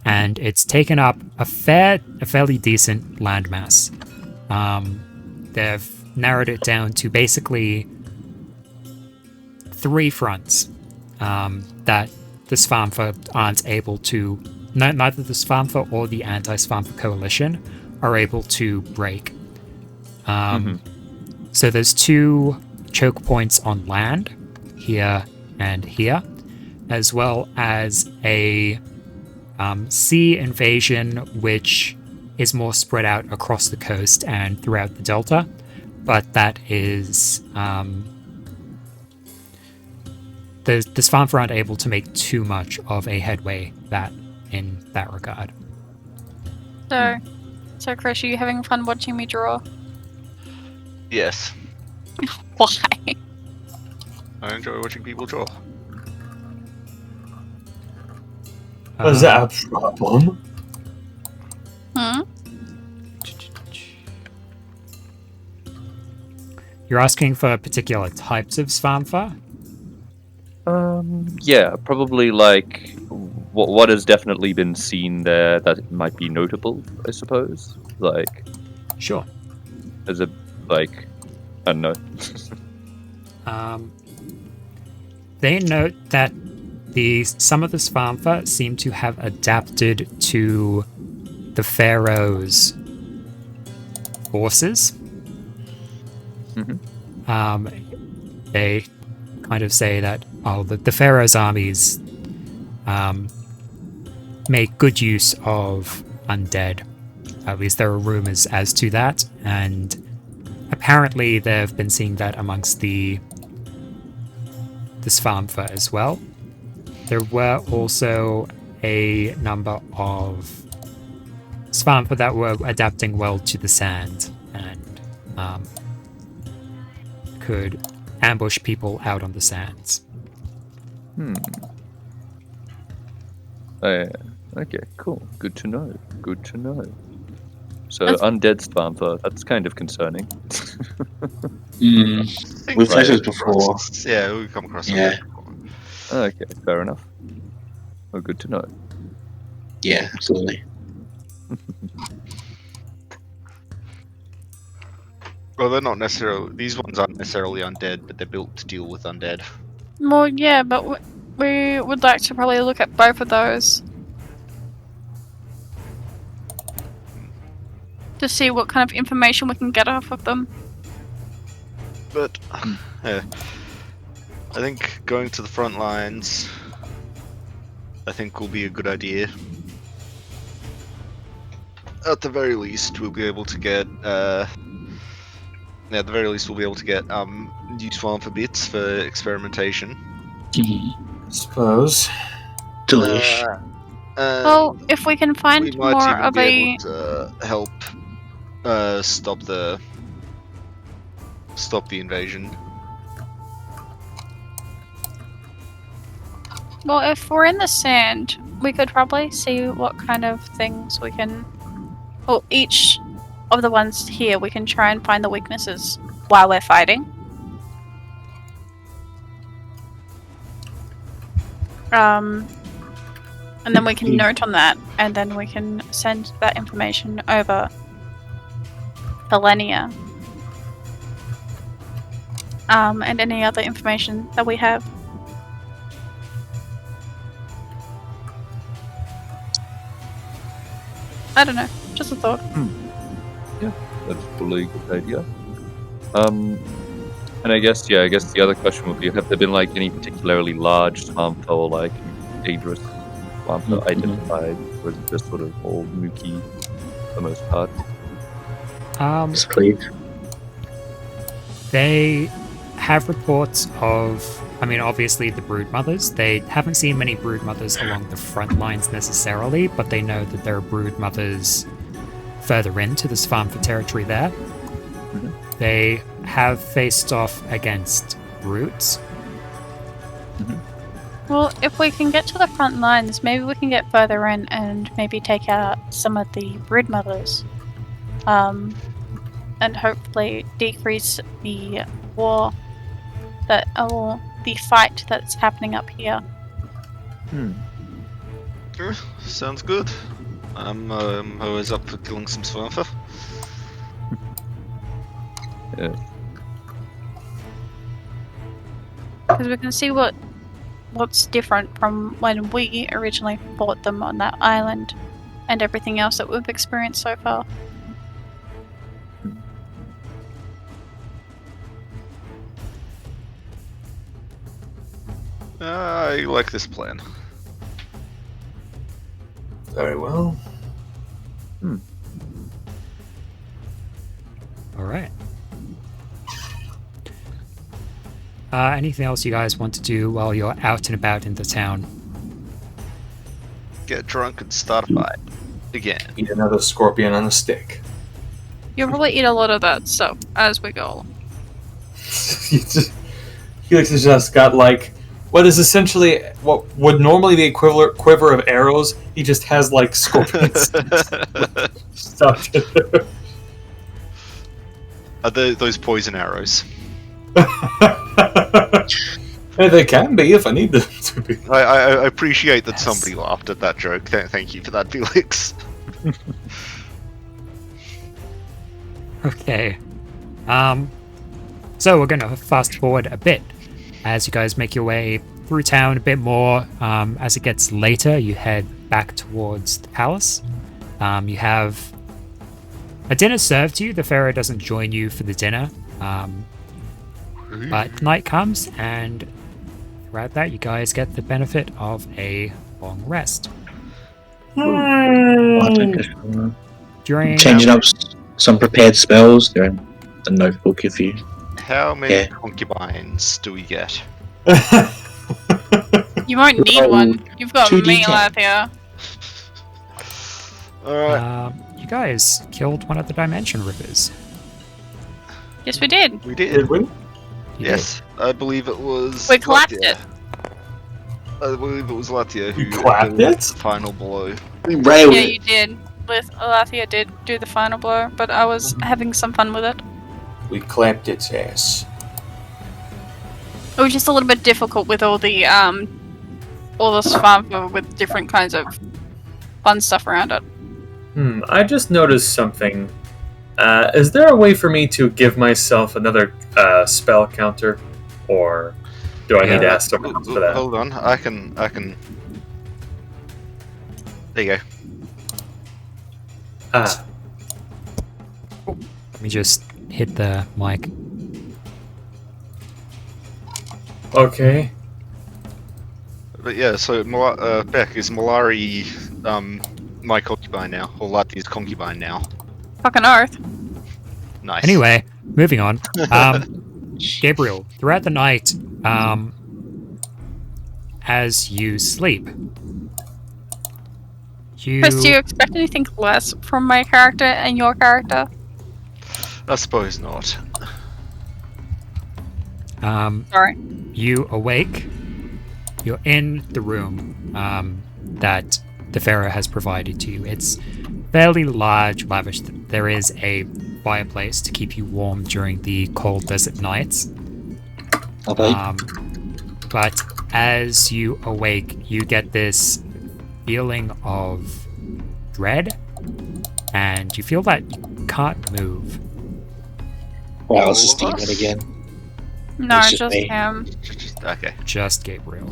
and it's taken up a fairly decent landmass. They've narrowed it down to basically 3 fronts that the Svärmfa aren't able to... Neither the Svärmfa or the anti-Svärmfa coalition are able to break. So there's 2 choke points on land, here and here, as well as a sea invasion, which is more spread out across the coast and throughout the delta, but that is the Svärmfa aren't able to make too much of a headway in that regard. So Chris, are you having fun watching me draw? Yes, Why? I enjoy watching people draw. Was that a problem? You're asking for particular types of Svärmfa? Yeah, probably like what has definitely been seen there that might be notable, I suppose. Like, Sure. as a like, I don't know. They note that some of the Svärmfa seem to have adapted to the Pharaoh's forces. They kind of say that the Pharaoh's armies make good use of undead. At least there are rumors as to that, and apparently they've been seeing that amongst the Svärmfa as well. There were also a number of Svärmfa that were adapting well to the sand and could ambush people out on the sands. Okay, cool. Good to know. Good to know. So undead Svärmfa, that's kind of concerning. We've faced this before. Yeah, we've come across Yeah. them before. Okay, fair enough. Well, good to know. Yeah, absolutely. Well, they're not necessarily. These ones aren't necessarily undead, but they're built to deal with undead. Well, yeah, but we would like to probably look at both of those to see what kind of information we can get off of them. But yeah, I think going to the front lines, I think will be a good idea. At the very least, we'll be able to get. At the very least, we'll be able to get new Svärmfa bits for experimentation. Suppose. Delish. Well, if we can find we might more even of be a... able to help stop the invasion. Well, if we're in the sand, we could probably see what kind of things we can... Well, each of the ones here, we can try and find the weaknesses while we're fighting. And then we can note on that, and then we can send that information over to Lenia. And any other information that we have. I don't know, just a thought. Yeah, that's probably a good idea. And I guess the other question would be, have there been like any particularly large Svärmfa or like dangerous Svärmfa identified, or is it just sort of all mooky for the most part? Yes, please. They have reports of, I mean, obviously the brood mothers. They haven't seen many brood mothers along the front lines necessarily, but they know that there are brood mothers further into the Svärmfa territory there. They have faced off against brutes. Well, if we can get to the front lines, maybe we can get further in and maybe take out some of the brood mothers. And hopefully decrease the war or the fight that's happening up here. Sure, sounds good. I'm always up for killing some Svärmfa. Yeah. Because we can see what's different from when we originally fought them on that island and everything else that we've experienced so far. I like this plan. Very well. All right. Anything else you guys want to do while you're out and about in the town? Get drunk and start a fight. Again. Eat another scorpion on a stick. You'll probably eat a lot of that stuff as we go. Felix has just got like what is essentially what would normally be a quiver of arrows. He just has like scorpions stuck in there. Are those poison arrows? Hey, they can be if I need them to be. I appreciate that somebody laughed at that joke. Thank you for that, Felix. Okay. So we're going to fast forward a bit as you guys make your way through town a bit more. As it gets later, you head back towards the palace. You have a dinner served to you. The pharaoh doesn't join you for the dinner. But night comes, and throughout that, you guys get the benefit of a long rest. During Changing up some prepared spells. They're in the notebook if you. How many concubines do we get? You won't need one. You've got 2d10. me, Lathia. Alright. you guys killed one of the dimension rippers. Yes, we did. We did. Did we? You Yes, I believe it was. We collapsed Latia. it. I believe it was Latia who You clapped did it? the final blow. We railed Yeah, it. you did. Lathia did do the final blow, but I was having some fun with it. We clapped its ass. It was just a little bit difficult with all the Svärmfa with different kinds of fun stuff around it. I just noticed something. Is there a way for me to give myself another spell counter, or do I need to ask someone else for that? Hold on, I can. There you go. Ah, Let me just hit the mic. okay. But yeah, so Beck, is Malari my concubine now, or Latia's concubine now? Fucking oath. Nice. Anyway, moving on. Gabriel, throughout the night, as you sleep, Chris, do you expect anything less from my character and your character? I suppose not. Sorry. You awake. You're in the room that the pharaoh has provided to you. It's fairly large, lavish. There is a fireplace to keep you warm during the cold desert nights. Okay. But as you awake, you get this feeling of dread, and you feel that you can't move. Wow, this is All of Steven us? again. No, It's just just me. him. Okay. Just Gabriel.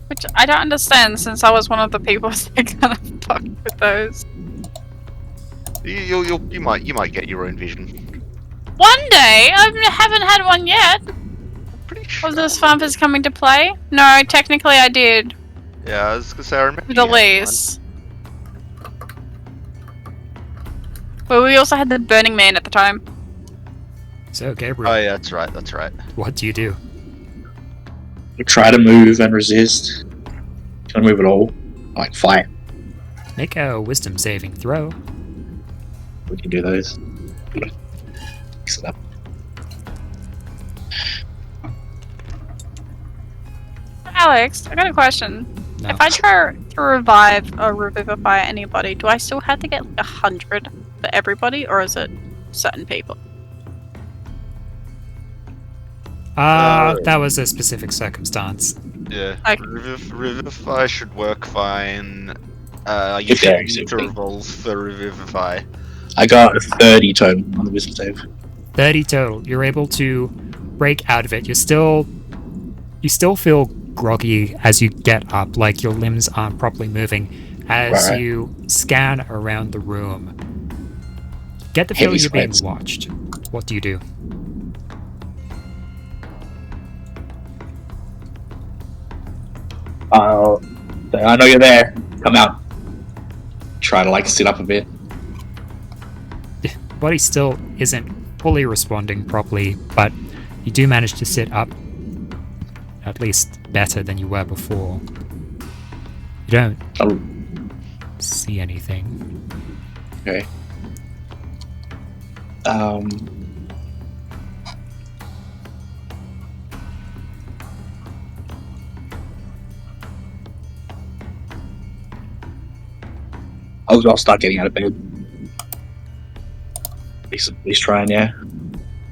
Which I don't understand, since I was one of the people that kind of fucked with those. You might get your own vision. One day! I haven't had one yet! Pretty sure. Was this Svärmfa's coming to play? No, technically I did. Yeah, I was gonna say I remember. With you had Elise. But we also had the Burning Man at the time. So, Gabriel, Oh yeah, that's right. That's right. what do you do? We try to move and resist. Can I move at all? Like fight. Make a wisdom saving throw. We can do those. Mix it up. Alex, I got a question. No. If I try to revive or revivify anybody, do I still have to get like 100 for everybody, or is it certain people? That was a specific circumstance. Yeah. Okay. Revivify should work fine. You If they're should need to revolve for Revivify. I got a 30 total on the wisdom save. 30 total. You're able to break out of it. You still feel groggy as you get up, like your limbs aren't properly moving. As Right. you scan around the room, get the feeling Heavy you're being sweats. watched. What do you do? I know you're there. Come out. Try to like sit up a bit. Body still isn't fully responding properly, but you do manage to sit up at least better than you were before. You don't Oh, see anything. okay. I'll start getting out of bed. At least trying, yeah.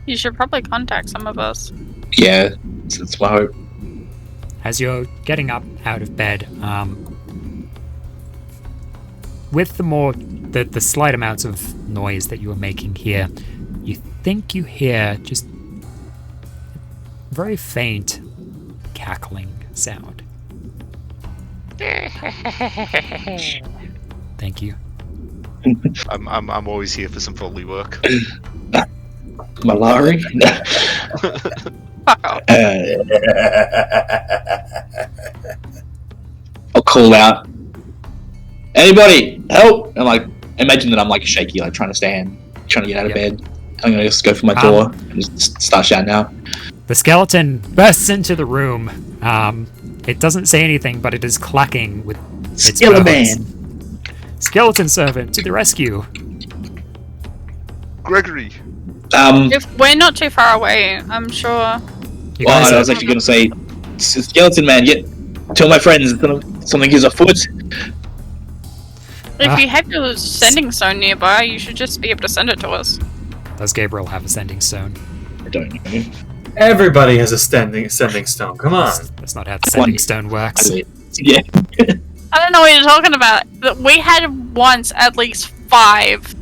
You should probably contact some of us. Yeah, that's my hope. As you're getting up out of bed, with the slight amounts of noise that you are making here, you think you hear just a very faint cackling sound. Thank you. I'm always here for some Foley work. Malari? Fuck off. I'll call out. Anybody, help! And like, imagine that I'm like shaky, like trying to stand, trying to get out of Yep. bed. I'm gonna just go for my door and just start shouting out. The skeleton bursts into the room. It doesn't say anything, but it is clacking with its Skeleton bones. Man! Skeleton servant to the rescue. Gregory. If we're not too far away, I'm sure. You Well, guys I are- was actually gonna say, Skeleton Man, tell my friends something is afoot. If Ah. you have your sending stone nearby, you should just be able to send it to us. Does Gabriel have a sending stone? I don't know. Everybody has a sending stone. Come on. That's not how the sending stone works. Yeah. I don't know what you're talking about. We had once at least 5.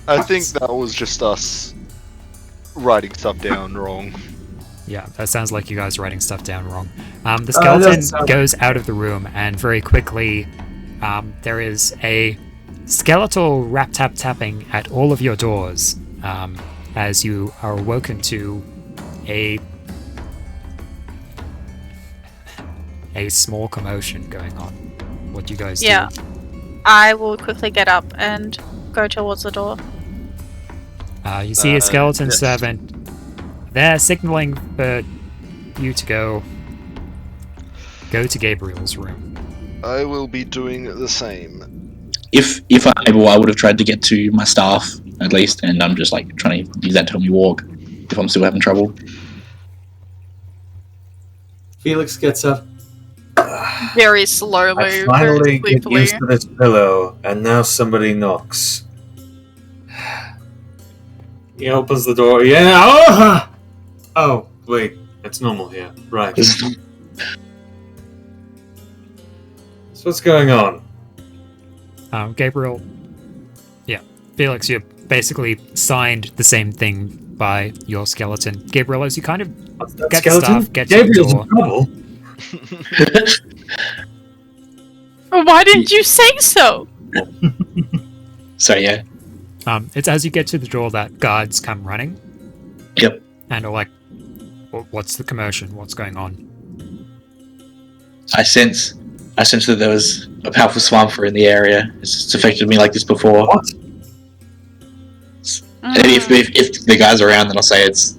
I think that was just us writing stuff down wrong. Yeah, that sounds like you guys are writing stuff down wrong. The it skeleton doesn't sound- goes out of the room, and very quickly, there is a skeletal rap-tap-tapping at all of your doors, as you are awoken to a small commotion going on. What do you guys Yeah. do? I will quickly get up and go towards the door. You see a skeleton yes. servant. They're signaling for you to go to Gabriel's room. I will be doing the same. If I'm able, I would have tried to get to my staff at least, and I'm just like trying to use that to help me walk if I'm still having trouble. Felix gets up. Very slowly, I finally very get sleepily. used to this pillow, and now somebody knocks. He opens the door. Yeah. Oh, oh wait, it's normal here. Right. So what's going on? Gabriel, yeah, Felix, you basically signed the same thing by your skeleton. Gabriel, as you kind of What's that get the skeleton? staff, get to the Gabriel's door. in trouble. Why didn't you say so? So yeah, It's as you get to the door that guards come running. Yep. And are like, what's the commotion? What's going on? I sense that there was a powerful Svärmfa in the area. It's affected me like this before. What? And if the guy's around, then I'll say it's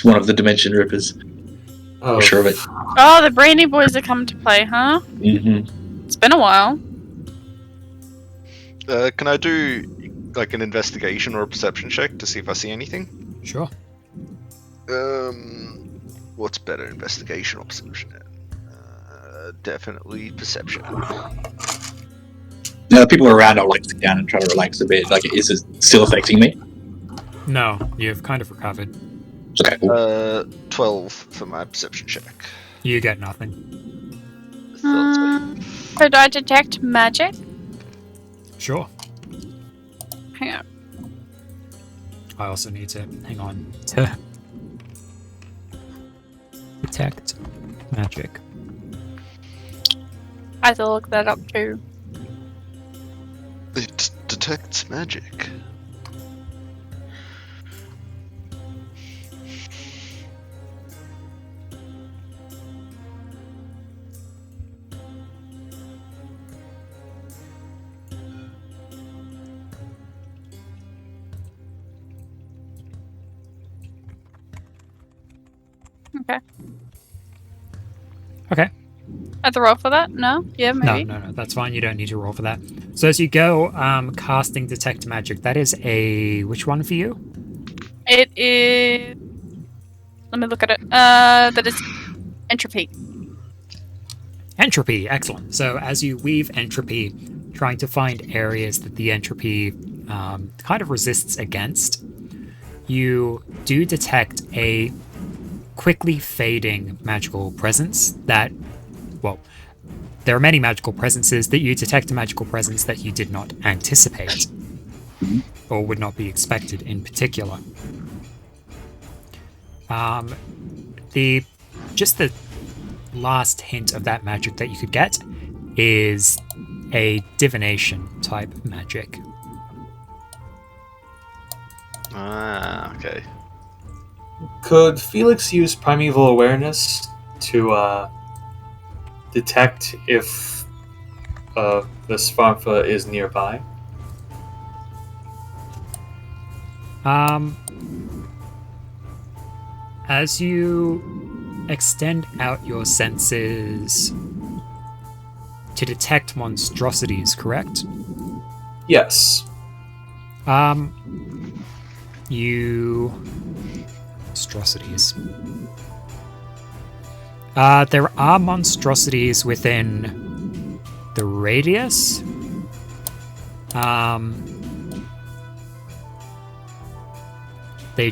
one of the Dimension Rippers. Oh, I'm sure of it. Oh, the Brainy Boys are coming to play, huh? Mm-hmm. It's been a while. Can I do like an investigation or a perception check to see if I see anything? Sure. What's better, investigation or perception? Definitely perception. Now, the people around, I'll like sit down and try to relax a bit. Like, is it still affecting me? No, you've kind of recovered. Okay. Cool. 12 for my perception check. You get nothing. Could I detect magic? Sure. Hang on. I also need to hang on to detect magic. I have to look that up too. It detects magic. Okay. Okay. I have to roll for that? No? Yeah, maybe. No, that's fine. You don't need to roll for that. So as you go, casting detect magic, that is a which one for you? It is. Let me look at it. That is entropy. Entropy, excellent. So as you weave entropy, trying to find areas that the entropy kind of resists against, you do detect a quickly fading magical presence that, well, there are many magical presences that you detect a magical presence that you did not anticipate or would not be expected in particular. Just the last hint of that magic that you could get is a divination type magic. Ah, okay. Could Felix use primeval awareness to detect if the Svärmfa is nearby? As you extend out your senses to detect monstrosities, correct? Yes. Monstrosities. There are monstrosities within the radius. They're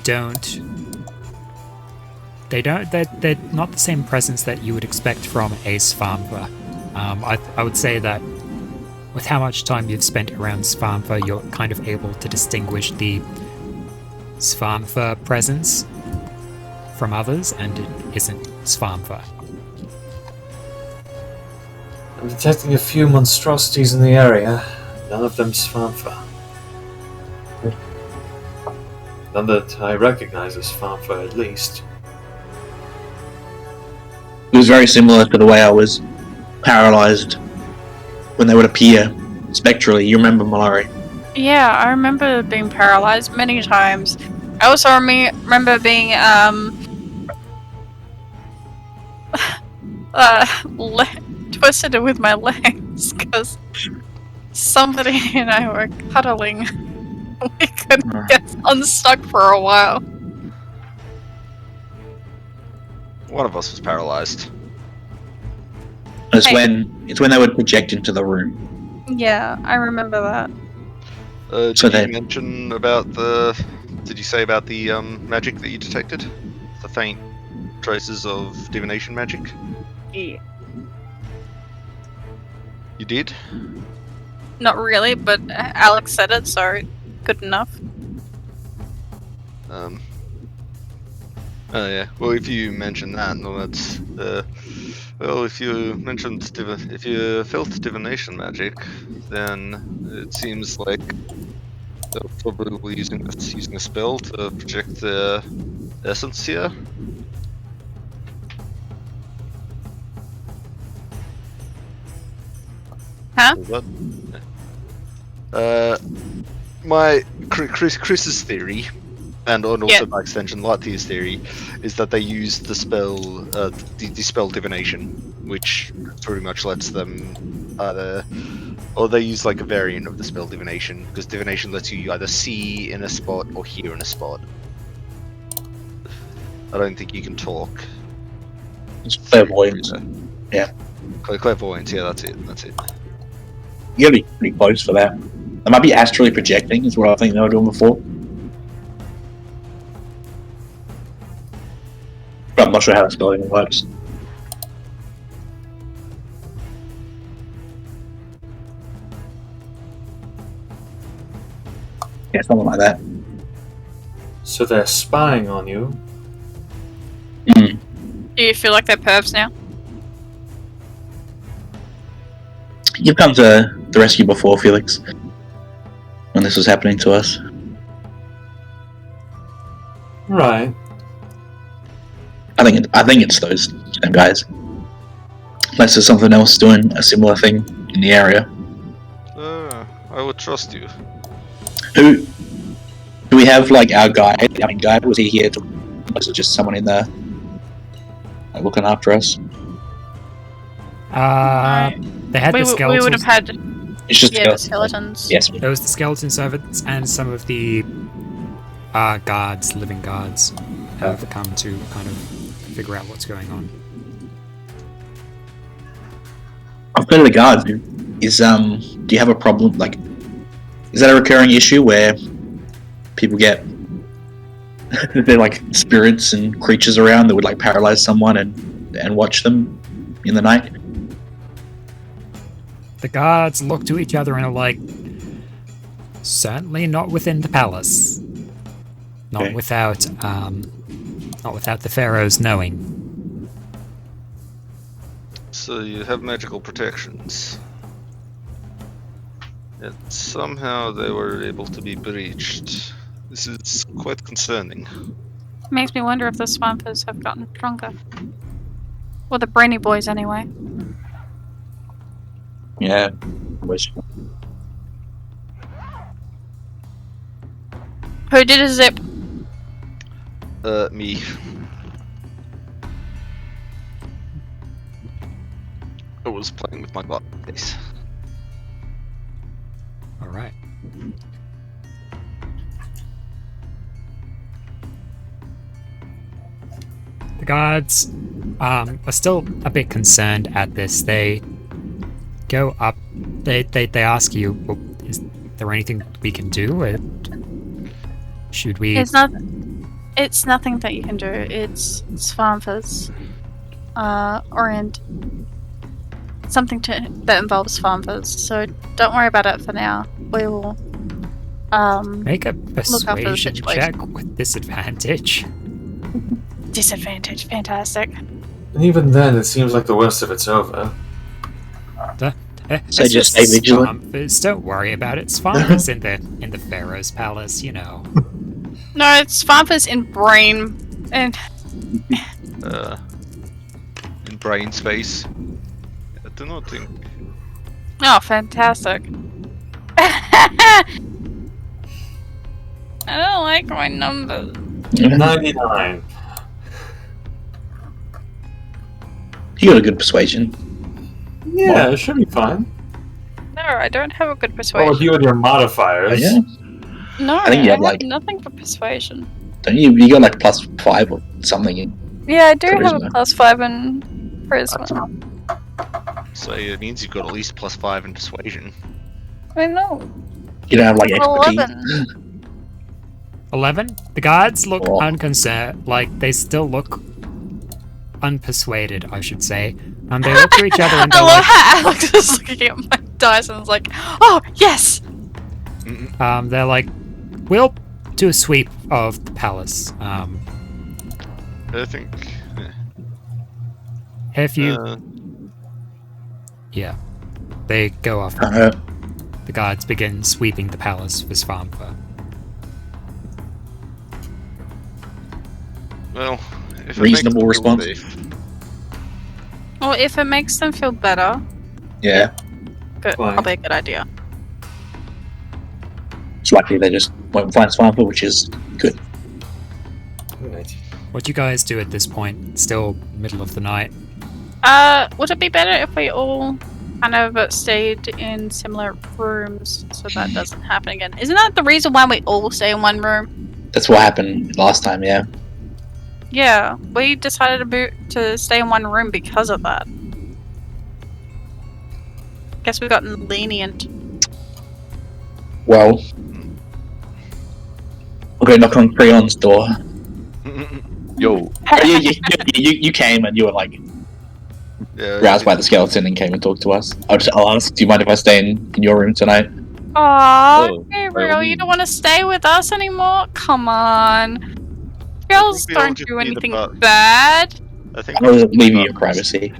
not the same presence that you would expect from a Svärmfa. I would say that with how much time you've spent around Svärmfa, you're kind of able to distinguish the Svärmfa presence from others, and it isn't Svärmfa. I'm detecting a few monstrosities in the area. None of them Svärmfa. None that I recognize as Svärmfa, at least. It was very similar to the way I was paralyzed when they would appear spectrally. You remember, Malari? Yeah, I remember being paralyzed many times. I also remember being twisted with my legs because somebody and I were cuddling. We couldn't get unstuck for a while. One of us was paralyzed. It's Hey. when they would project into the room. Yeah, I remember that. Did So you they- mention about the? Did you say about the magic that you detected? The faint traces of divination magic. Yeah. You did. Not really, but Alex said it, so good enough. Oh yeah. Well, if you mention that, no, that's. Well, if you mentioned if you felt divination magic, then it seems like they're probably using a spell to project their essence here. Huh? What? My Chris's theory And also, Yeah. by extension, Latia's theory is that they use the spell, dispel divination, which pretty much lets them either, or they use like a variant of the spell divination, because divination lets you either see in a spot or hear in a spot. I don't think you can talk. It's clairvoyance. Yeah. Clairvoyance, yeah, that's it. That's it. You gotta be pretty close for that. They might be astrally projecting, is what I think they were doing before. But I'm not sure how that spell even works. Yeah, something like that. So they're spying on you. Mm. Do you feel like they're pervs now? You've come to the rescue before, Felix, when this was happening to us. Right. I think it's those same guys. Unless there's something else doing a similar thing in the area. I would trust you. Who do we have? Like our guide? I mean, guide, was he here? Was it just someone in there, like, looking after us? They had We the skeletons. would have had It's just the skeletons. Yes. There was the skeleton servants and some of the guards, living guards, have come to kind of figure out what's going on. I've been to the guards. Do you have a problem? Like, is that a recurring issue where people get they're like spirits and creatures around that would like paralyze someone and watch them in the night? The guards look to each other and are like, certainly not within the palace. Not Okay. without the pharaohs knowing. So you have magical protections. Yet somehow they were able to be breached. This is quite concerning. Makes me wonder if the Svärmfas have gotten stronger. Well, the brainy boys, anyway. Yeah. Who did a zip? Me. I was playing with my face. All right. The guards are still a bit concerned at this. They go up. They ask you, well, is there anything we can do? Should we? It's not. It's nothing that you can do. It's Svärmfas. And something that involves Svärmfas. So don't worry about it for now. We will. Make a look after the persuasion situation. check with disadvantage. Disadvantage. Fantastic. And even then, it seems like the worst of it's over. So It's just stay vigilant. Svärmfas, don't worry about it. Svärmfas in the pharaoh's palace, you know. No, it's Svärmfas in brain and In brain space. I do not think. oh, fantastic. I don't like my numbers. 99. You got a good persuasion. Yeah, it should be fine. No, I don't have a good Well, persuasion. with you and your modifiers. Oh, yeah? No, I think you have, have like- nothing for persuasion. Don't you? You got like +5 or something in. Yeah, I do have a Charisma. +5 in charisma. So it means you've got at least +5 in persuasion. I know. You don't have like expertise. 11. 11. The guards look Oh. unconcerned, like they still look unpersuaded, I should say. And they look to each other and I they're love like, how Alex is looking at my dice and is like, oh, yes! they're like, we'll do a sweep of the palace. I think. If you, yeah, they go off. The guards begin sweeping the palace for Svärmfa. Well, if it Reasonable makes them response. feel safe. Well, if it makes them feel better, Yeah. good, Why? probably a good idea. It's likely they just won't find Svärmfa, which is good. Right. What do you guys do at this point? Still middle of the night. Would it be better if we all kind of stayed in similar rooms so that doesn't happen again? Isn't that the reason why we all stay in one room? That's what happened last time, yeah. Yeah, we decided to stay in one room because of that. Guess we got lenient. Well, we'll go knock on Creon's door. Yo, Oh, you came and you were like Yeah, roused by the skeleton and came and talked to us. I'll ask, do you mind if I stay in your room tonight? Aww, Oh, by all Gabriel, you means. don't want to stay with us anymore? Come on. Girls we all don't just do need anything about- bad. I think I'll we leave you your privacy.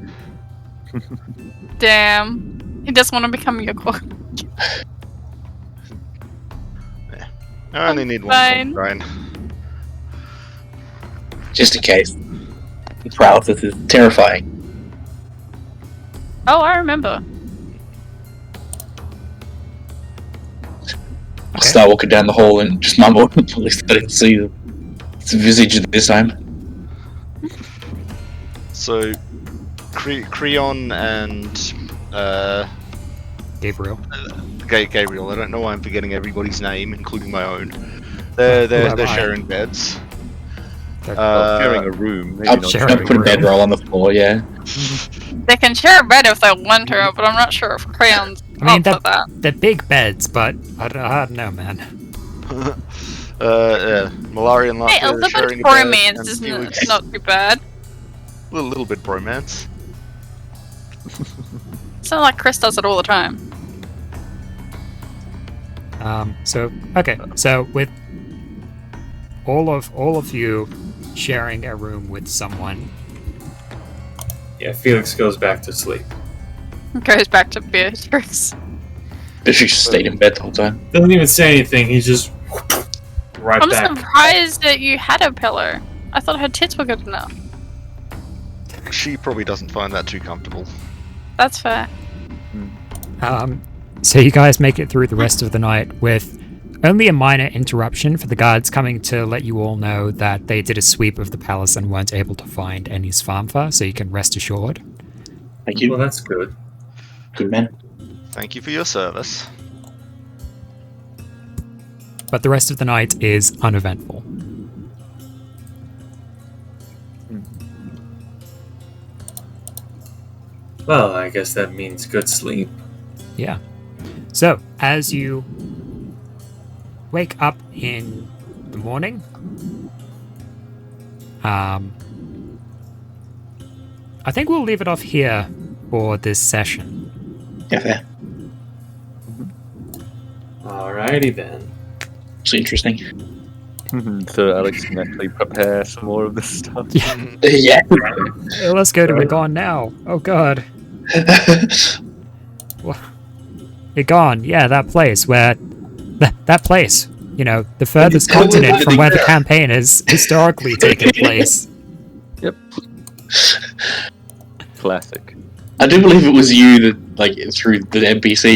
Damn. He doesn't want to become your cook. I only need one fine. shrine. Just in case. Paralysis is terrifying. Oh, I remember. I'll start walking down the hall and just mumble. At least I didn't see its visage this time. So, Creon and Gabriel. Gabriel. I don't know why I'm forgetting everybody's name, including my own. They're am I? sharing beds. sharing a room. Maybe I'll not sharing I'll put a room. bedroll on the floor, yeah. They can share a bed if they want to, but I'm not sure if Crayon's I mean, up for that. they're big beds, but I don't know, man. Malaria and Hey, a Laughter little bit of sharing a bed, romance and is Felix- not too bad. little bit bromance. It's not like Chris does it all the time. So with all of you sharing a room with someone, Yeah, Felix goes back to sleep. Goes back to Beatrix. She just stayed in bed the whole time. Doesn't even say anything. He's just right I'm back. surprised that you had a pillow. I thought her tits were good enough. She probably doesn't find that too comfortable. That's fair. so you guys make it through the rest of the night with only a minor interruption for the guards coming to let you all know that they did a sweep of the palace and weren't able to find any Svärmfa, so you can rest assured. Thank you. Well, that's good. Good man. Thank you for your service. But the rest of the night is uneventful. Well, I guess that means good sleep. Yeah. So, as you wake up in the morning, I think we'll leave it off here for this session. Yeah, fair. Alrighty then. It's interesting. So Alex can actually prepare some more of this stuff. Yeah. Let's go to Egon now. Oh god. Egon, yeah, that place where... that place. You know, the furthest continent from where the campaign has historically taken place. Yep. Classic. I do believe it was you that, like, through the NPC